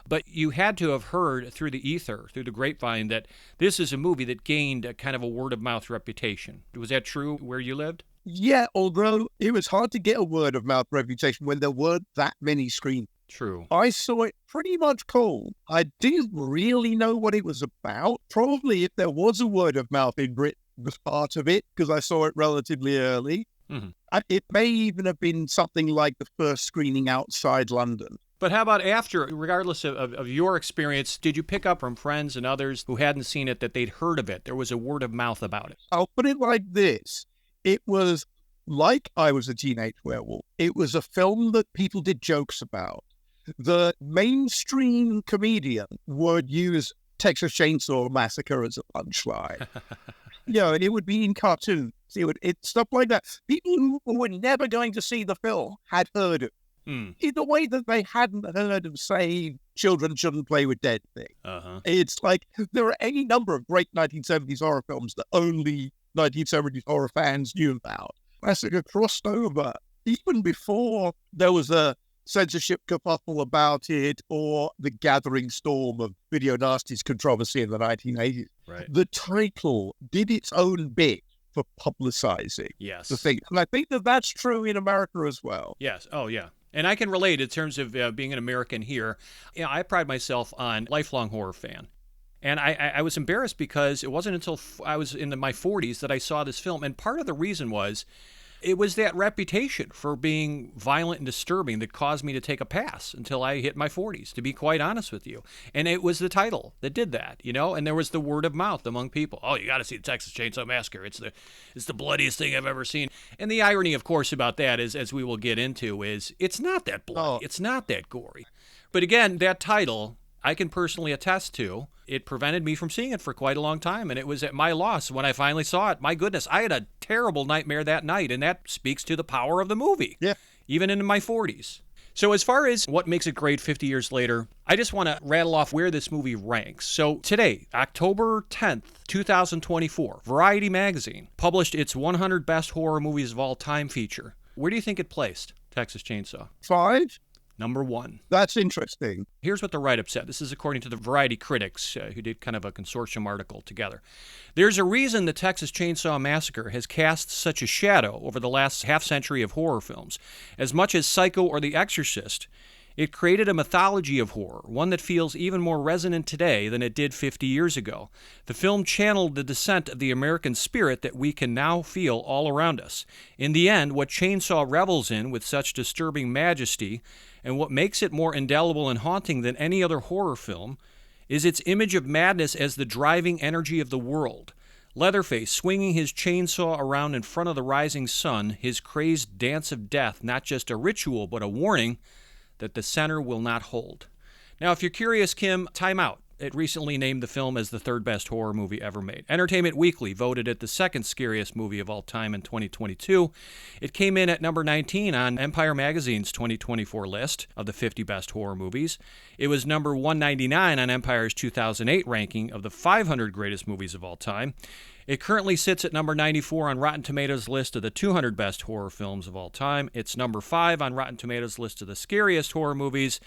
but you had to have heard through the ether, through the grapevine, that this is a movie that gained a kind of a word-of-mouth reputation. Was that true where you lived? Yeah, although it was hard to get a word-of-mouth reputation when there weren't that many screens. True. I saw it pretty much cold. I didn't really know what it was about. Probably if there was a word-of-mouth in Britain, was part of it because I saw it relatively early. Mm-hmm. It may even have been something like the first screening outside London. But how about after, regardless of your experience, did you pick up from friends and others who hadn't seen it that they'd heard of it? There was a word of mouth about it. I'll put it like this. It was like I Was a Teenage Werewolf. It was a film that people did jokes about. The mainstream comedian would use Texas Chainsaw Massacre as a punchline. It would be in cartoons. It's stuff like that. People who were never going to see the film had heard it. In the way that they hadn't heard of, say, Children Shouldn't Play with Dead thing. Uh-huh. It's like there are any number of great 1970s horror films that only 1970s horror fans knew about. Massacre crossed over even before there was a censorship kerfuffle about it or the gathering storm of Video Nasty's controversy in the 1980s. Right. The title did its own bit for publicizing the thing. And I think that that's true in America as well. Yes. Oh, yeah. And I can relate in terms of being an American here. I pride myself on lifelong horror fan. And I was embarrassed because it wasn't until I was in my 40s that I saw this film. And part of the reason was it was that reputation for being violent and disturbing that caused me to take a pass until I hit my 40s, to be quite honest with you. And it was the title that did that, and there was the word of mouth among people. Oh, you got to see the Texas Chainsaw Massacre. It's the bloodiest thing I've ever seen. And the irony, of course, about that is, as we will get into, is it's not that bloody. It's not that gory. But again, that title, I can personally attest to, it prevented me from seeing it for quite a long time, and it was at my loss when I finally saw it. My goodness, I had a terrible nightmare that night, and that speaks to the power of the movie, even in my 40s. So as far as what makes it great 50 years later, I just want to rattle off where this movie ranks. So today, October 10th, 2024, Variety magazine published its 100 Best Horror Movies of All Time feature. Where do you think it placed Texas Chainsaw? 5? number 1. That's interesting. Here's what the write-up said. This is according to the Variety critics, who did kind of a consortium article together. There's a reason the Texas Chainsaw Massacre has cast such a shadow over the last half-century of horror films. As much as Psycho or The Exorcist, it created a mythology of horror, one that feels even more resonant today than it did 50 years ago. The film channeled the descent of the American spirit that we can now feel all around us. In the end, what Chainsaw revels in with such disturbing majesty, and what makes it more indelible and haunting than any other horror film, is its image of madness as the driving energy of the world. Leatherface swinging his chainsaw around in front of the rising sun, his crazed dance of death, not just a ritual but a warning that the center will not hold. Now, if you're curious, Kim, time out. It recently named the film as the 3rd best horror movie ever made. Entertainment Weekly voted it the 2nd scariest movie of all time in 2022. It came in at number 19 on Empire Magazine's 2024 list of the 50 best horror movies. It was number 199 on Empire's 2008 ranking of the 500 greatest movies of all time. It currently sits at number 94 on Rotten Tomatoes' list of the 200 best horror films of all time. It's number 5 on Rotten Tomatoes' list of the scariest horror movies.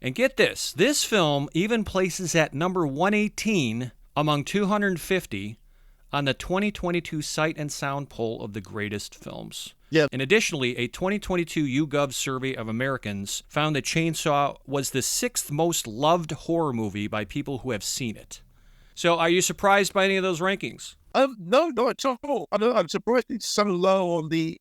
And get this film even places at number 118 among 250 on the 2022 Sight and Sound poll of the greatest films. Yep. And additionally, a 2022 YouGov survey of Americans found that Chainsaw was the 6th most loved horror movie by people who have seen it. So are you surprised by any of those rankings? No, not at all. I'm surprised it's so low on the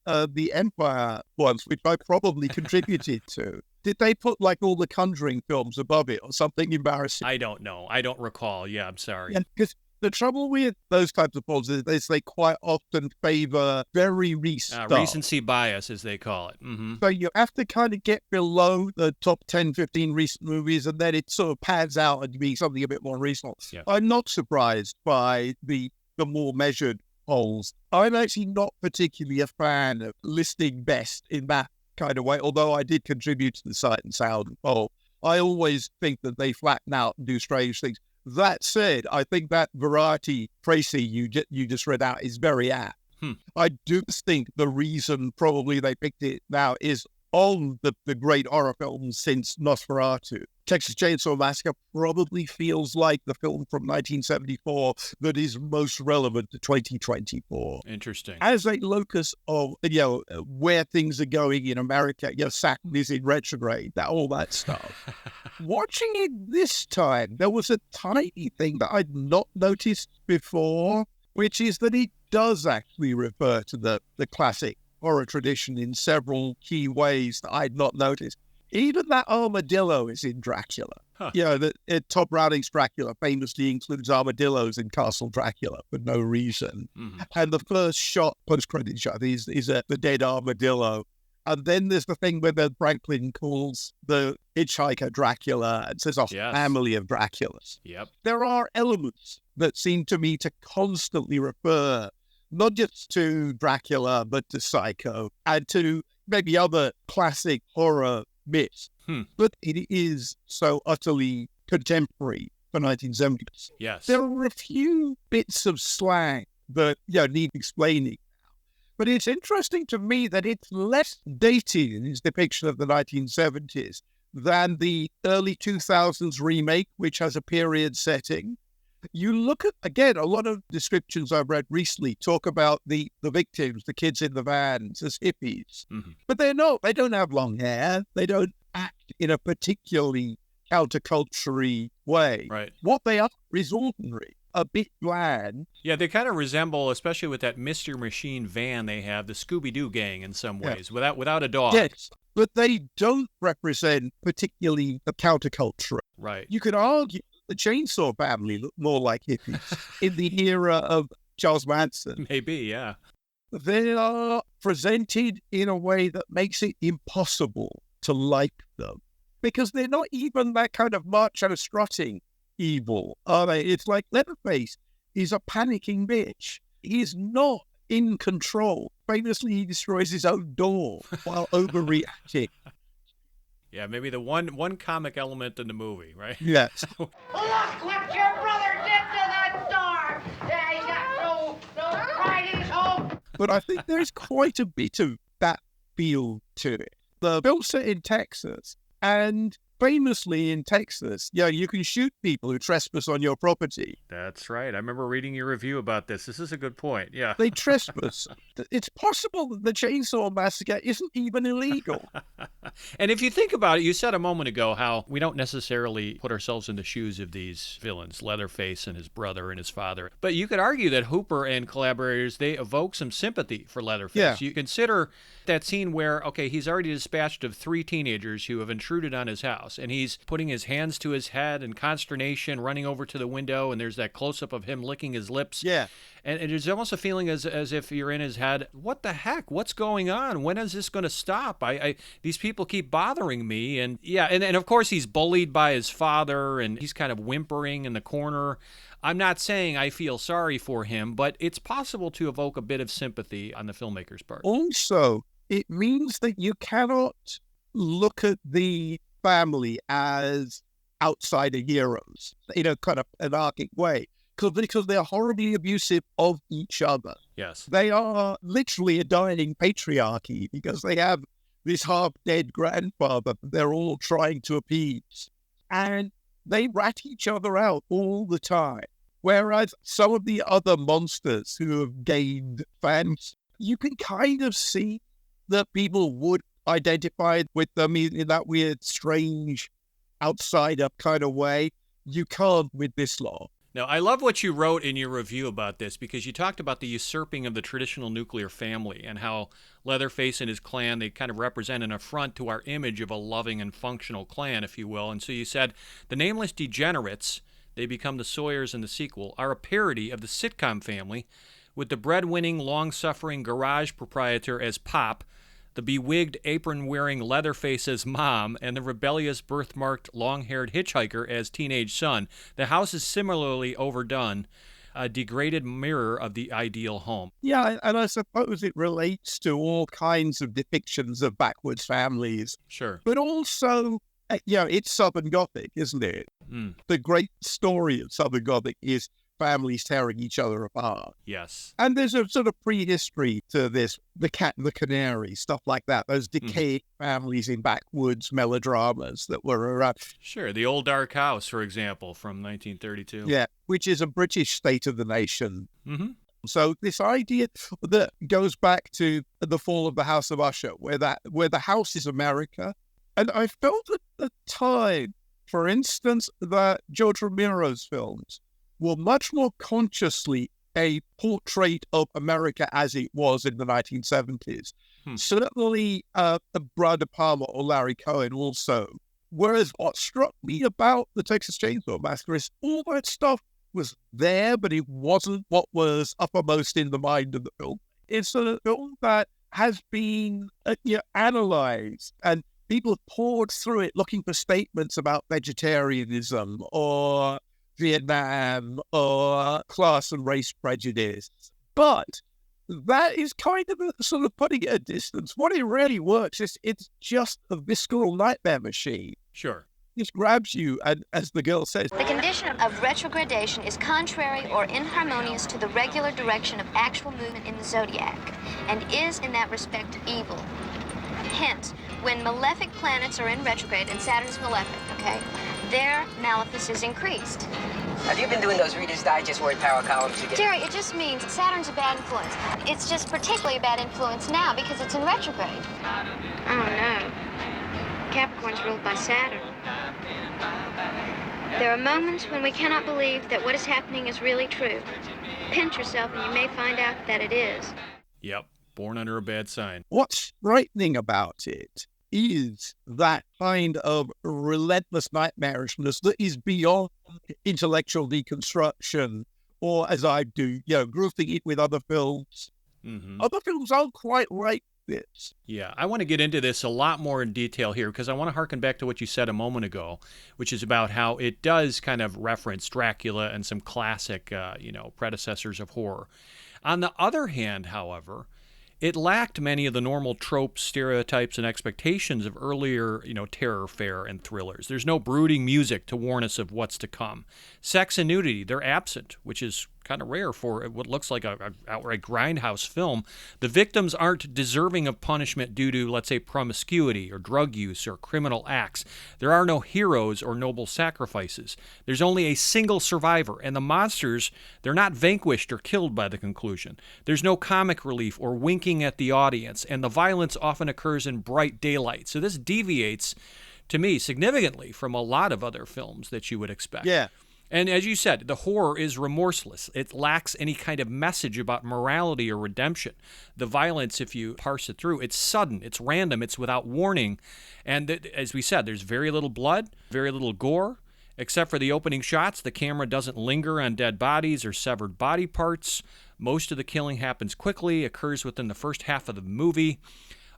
Empire ones, which I probably contributed to. Did they put like all the Conjuring films above it or something embarrassing? I don't know. I don't recall. Yeah, I'm sorry. Yeah, because the trouble with those types of polls is they quite often favor very recent stuff. Recency bias, as they call it. Mm-hmm. So you have to kind of get below the top 10, 15 recent movies, and then it sort of pads out and being something a bit more recent. Yeah. I'm not surprised by the more measured polls. I'm actually not particularly a fan of listing best in that kind of way, although I did contribute to the Sight and Sound poll. I always think that they flatten out and do strange things. That said, I think that Variety précis you just read out is very apt. I do think the reason probably they picked it now is on the great horror films since Nosferatu. Texas Chainsaw Massacre probably feels like the film from 1974 that is most relevant to 2024. Interesting. As a locus of, where things are going in America, Saturn is in retrograde, all that stuff. Watching it this time, there was a tiny thing that I'd not noticed before, which is that it does actually refer to the classic horror tradition in several key ways that I'd not noticed. Even that armadillo is in Dracula. Huh. Top Browning's Dracula famously includes armadillos in Castle Dracula for no reason. Mm-hmm. And the first shot, post-credit shot, is the dead armadillo. And then there's the thing where Franklin calls the hitchhiker Dracula and says a family of Draculas. Yep. There are elements that seem to me to constantly refer not just to Dracula, but to Psycho and to maybe other classic horror myths. But it is so utterly contemporary for 1970s. Yes. There are a few bits of slang that need explaining now. But it's interesting to me that it's less dated in its depiction of the 1970s than the early 2000s remake, which has a period setting. You look at, again, a lot of descriptions I've read recently talk about the victims, the kids in the vans, as hippies. Mm-hmm. But they don't have long hair. They don't act in a particularly counterculture way. Right. What they are is ordinary, a bit bland. Yeah, they kind of resemble, especially with that Mr. Machine van they have, the Scooby-Doo gang in some ways, without a dog. Yes, but they don't represent particularly the counterculture. Right. You could argue the Chainsaw Family look more like hippies in the era of Charles Manson. Maybe, yeah. They are presented in a way that makes it impossible to like them because they're not even that kind of macho strutting evil, are they? It's like Leatherface is a panicking bitch. He's not in control. Famously, he destroys his own door while overreacting. Yeah, maybe the one comic element in the movie, right? Yes. Look what your brother did to that door! Yeah, he got no pride in his home! But I think there's quite a bit of that feel to it. The film set in Texas And famously in Texas, you can shoot people who trespass on your property. That's right. I remember reading your review about this. This is a good point. Yeah. They trespass. It's possible that the Chainsaw Massacre isn't even illegal. And if you think about it, you said a moment ago how we don't necessarily put ourselves in the shoes of these villains, Leatherface and his brother and his father. But you could argue that Hooper and collaborators, they evoke some sympathy for Leatherface. Yeah. You consider that scene where, okay, he's already dispatched of 3 teenagers who have intruded on his house, and he's putting his hands to his head in consternation, running over to the window, and there's that close-up of him licking his lips. Yeah. And there's almost a feeling as if you're in his head, what the heck? What's going on? When is this going to stop? These people keep bothering me. And yeah, and of course he's bullied by his father, and he's kind of whimpering in the corner. I'm not saying I feel sorry for him, but it's possible to evoke a bit of sympathy on the filmmaker's part. Also, it means that you cannot look at the family as outsider heroes in a kind of anarchic way. Because they're horribly abusive of each other. Yes. They are literally a dying patriarchy because they have this half-dead grandfather that they're all trying to appease. And they rat each other out all the time. Whereas some of the other monsters who have gained fans, you can kind of see that people would identify with them in that weird, strange, outsider kind of way. You can't with this lot. Now, I love what you wrote in your review about this because you talked about the usurping of the traditional nuclear family and how Leatherface and his clan, they kind of represent an affront to our image of a loving and functional clan, if you will. And so you said, the nameless degenerates, they become the Sawyers in the sequel, are a parody of the sitcom family with the breadwinning, long-suffering garage proprietor as Pop, the bewigged, apron-wearing Leatherface as Mom, and the rebellious, birthmarked, long-haired hitchhiker as teenage son. The house is similarly overdone, a degraded mirror of the ideal home. Yeah, and I suppose it relates to all kinds of depictions of backwards families. Sure. But also, it's Southern Gothic, isn't it? Mm. The great story of Southern Gothic is families tearing each other apart. Yes. And there's a sort of prehistory to this, the cat and the canary, stuff like that, those decayed families in backwoods melodramas that were around. Sure, the Old Dark House, for example, from 1932. Yeah, which is a British state of the nation. Mm-hmm. So this idea that goes back to the fall of the House of Usher, where the house is America. And I felt at the time, for instance, that George Romero's films were much more consciously a portrait of America as it was in the 1970s. Certainly, Brian De Palma or Larry Cohen also. Whereas what struck me about the Texas Chainsaw Massacre is all that stuff was there, but it wasn't what was uppermost in the mind of the film. It's a film that has been analyzed, and people have poured through it looking for statements about vegetarianism or Vietnam or class and race prejudice. But that is kind of a sort of putting it at a distance. What it really works is it's just a visceral nightmare machine. Sure. It grabs you, and as the girl says, the condition of retrogradation is contrary or inharmonious to the regular direction of actual movement in the zodiac, and is in that respect evil. Hence, when malefic planets are in retrograde, and Saturn's malefic, okay, their malefice is increased. Have you been doing those Reader's Digest word power columns again? Jerry, it just means Saturn's a bad influence. It's just particularly a bad influence now because it's in retrograde. Oh, no. Capricorn's ruled by Saturn. There are moments when we cannot believe that what is happening is really true. Pinch yourself and you may find out that it is. Yep, born under a bad sign. What's frightening about it is that kind of relentless nightmarishness that is beyond intellectual deconstruction, or as I do, grouping it with other films. Mm-hmm. Other films aren't quite like this. Yeah, I want to get into this a lot more in detail here because I want to harken back to what you said a moment ago, which is about how it does kind of reference Dracula and some classic, predecessors of horror. On the other hand, however, it lacked many of the normal tropes, stereotypes, and expectations of earlier, terror fare and thrillers. There's no brooding music to warn us of what's to come. Sex and nudity, they're absent, which is kind of rare for what looks like a outright grindhouse film. The victims aren't deserving of punishment due to, let's say, promiscuity or drug use or criminal acts. There are no heroes or noble sacrifices. There's only a single survivor, and the monsters, they're not vanquished or killed by the conclusion. There's no comic relief or winking at the audience, and the violence often occurs in bright daylight. So this deviates, to me, significantly from a lot of other films that you would expect. Yeah. And as you said, the horror is remorseless. It lacks any kind of message about morality or redemption. The violence, if you parse it through, it's sudden, it's random, it's without warning. And as we said, there's very little blood, very little gore. Except for the opening shots, the camera doesn't linger on dead bodies or severed body parts. Most of the killing happens quickly, occurs within the first half of the movie.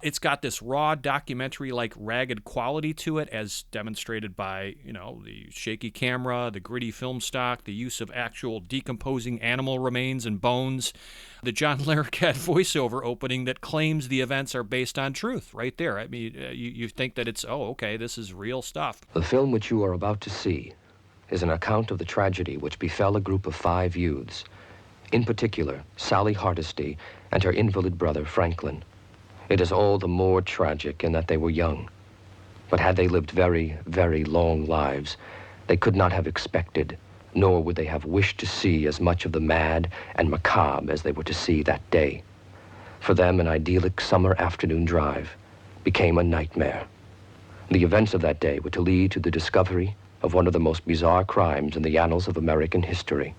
It's got this raw documentary-like ragged quality to it, as demonstrated by, the shaky camera, the gritty film stock, the use of actual decomposing animal remains and bones, the John Larroquette voiceover opening that claims the events are based on truth right there. I mean, you think that it's, okay, this is real stuff. The film which you are about to see is an account of the tragedy which befell a group of 5 youths, in particular, Sally Hardesty and her invalid brother, Franklin. It is all the more tragic in that they were young. But had they lived very, very long lives, they could not have expected, nor would they have wished to see as much of the mad and macabre as they were to see that day. For them, an idyllic summer afternoon drive became a nightmare. The events of that day were to lead to the discovery of one of the most bizarre crimes in the annals of American history: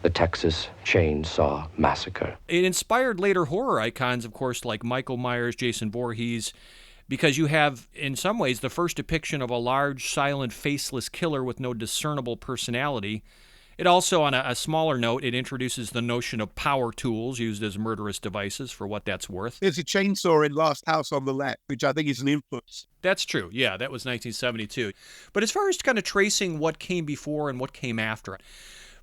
the Texas Chainsaw Massacre. It inspired later horror icons, of course, like Michael Myers, Jason Voorhees, because you have, in some ways, the first depiction of a large, silent, faceless killer with no discernible personality. It also, on a smaller note, it introduces the notion of power tools used as murderous devices, for what that's worth. There's a chainsaw in Last House on the Left, which I think is an influence. That's true. Yeah, that was 1972. But as far as kind of tracing what came before and what came after it,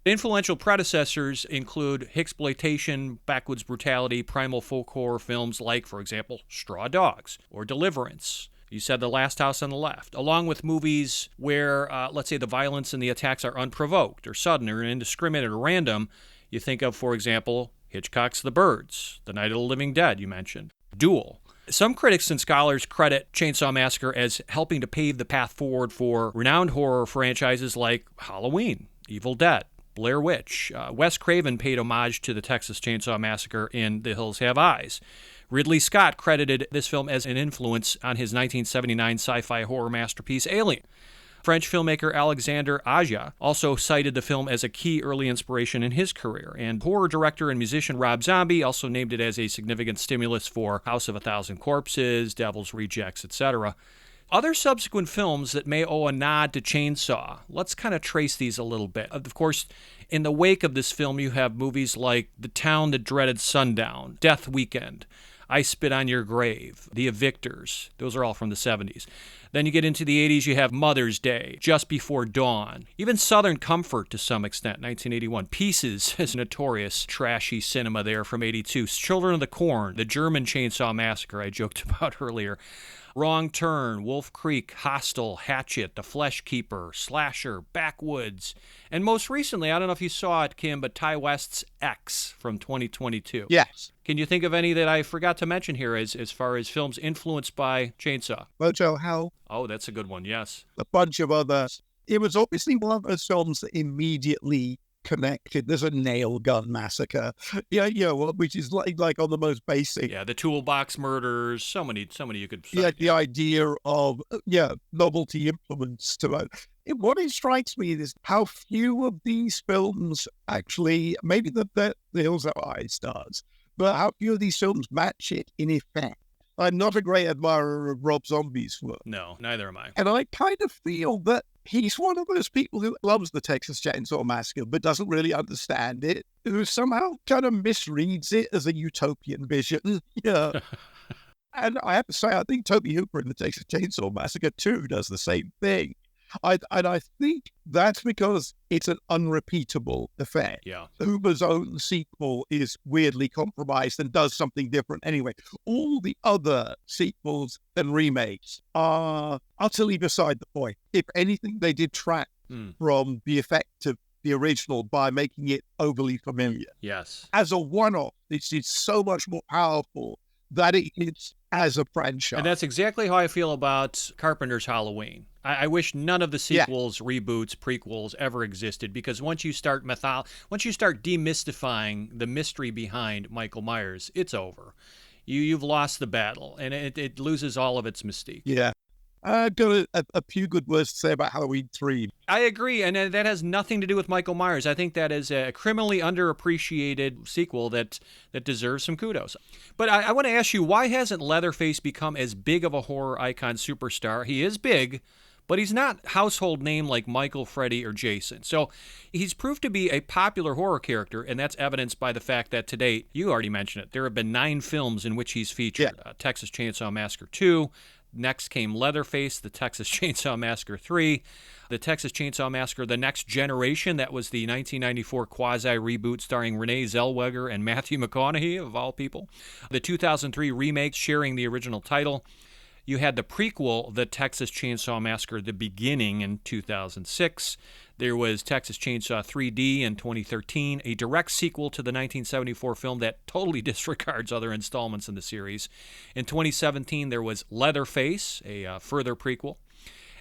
influential predecessors include hicksploitation, backwoods brutality, primal folk horror films like, for example, Straw Dogs or Deliverance. You said The Last House on the Left, along with movies where, let's say, the violence and the attacks are unprovoked or sudden or indiscriminate or random. You think of, for example, Hitchcock's The Birds, The Night of the Living Dead you mentioned, Duel. Some critics and scholars credit Chainsaw Massacre as helping to pave the path forward for renowned horror franchises like Halloween, Evil Dead, Blair Witch. Wes Craven paid homage to the Texas Chainsaw Massacre in The Hills Have Eyes. Ridley Scott credited this film as an influence on his 1979 sci-fi horror masterpiece Alien. French filmmaker Alexandre Aja also cited the film as a key early inspiration in his career, and horror director and musician Rob Zombie also named it as a significant stimulus for House of a Thousand Corpses, Devil's Rejects, etc. Other subsequent films that may owe a nod to Chainsaw, let's kind of trace these a little bit. Of course, in the wake of this film, you have movies like The Town That Dreaded Sundown, Death Weekend, I Spit on Your Grave, The Evictors. Those are all from the 70s. Then you get into the 80s, you have Mother's Day, Just Before Dawn, even Southern Comfort to some extent, 1981. Pieces is notorious, trashy cinema there from 82. Children of the Corn, the German Chainsaw Massacre I joked about earlier. Wrong Turn, Wolf Creek, Hostel, Hatchet, The Flesh Keeper, Slasher, Backwoods, and most recently, I don't know if you saw it, Kim, but Ty West's X from 2022. Yes. Can you think of any that I forgot to mention here as far as films influenced by Chainsaw? Mojo Hell. Oh, that's a good one, yes. A bunch of others. It was obviously one of those films that immediately connected. There's a Nail Gun Massacre, which is like on the most basic. Yeah, the Toolbox Murders. So many you could. Yeah, the idea of novelty implements to it. What it strikes me is how few of these films actually, maybe the Hills Have Eyes does, but how few of these films match it in effect. I'm not a great admirer of Rob Zombie's work. No, neither am I. And I kind of feel that he's one of those people who loves the Texas Chainsaw Massacre but doesn't really understand it, who somehow kind of misreads it as a utopian vision. Yeah. And I have to say, I think Toby Hooper in the Texas Chainsaw Massacre too does the same thing. I think that's because it's an unrepeatable effect. Yeah. Hooper's own sequel is weirdly compromised and does something different anyway. All the other sequels and remakes are utterly beside the point. If anything, they detract from the effect of the original by making it overly familiar. Yes. As a one-off, this is so much more powerful than it is as a franchise. And that's exactly how I feel about Carpenter's Halloween. I wish none of the sequels, reboots, prequels ever existed, because once you start demystifying the mystery behind Michael Myers, it's over. You've lost the battle, and it loses all of its mystique. Yeah. I've got a few good words to say about Halloween 3. I agree, and that has nothing to do with Michael Myers. I think that is a criminally underappreciated sequel that deserves some kudos. But I want to ask you, why hasn't Leatherface become as big of a horror icon superstar? He is big, but he's not household name like Michael, Freddy, or Jason. So he's proved to be a popular horror character, and that's evidenced by the fact that to date, you already mentioned it, there have been 9 films in which he's featured. Texas Chainsaw Massacre 2, next came Leatherface, the Texas Chainsaw Massacre 3, the Texas Chainsaw Massacre The Next Generation, that was the 1994 quasi-reboot starring Renee Zellweger and Matthew McConaughey, of all people. The 2003 remake sharing the original title. You had the prequel, The Texas Chainsaw Massacre The Beginning, in 2006. There was Texas Chainsaw 3D in 2013, a direct sequel to the 1974 film that totally disregards other installments in the series. In 2017, there was Leatherface, a further prequel.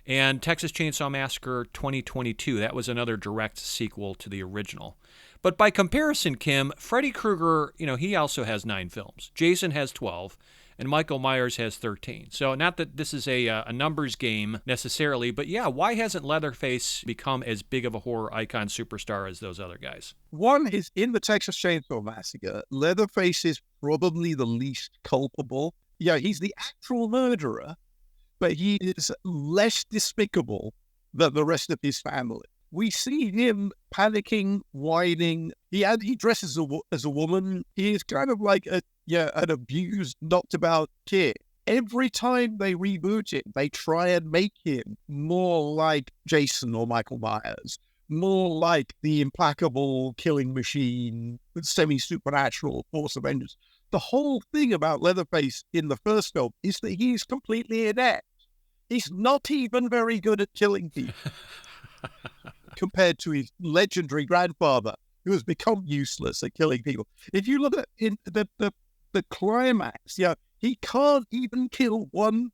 And Texas Chainsaw Massacre 2022, that was another direct sequel to the original. But by comparison, Kim, Freddy Krueger, he also has 9 films. Jason has 12. And Michael Myers has 13. So not that this is a numbers game necessarily, but yeah, why hasn't Leatherface become as big of a horror icon superstar as those other guys? One is, in the Texas Chainsaw Massacre, Leatherface is probably the least culpable. Yeah, he's the actual murderer, but he is less despicable than the rest of his family. We see him panicking, whining. He dresses as a woman. He is kind of like an abused, knocked about kid. Every time they reboot it, they try and make him more like Jason or Michael Myers, more like the implacable killing machine, semi-supernatural force of vengeance. The whole thing about Leatherface in the first film is that he's completely inept. He's not even very good at killing people. Compared to his legendary grandfather, who has become useless at killing people. If you look at the climax, he can't even kill one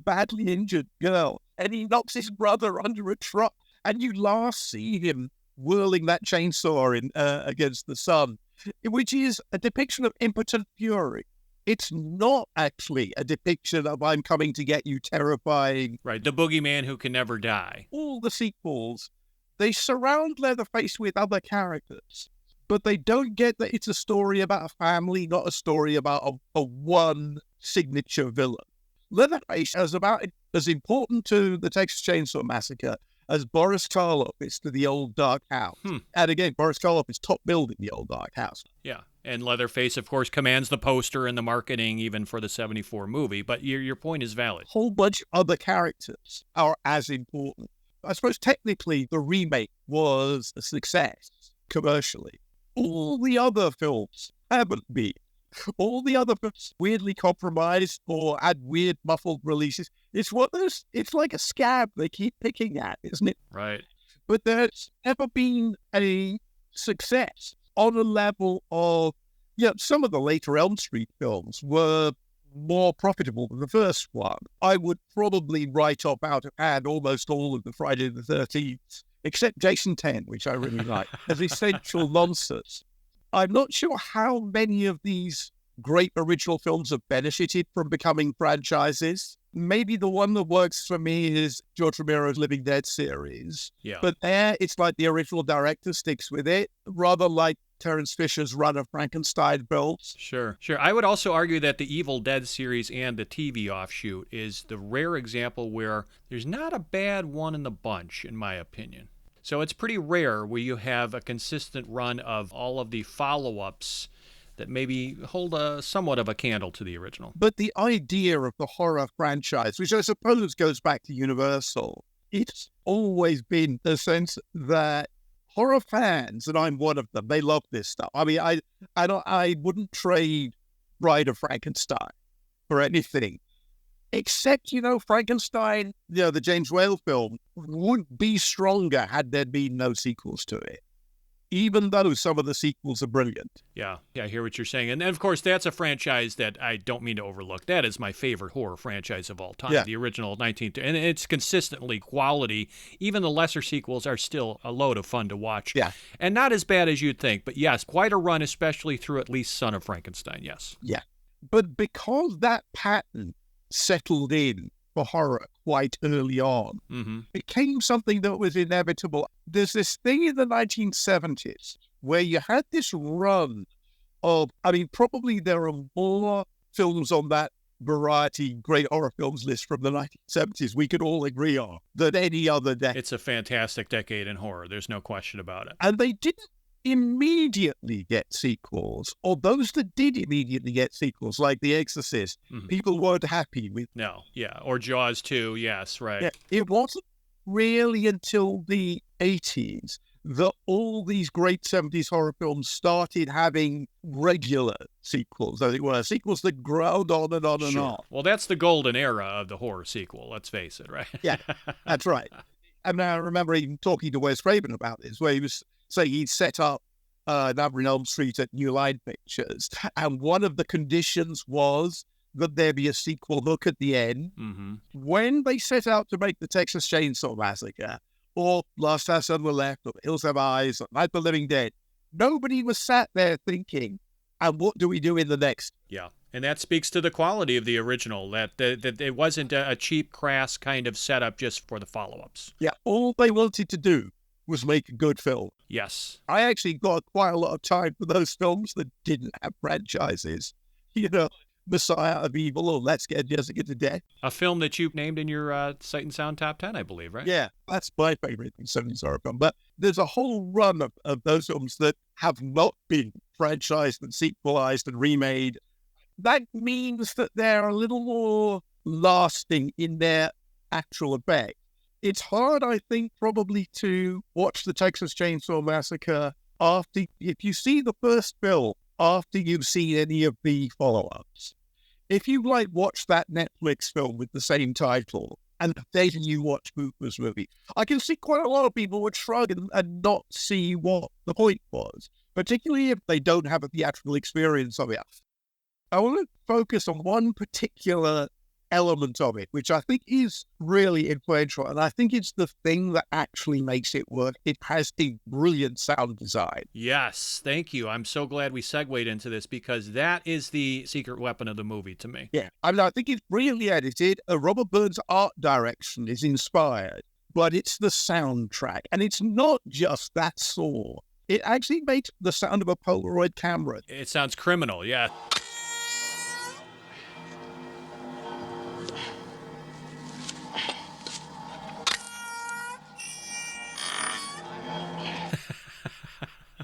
badly injured girl, and he knocks his brother under a truck, and you last see him whirling that chainsaw against the sun, which is a depiction of impotent fury. It's not actually a depiction of I'm coming to get you terrifying. Right, the boogeyman who can never die. All the sequels, they surround Leatherface with other characters, but they don't get that it's a story about a family, not a story about a one signature villain. Leatherface is about as important to the Texas Chainsaw Massacre as Boris Karloff is to the Old Dark House. And again, Boris Karloff is top billed in the Old Dark House. Yeah, and Leatherface, of course, commands the poster and the marketing even for the 74 movie, but your point is valid. A whole bunch of other characters are as important. I suppose technically the remake was a success commercially. All the other films haven't been. All the other films weirdly compromised or had weird muffled releases. It's like a scab they keep picking at, isn't it? Right. But there's never been a success on a level of, some of the later Elm Street films were more profitable than the first one. I would probably write off out of hand almost all of the Friday the 13th, except Jason 10, which I really like, as essential nonsense. I'm not sure how many of these great original films have benefited from becoming franchises. Maybe the one that works for me is George Romero's Living Dead series. Yeah. But there, it's like the original director sticks with it, rather like Terence Fisher's run of Frankenstein films. Sure. I would also argue that the Evil Dead series and the TV offshoot is the rare example where there's not a bad one in the bunch, in my opinion. So it's pretty rare where you have a consistent run of all of the follow-ups that maybe hold somewhat of a candle to the original. But the idea of the horror franchise, which I suppose goes back to Universal, it's always been the sense that horror fans, and I'm one of them, they love this stuff. I mean, I wouldn't trade Bride of Frankenstein for anything. Except, Frankenstein, the James Whale film, would be stronger had there been no sequels to it, even though some of the sequels are brilliant. Yeah, I hear what you're saying. And then, of course, that's a franchise that I don't mean to overlook. That is my favorite horror franchise of all time, Yeah. the original 19th. And it's consistently quality. Even the lesser sequels are still a load of fun to watch. Yeah. And not as bad as you'd think. But yes, quite a run, especially through at least Son of Frankenstein, yes. Yeah. But because that pattern settled in for horror quite early on, became something that was inevitable. There's this thing in the 1970s where you had this run of, probably there are more films on that variety great horror films list from the 1970s we could all agree on than any other decade. It's a fantastic decade in horror. There's no question about it. And they didn't immediately get sequels, or those that did immediately get sequels, like The Exorcist, people weren't happy with. No, yeah. Or Jaws 2, yes, right. Yeah, it wasn't really until the 80s that all these great 70s horror films started having regular sequels, as it were, sequels that growled on and on and on. Well, that's the golden era of the horror sequel, let's face it, right? Yeah, that's right. And I remember even talking to Wes Craven about this, where he was saying he'd set up Nightmare on Elm Street at New Line Pictures, and one of the conditions was that there be a sequel hook at the end. When they set out to make the Texas Chainsaw Massacre, or Last House on the Left, or Hills Have Eyes, or Night of the Living Dead, nobody was sat there thinking, and what do we do in the next? Yeah. And that speaks to the quality of the original, that it wasn't a cheap, crass kind of setup just for the follow-ups. Yeah, all they wanted to do was make a good film. Yes. I actually got quite a lot of time for those films that didn't have franchises. Messiah of Evil, or Let's Get Jessica to Death. A film that you named in your Sight and Sound Top 10, I believe, right? Yeah, that's my favorite 70s horror film. But there's a whole run of those films that have not been franchised and sequelized and remade. That means that they're a little more lasting in their actual effect. It's hard, I think, probably to watch the Texas Chainsaw Massacre if you see the first film after you've seen any of the follow-ups. If you watch that Netflix film with the same title and then you watch Hooper's movie, I can see quite a lot of people would shrug and not see what the point was, particularly if they don't have a theatrical experience of it. I want to focus on one particular element of it, which I think is really influential, and I think it's the thing that actually makes it work. It has a brilliant sound design. Yes, thank you. I'm so glad we segued into this, because that is the secret weapon of the movie to me. Yeah, I think it's brilliantly edited. Robert Burns' art direction is inspired, but it's the soundtrack, and it's not just that saw. It actually makes the sound of a Polaroid camera. It sounds criminal, yeah.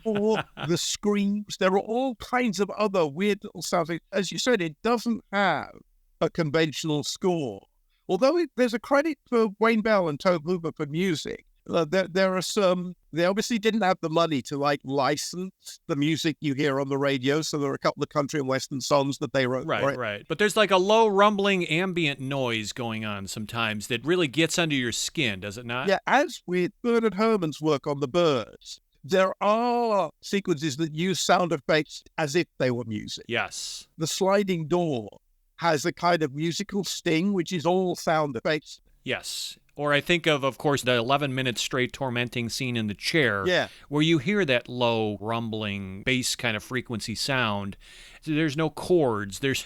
Or the screams. There are all kinds of other weird little sounds. As you said, it doesn't have a conventional score. Although there's a credit for Wayne Bell and Tobe Hooper for music. There are some. They obviously didn't have the money to license the music you hear on the radio, so there are a couple of country and western songs that they wrote. Right. But there's a low rumbling ambient noise going on sometimes that really gets under your skin, does it not? Yeah, as with Bernard Herrmann's work on the Birds, there are sequences that use sound effects as if they were music. Yes. The sliding door has a kind of musical sting, which is all sound effects. Yes. Or I think of course, the 11-minute straight tormenting scene in the chair, where you hear that low, rumbling, bass kind of frequency sound. There's no chords. There's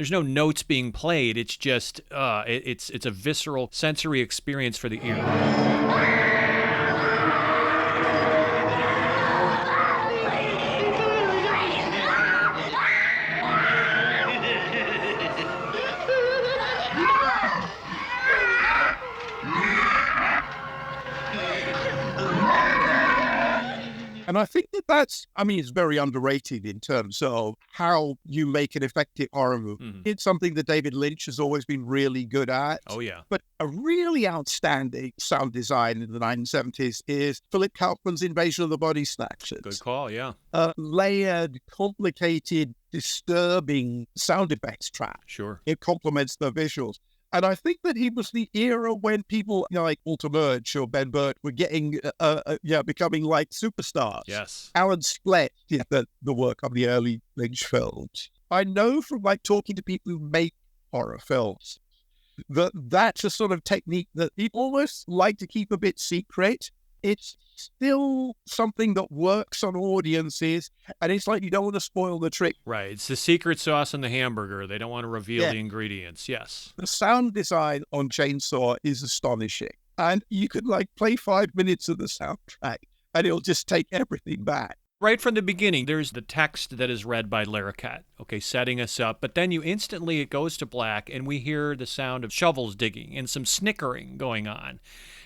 no notes being played. It's just, it's a visceral sensory experience for the ear. And I think that's it's very underrated in terms of how you make an effective horror movie. It's something that David Lynch has always been really good at. Oh, yeah. But a really outstanding sound design in the 1970s is Philip Kaufman's Invasion of the Body Snatchers. Good call, yeah. Layered, complicated, disturbing sound effects track. Sure. It complements the visuals. And I think that he was the era when people like Walter Murch or Ben Burt were getting, becoming like superstars. Yes. Alan Splett did the work on the early Lynch films. I know from like talking to people who make horror films that's a sort of technique that people almost like to keep a bit secret. It's still something that works on audiences, and it's like you don't want to spoil the trick. Right. It's the secret sauce in the hamburger. They don't want to reveal the ingredients. Yes. The sound design on Chainsaw is astonishing. And you could like play 5 minutes of the soundtrack, and it'll just take everything back. Right from the beginning, there's the text that is read by Larroquette, okay, setting us up. But then it goes to black, and we hear the sound of shovels digging and some snickering going on.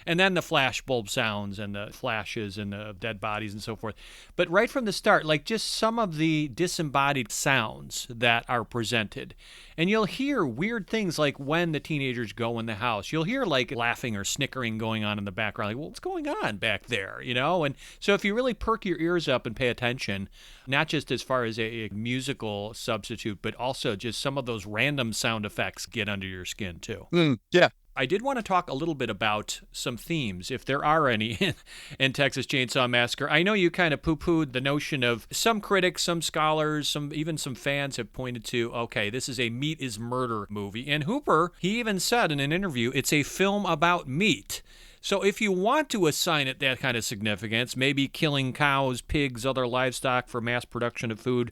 And then the flashbulb sounds and the flashes and the dead bodies and so forth. But right from the start, like just some of the disembodied sounds that are presented. And you'll hear weird things like when the teenagers go in the house. You'll hear like laughing or snickering going on in the background. Like, well, what's going on back there, you know? And so if you really perk your ears up and pay attention, not just as far as a musical substitute, but also just some of those random sound effects get under your skin too. Yeah. I did want to talk a little bit about some themes, if there are any, in Texas Chainsaw Massacre. I know you kind of poo-pooed the notion of some critics, some scholars, even some fans have pointed to, okay, this is a meat is murder movie. And Hooper, he even said in an interview, it's a film about meat. So if you want to assign it that kind of significance, maybe killing cows, pigs, other livestock for mass production of food,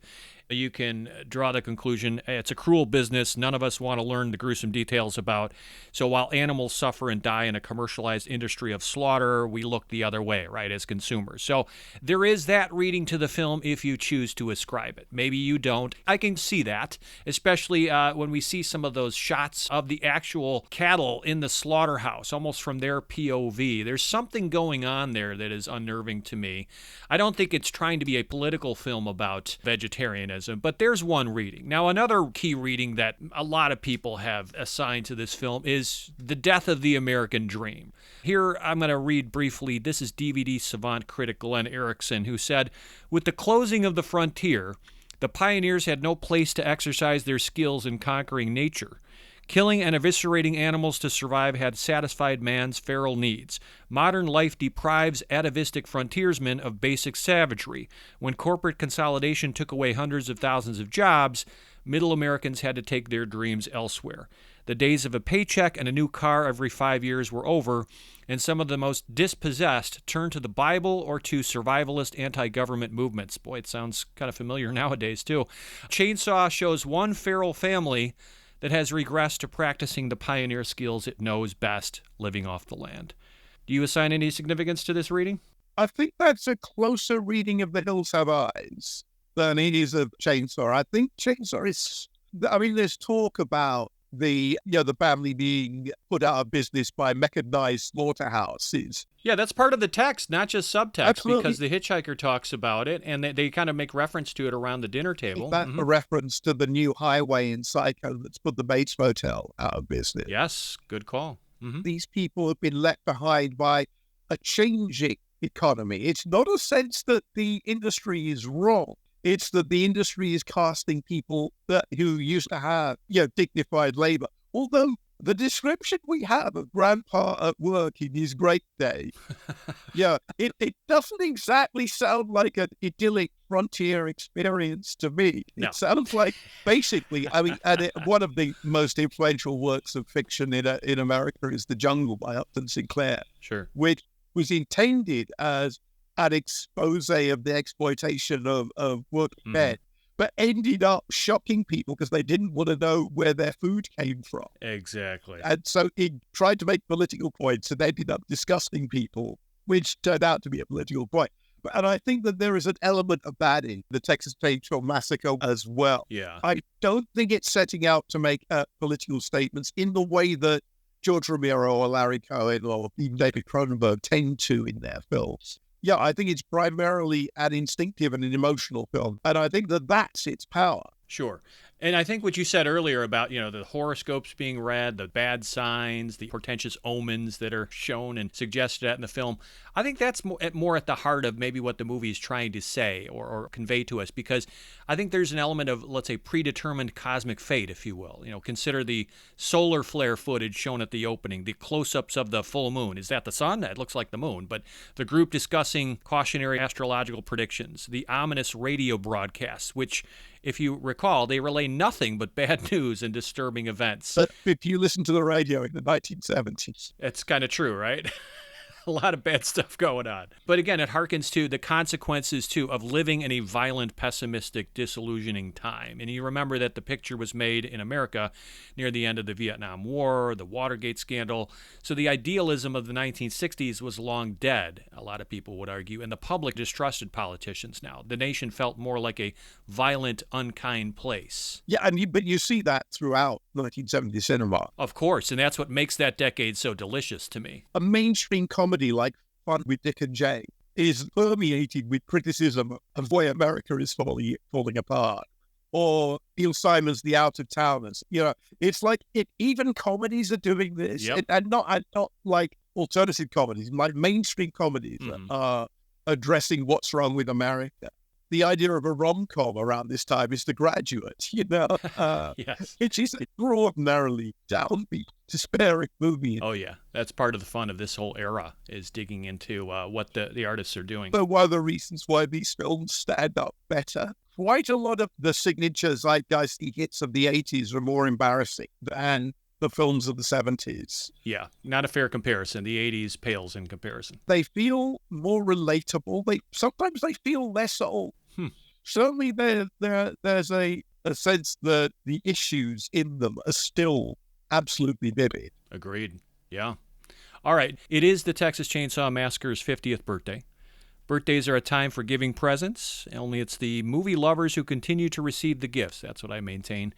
you can draw the conclusion it's a cruel business none of us want to learn the gruesome details about. So while animals suffer and die in a commercialized industry of slaughter, we look the other way, right, as consumers. So there is that reading to the film if you choose to ascribe it. Maybe you don't. I can see that, especially when we see some of those shots of the actual cattle in the slaughterhouse, almost from their POV. There's something going on there that is unnerving to me. I don't think it's trying to be a political film about vegetarianism, but there's one reading. Now, another key reading that a lot of people have assigned to this film is the death of the American dream. Here, I'm going to read briefly. This is DVD savant critic Glenn Erickson, who said, with the closing of the frontier, the pioneers had no place to exercise their skills in conquering nature. Killing and eviscerating animals to survive had satisfied man's feral needs. Modern life deprives atavistic frontiersmen of basic savagery. When corporate consolidation took away hundreds of thousands of jobs, middle Americans had to take their dreams elsewhere. The days of a paycheck and a new car every 5 years were over, and some of the most dispossessed turned to the Bible or to survivalist anti-government movements. Boy, it sounds kind of familiar nowadays, too. Chainsaw shows one feral family that has regressed to practicing the pioneer skills it knows best, living off the land. Do you assign any significance to this reading? I think that's a closer reading of The Hills Have Eyes than it is of Chainsaw. I think Chainsaw is, there's talk about the family being put out of business by mechanized slaughterhouses. Yeah, that's part of the text, not just subtext, Absolutely. Because the hitchhiker talks about it, and they kind of make reference to it around the dinner table. That's a reference to the new highway in Psycho that's put the Bates Motel out of business. Yes, good call. These people have been left behind by a changing economy. It's not a sense that the industry is wrong. It's that the industry is casting people who used to have, dignified labor. Although the description we have of Grandpa at work in his great day, it doesn't exactly sound like an idyllic frontier experience to me. No. It sounds like basically, one of the most influential works of fiction in America is The Jungle by Upton Sinclair. Sure. Which was intended as an expose of the exploitation of working men, but ended up shocking people because they didn't want to know where their food came from. Exactly. And so it tried to make political points and ended up disgusting people, which turned out to be a political point. And I think that there is an element of that in the Texas Chainsaw Massacre as well. Yeah. I don't think it's setting out to make political statements in the way that George Romero or Larry Cohen or even David Cronenberg tend to in their films. Yeah, I think it's primarily an instinctive and an emotional film. And I think that that's its power. Sure. And I think what you said earlier about, the horoscopes being read, the bad signs, the portentous omens that are shown and suggested in the film, I think that's more at the heart of maybe what the movie is trying to say or convey to us, because I think there's an element of, let's say, predetermined cosmic fate, if you will. Consider the solar flare footage shown at the opening, the close-ups of the full moon. Is that the sun? That looks like the moon. But the group discussing cautionary astrological predictions, the ominous radio broadcasts, which, if you recall, they relay nothing but bad news and disturbing events. But if you listen to the radio in the 1970s. It's kind of true, right? A lot of bad stuff going on. But again, it harkens to the consequences, too, of living in a violent, pessimistic, disillusioning time. And you remember that the picture was made in America near the end of the Vietnam War, the Watergate scandal. So the idealism of the 1960s was long dead, a lot of people would argue, and the public distrusted politicians now. The nation felt more like a violent, unkind place. Yeah, but you see that throughout 1970s cinema. Of course, and that's what makes that decade so delicious to me. A mainstream comedy like Fun with Dick and Jane is permeated with criticism of the way America is falling apart. Or Neil Simon's The Out of Towners. It's like even comedies are doing this. Yep. And not like alternative comedies, like mainstream comedies are addressing what's wrong with America. The idea of a rom-com around this time is The Graduate, Yes. It's extraordinarily downbeat, despairing movie. Oh, yeah. That's part of the fun of this whole era, is digging into what the artists are doing. But one of the reasons why these films stand up better, quite a lot of the signature zeitgeisty hits of the 80s are more embarrassing than the films of the 70s. Yeah, not a fair comparison. The 80s pales in comparison. They feel more relatable. Sometimes they feel less old. Certainly there's a sense that the issues in them are still absolutely vivid. Agreed. Yeah. All right. It is the Texas Chainsaw Massacre's 50th birthday. Birthdays are a time for giving presents, only it's the movie lovers who continue to receive the gifts. That's what I maintain.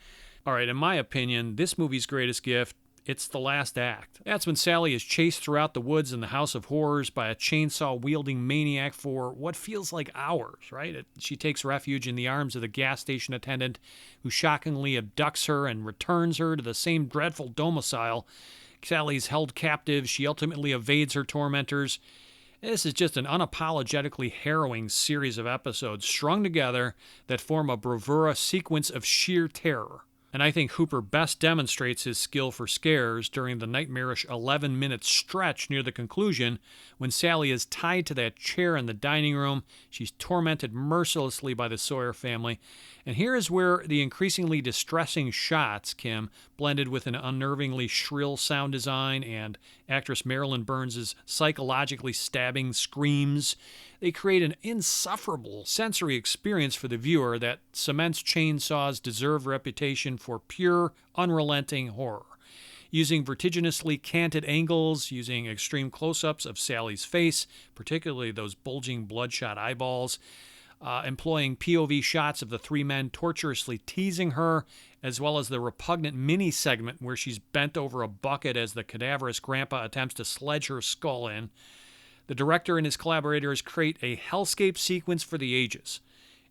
All right, in my opinion, this movie's greatest gift, it's the last act. That's when Sally is chased throughout the woods in the House of Horrors by a chainsaw-wielding maniac for what feels like hours, right? She takes refuge in the arms of the gas station attendant, who shockingly abducts her and returns her to the same dreadful domicile. Sally's held captive. She ultimately evades her tormentors. This is just an unapologetically harrowing series of episodes strung together that form a bravura sequence of sheer terror. And I think Hooper best demonstrates his skill for scares during the nightmarish 11-minute stretch near the conclusion when Sally is tied to that chair in the dining room. She's tormented mercilessly by the Sawyer family. And here is where the increasingly distressing shots, Kim, blended with an unnervingly shrill sound design and actress Marilyn Burns' psychologically stabbing screams, they create an insufferable sensory experience for the viewer that cements Chainsaw's deserved reputation for pure, unrelenting horror. Using vertiginously canted angles, using extreme close-ups of Sally's face, particularly those bulging bloodshot eyeballs, employing POV shots of the three men torturously teasing her, as well as the repugnant mini-segment where she's bent over a bucket as the cadaverous grandpa attempts to sledge her skull in. The director and his collaborators create a hellscape sequence for the ages.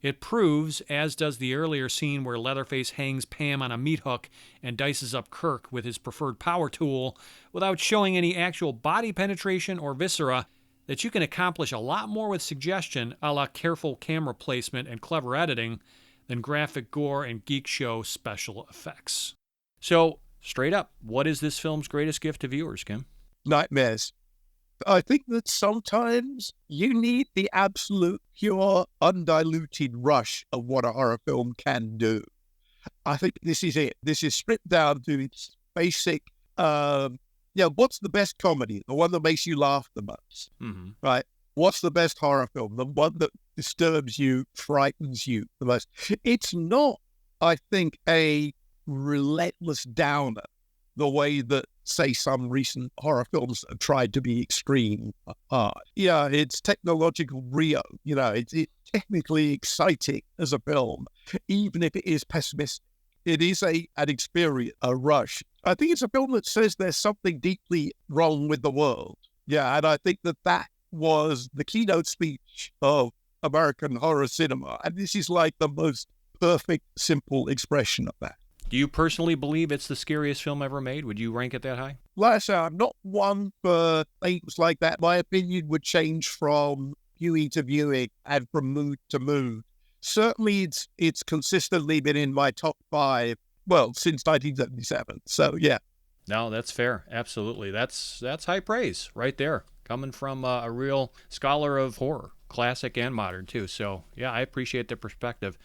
It proves, as does the earlier scene where Leatherface hangs Pam on a meat hook and dices up Kirk with his preferred power tool, without showing any actual body penetration or viscera, that you can accomplish a lot more with suggestion, a la careful camera placement and clever editing, than graphic gore and geek show special effects. So, straight up, what is this film's greatest gift to viewers, Kim? Nightmares. I think that sometimes you need the absolute, pure, undiluted rush of what a horror film can do. I think this is it. This is stripped down to its basic, what's the best comedy? The one that makes you laugh the most, right? What's the best horror film? The one that disturbs you, frightens you the most. It's not, I think, a relentless downer the way that, say, some recent horror films have tried to be extreme hard. Yeah, it's technological Rio. It's technically exciting as a film, even if it is pessimistic. It is an experience, a rush. I think it's a film that says there's something deeply wrong with the world. Yeah, and I think that was the keynote speech of American horror cinema. And this is like the most perfect, simple expression of that. Do you personally believe it's the scariest film ever made? Would you rank it that high? Like I say, I'm not one for things like that. My opinion would change from viewing to viewing and from mood to mood. Certainly, it's consistently been in my top 5, well, since 1977. So, yeah. No, that's fair. Absolutely. That's high praise right there, coming from a real scholar of horror, classic and modern, too. So, yeah, I appreciate the perspective.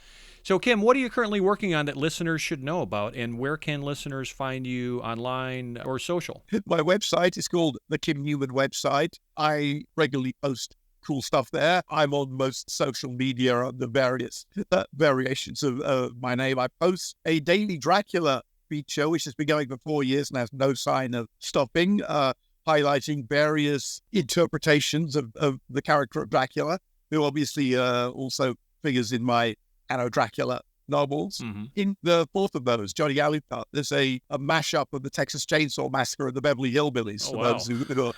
So, Kim, what are you currently working on that listeners should know about, and where can listeners find you online or social? My website is called the Kim Newman website. I regularly post cool stuff there. I'm on most social media on the various variations of my name. I post a daily Dracula feature, which has been going for 4 years and has no sign of stopping, highlighting various interpretations of the character of Dracula, who obviously also figures in my Anno Dracula novels. Mm-hmm. In the fourth of those, Johnny Alucard, there's a mashup of the Texas Chainsaw Massacre and the Beverly Hillbillies, for those who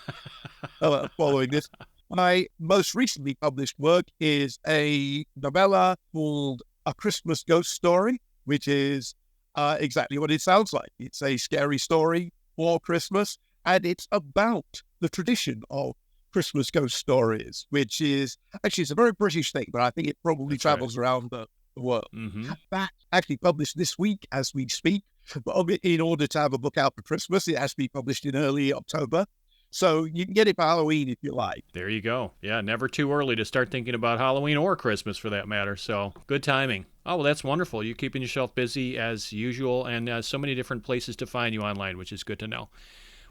are following this. My most recently published work is a novella called A Christmas Ghost Story, which is exactly what it sounds like. It's a scary story for Christmas, and it's about the tradition of Christmas ghost stories, which is actually, it's a very British thing, but I think it probably travels around the world. Mm-hmm. That actually published this week as we speak. But in order to have a book out for Christmas, it has to be published in early October. So you can get it for Halloween if you like. There you go. Yeah, never too early to start thinking about Halloween or Christmas for that matter. So good timing. Oh, well, that's wonderful. You're keeping yourself busy as usual, and so many different places to find you online, which is good to know.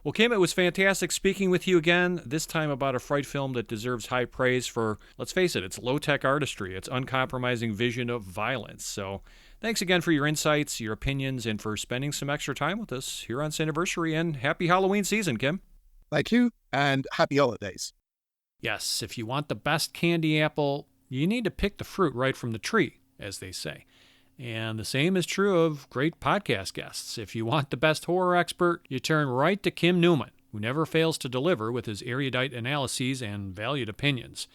Well, Kim, it was fantastic speaking with you again, this time about a fright film that deserves high praise for, let's face it, its low-tech artistry, its uncompromising vision of violence. So thanks again for your insights, your opinions, and for spending some extra time with us here on Cineversary, and happy Halloween season, Kim. Thank you, and happy holidays. Yes, if you want the best candy apple, you need to pick the fruit right from the tree, as they say. And the same is true of great podcast guests. If you want the best horror expert, you turn right to Kim Newman, who never fails to deliver with his erudite analyses and valued opinions.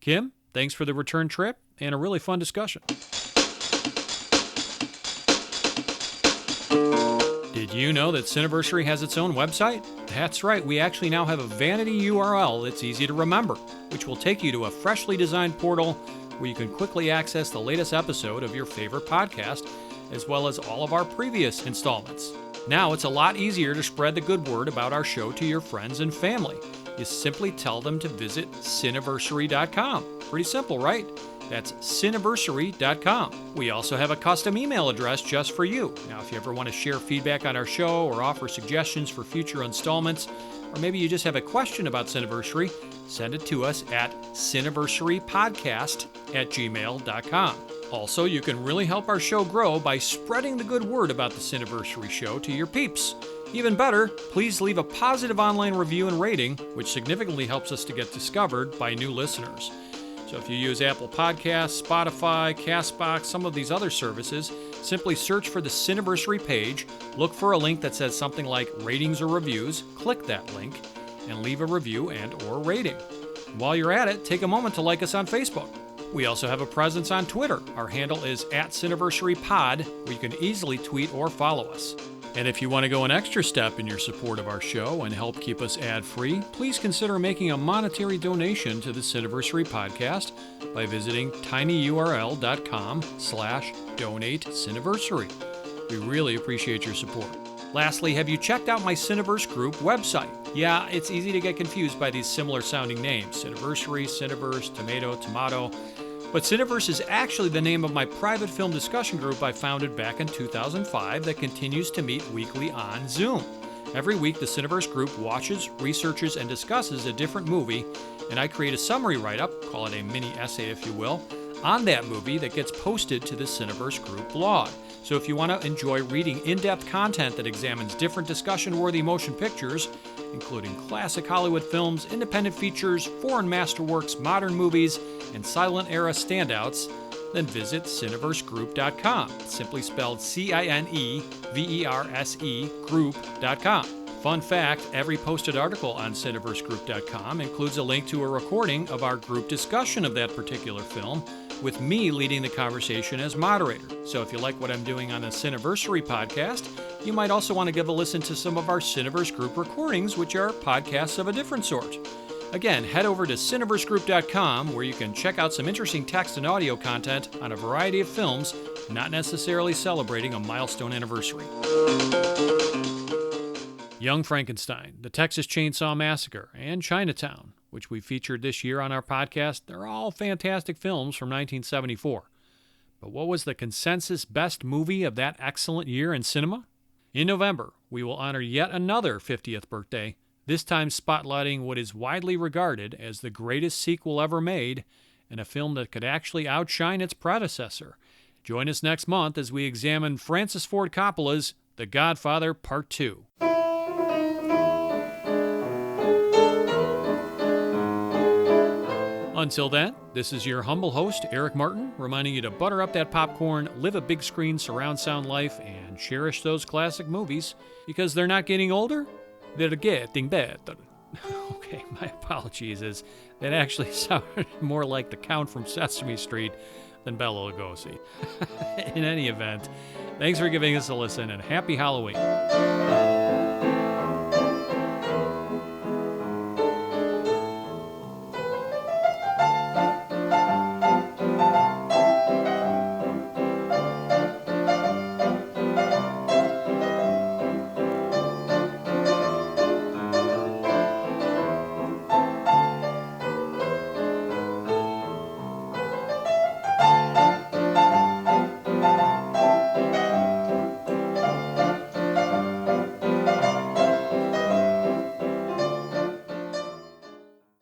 Kim, thanks for the return trip and a really fun discussion. Did you know that Cineversary has its own website? That's right, we actually now have a vanity URL that's easy to remember, which will take you to a freshly designed portal where you can quickly access the latest episode of your favorite podcast, as well as all of our previous installments. Now it's a lot easier to spread the good word about our show to your friends and family. You simply tell them to visit Cineversary.com. Pretty simple, right? That's Cineversary.com. We also have a custom email address just for you. Now, if you ever want to share feedback on our show or offer suggestions for future installments, or maybe you just have a question about Cineversary, send it to us at cineversarypodcast@gmail.com. Also, you can really help our show grow by spreading the good word about the Cineversary show to your peeps. Even better, please leave a positive online review and rating, which significantly helps us to get discovered by new listeners. So if you use Apple Podcasts, Spotify, CastBox, some of these other services, simply search for the Cineversary page, look for a link that says something like ratings or reviews, click that link, and leave a review and or rating. While you're at it, take a moment to like us on Facebook. We also have a presence on Twitter. Our handle is @CineversaryPod, where you can easily tweet or follow us. And if you want to go an extra step in your support of our show and help keep us ad-free, please consider making a monetary donation to the Cineversary podcast by visiting tinyurl.com/donate-cineversary. We really appreciate your support. Lastly, have you checked out my Cineverse Group website? Yeah, it's easy to get confused by these similar sounding names, Cineversary, Cineverse, Tomato. But Cineverse is actually the name of my private film discussion group I founded back in 2005 that continues to meet weekly on Zoom. Every week, the Cineverse group watches, researches, and discusses a different movie, and I create a summary write-up, call it a mini essay if you will, on that movie that gets posted to the Cineverse group blog. So if you want to enjoy reading in-depth content that examines different discussion-worthy motion pictures, including classic Hollywood films, independent features, foreign masterworks, modern movies, and silent-era standouts, then visit cineversegroup.com, simply spelled CINEVERSE group.com. Fun fact, every posted article on cineversegroup.com includes a link to a recording of our group discussion of that particular film, with me leading the conversation as moderator. So if you like what I'm doing on the Cineversary podcast, you might also want to give a listen to some of our Cineverse Group recordings, which are podcasts of a different sort. Again, head over to cineversegroup.com, where you can check out some interesting text and audio content on a variety of films, not necessarily celebrating a milestone anniversary. Young Frankenstein, The Texas Chainsaw Massacre, and Chinatown, which we featured this year on our podcast, they're all fantastic films from 1974. But what was the consensus best movie of that excellent year in cinema? In November, we will honor yet another 50th birthday, this time spotlighting what is widely regarded as the greatest sequel ever made, and a film that could actually outshine its predecessor. Join us next month as we examine Francis Ford Coppola's The Godfather Part 2. Until then, this is your humble host, Eric Martin, reminding you to butter up that popcorn, live a big screen surround sound life, and cherish those classic movies, because they're not getting older, they're getting better. Okay, my apologies, as that actually sounded more like the Count from Sesame Street than Bela Lugosi. In any event, thanks for giving us a listen, and happy Halloween.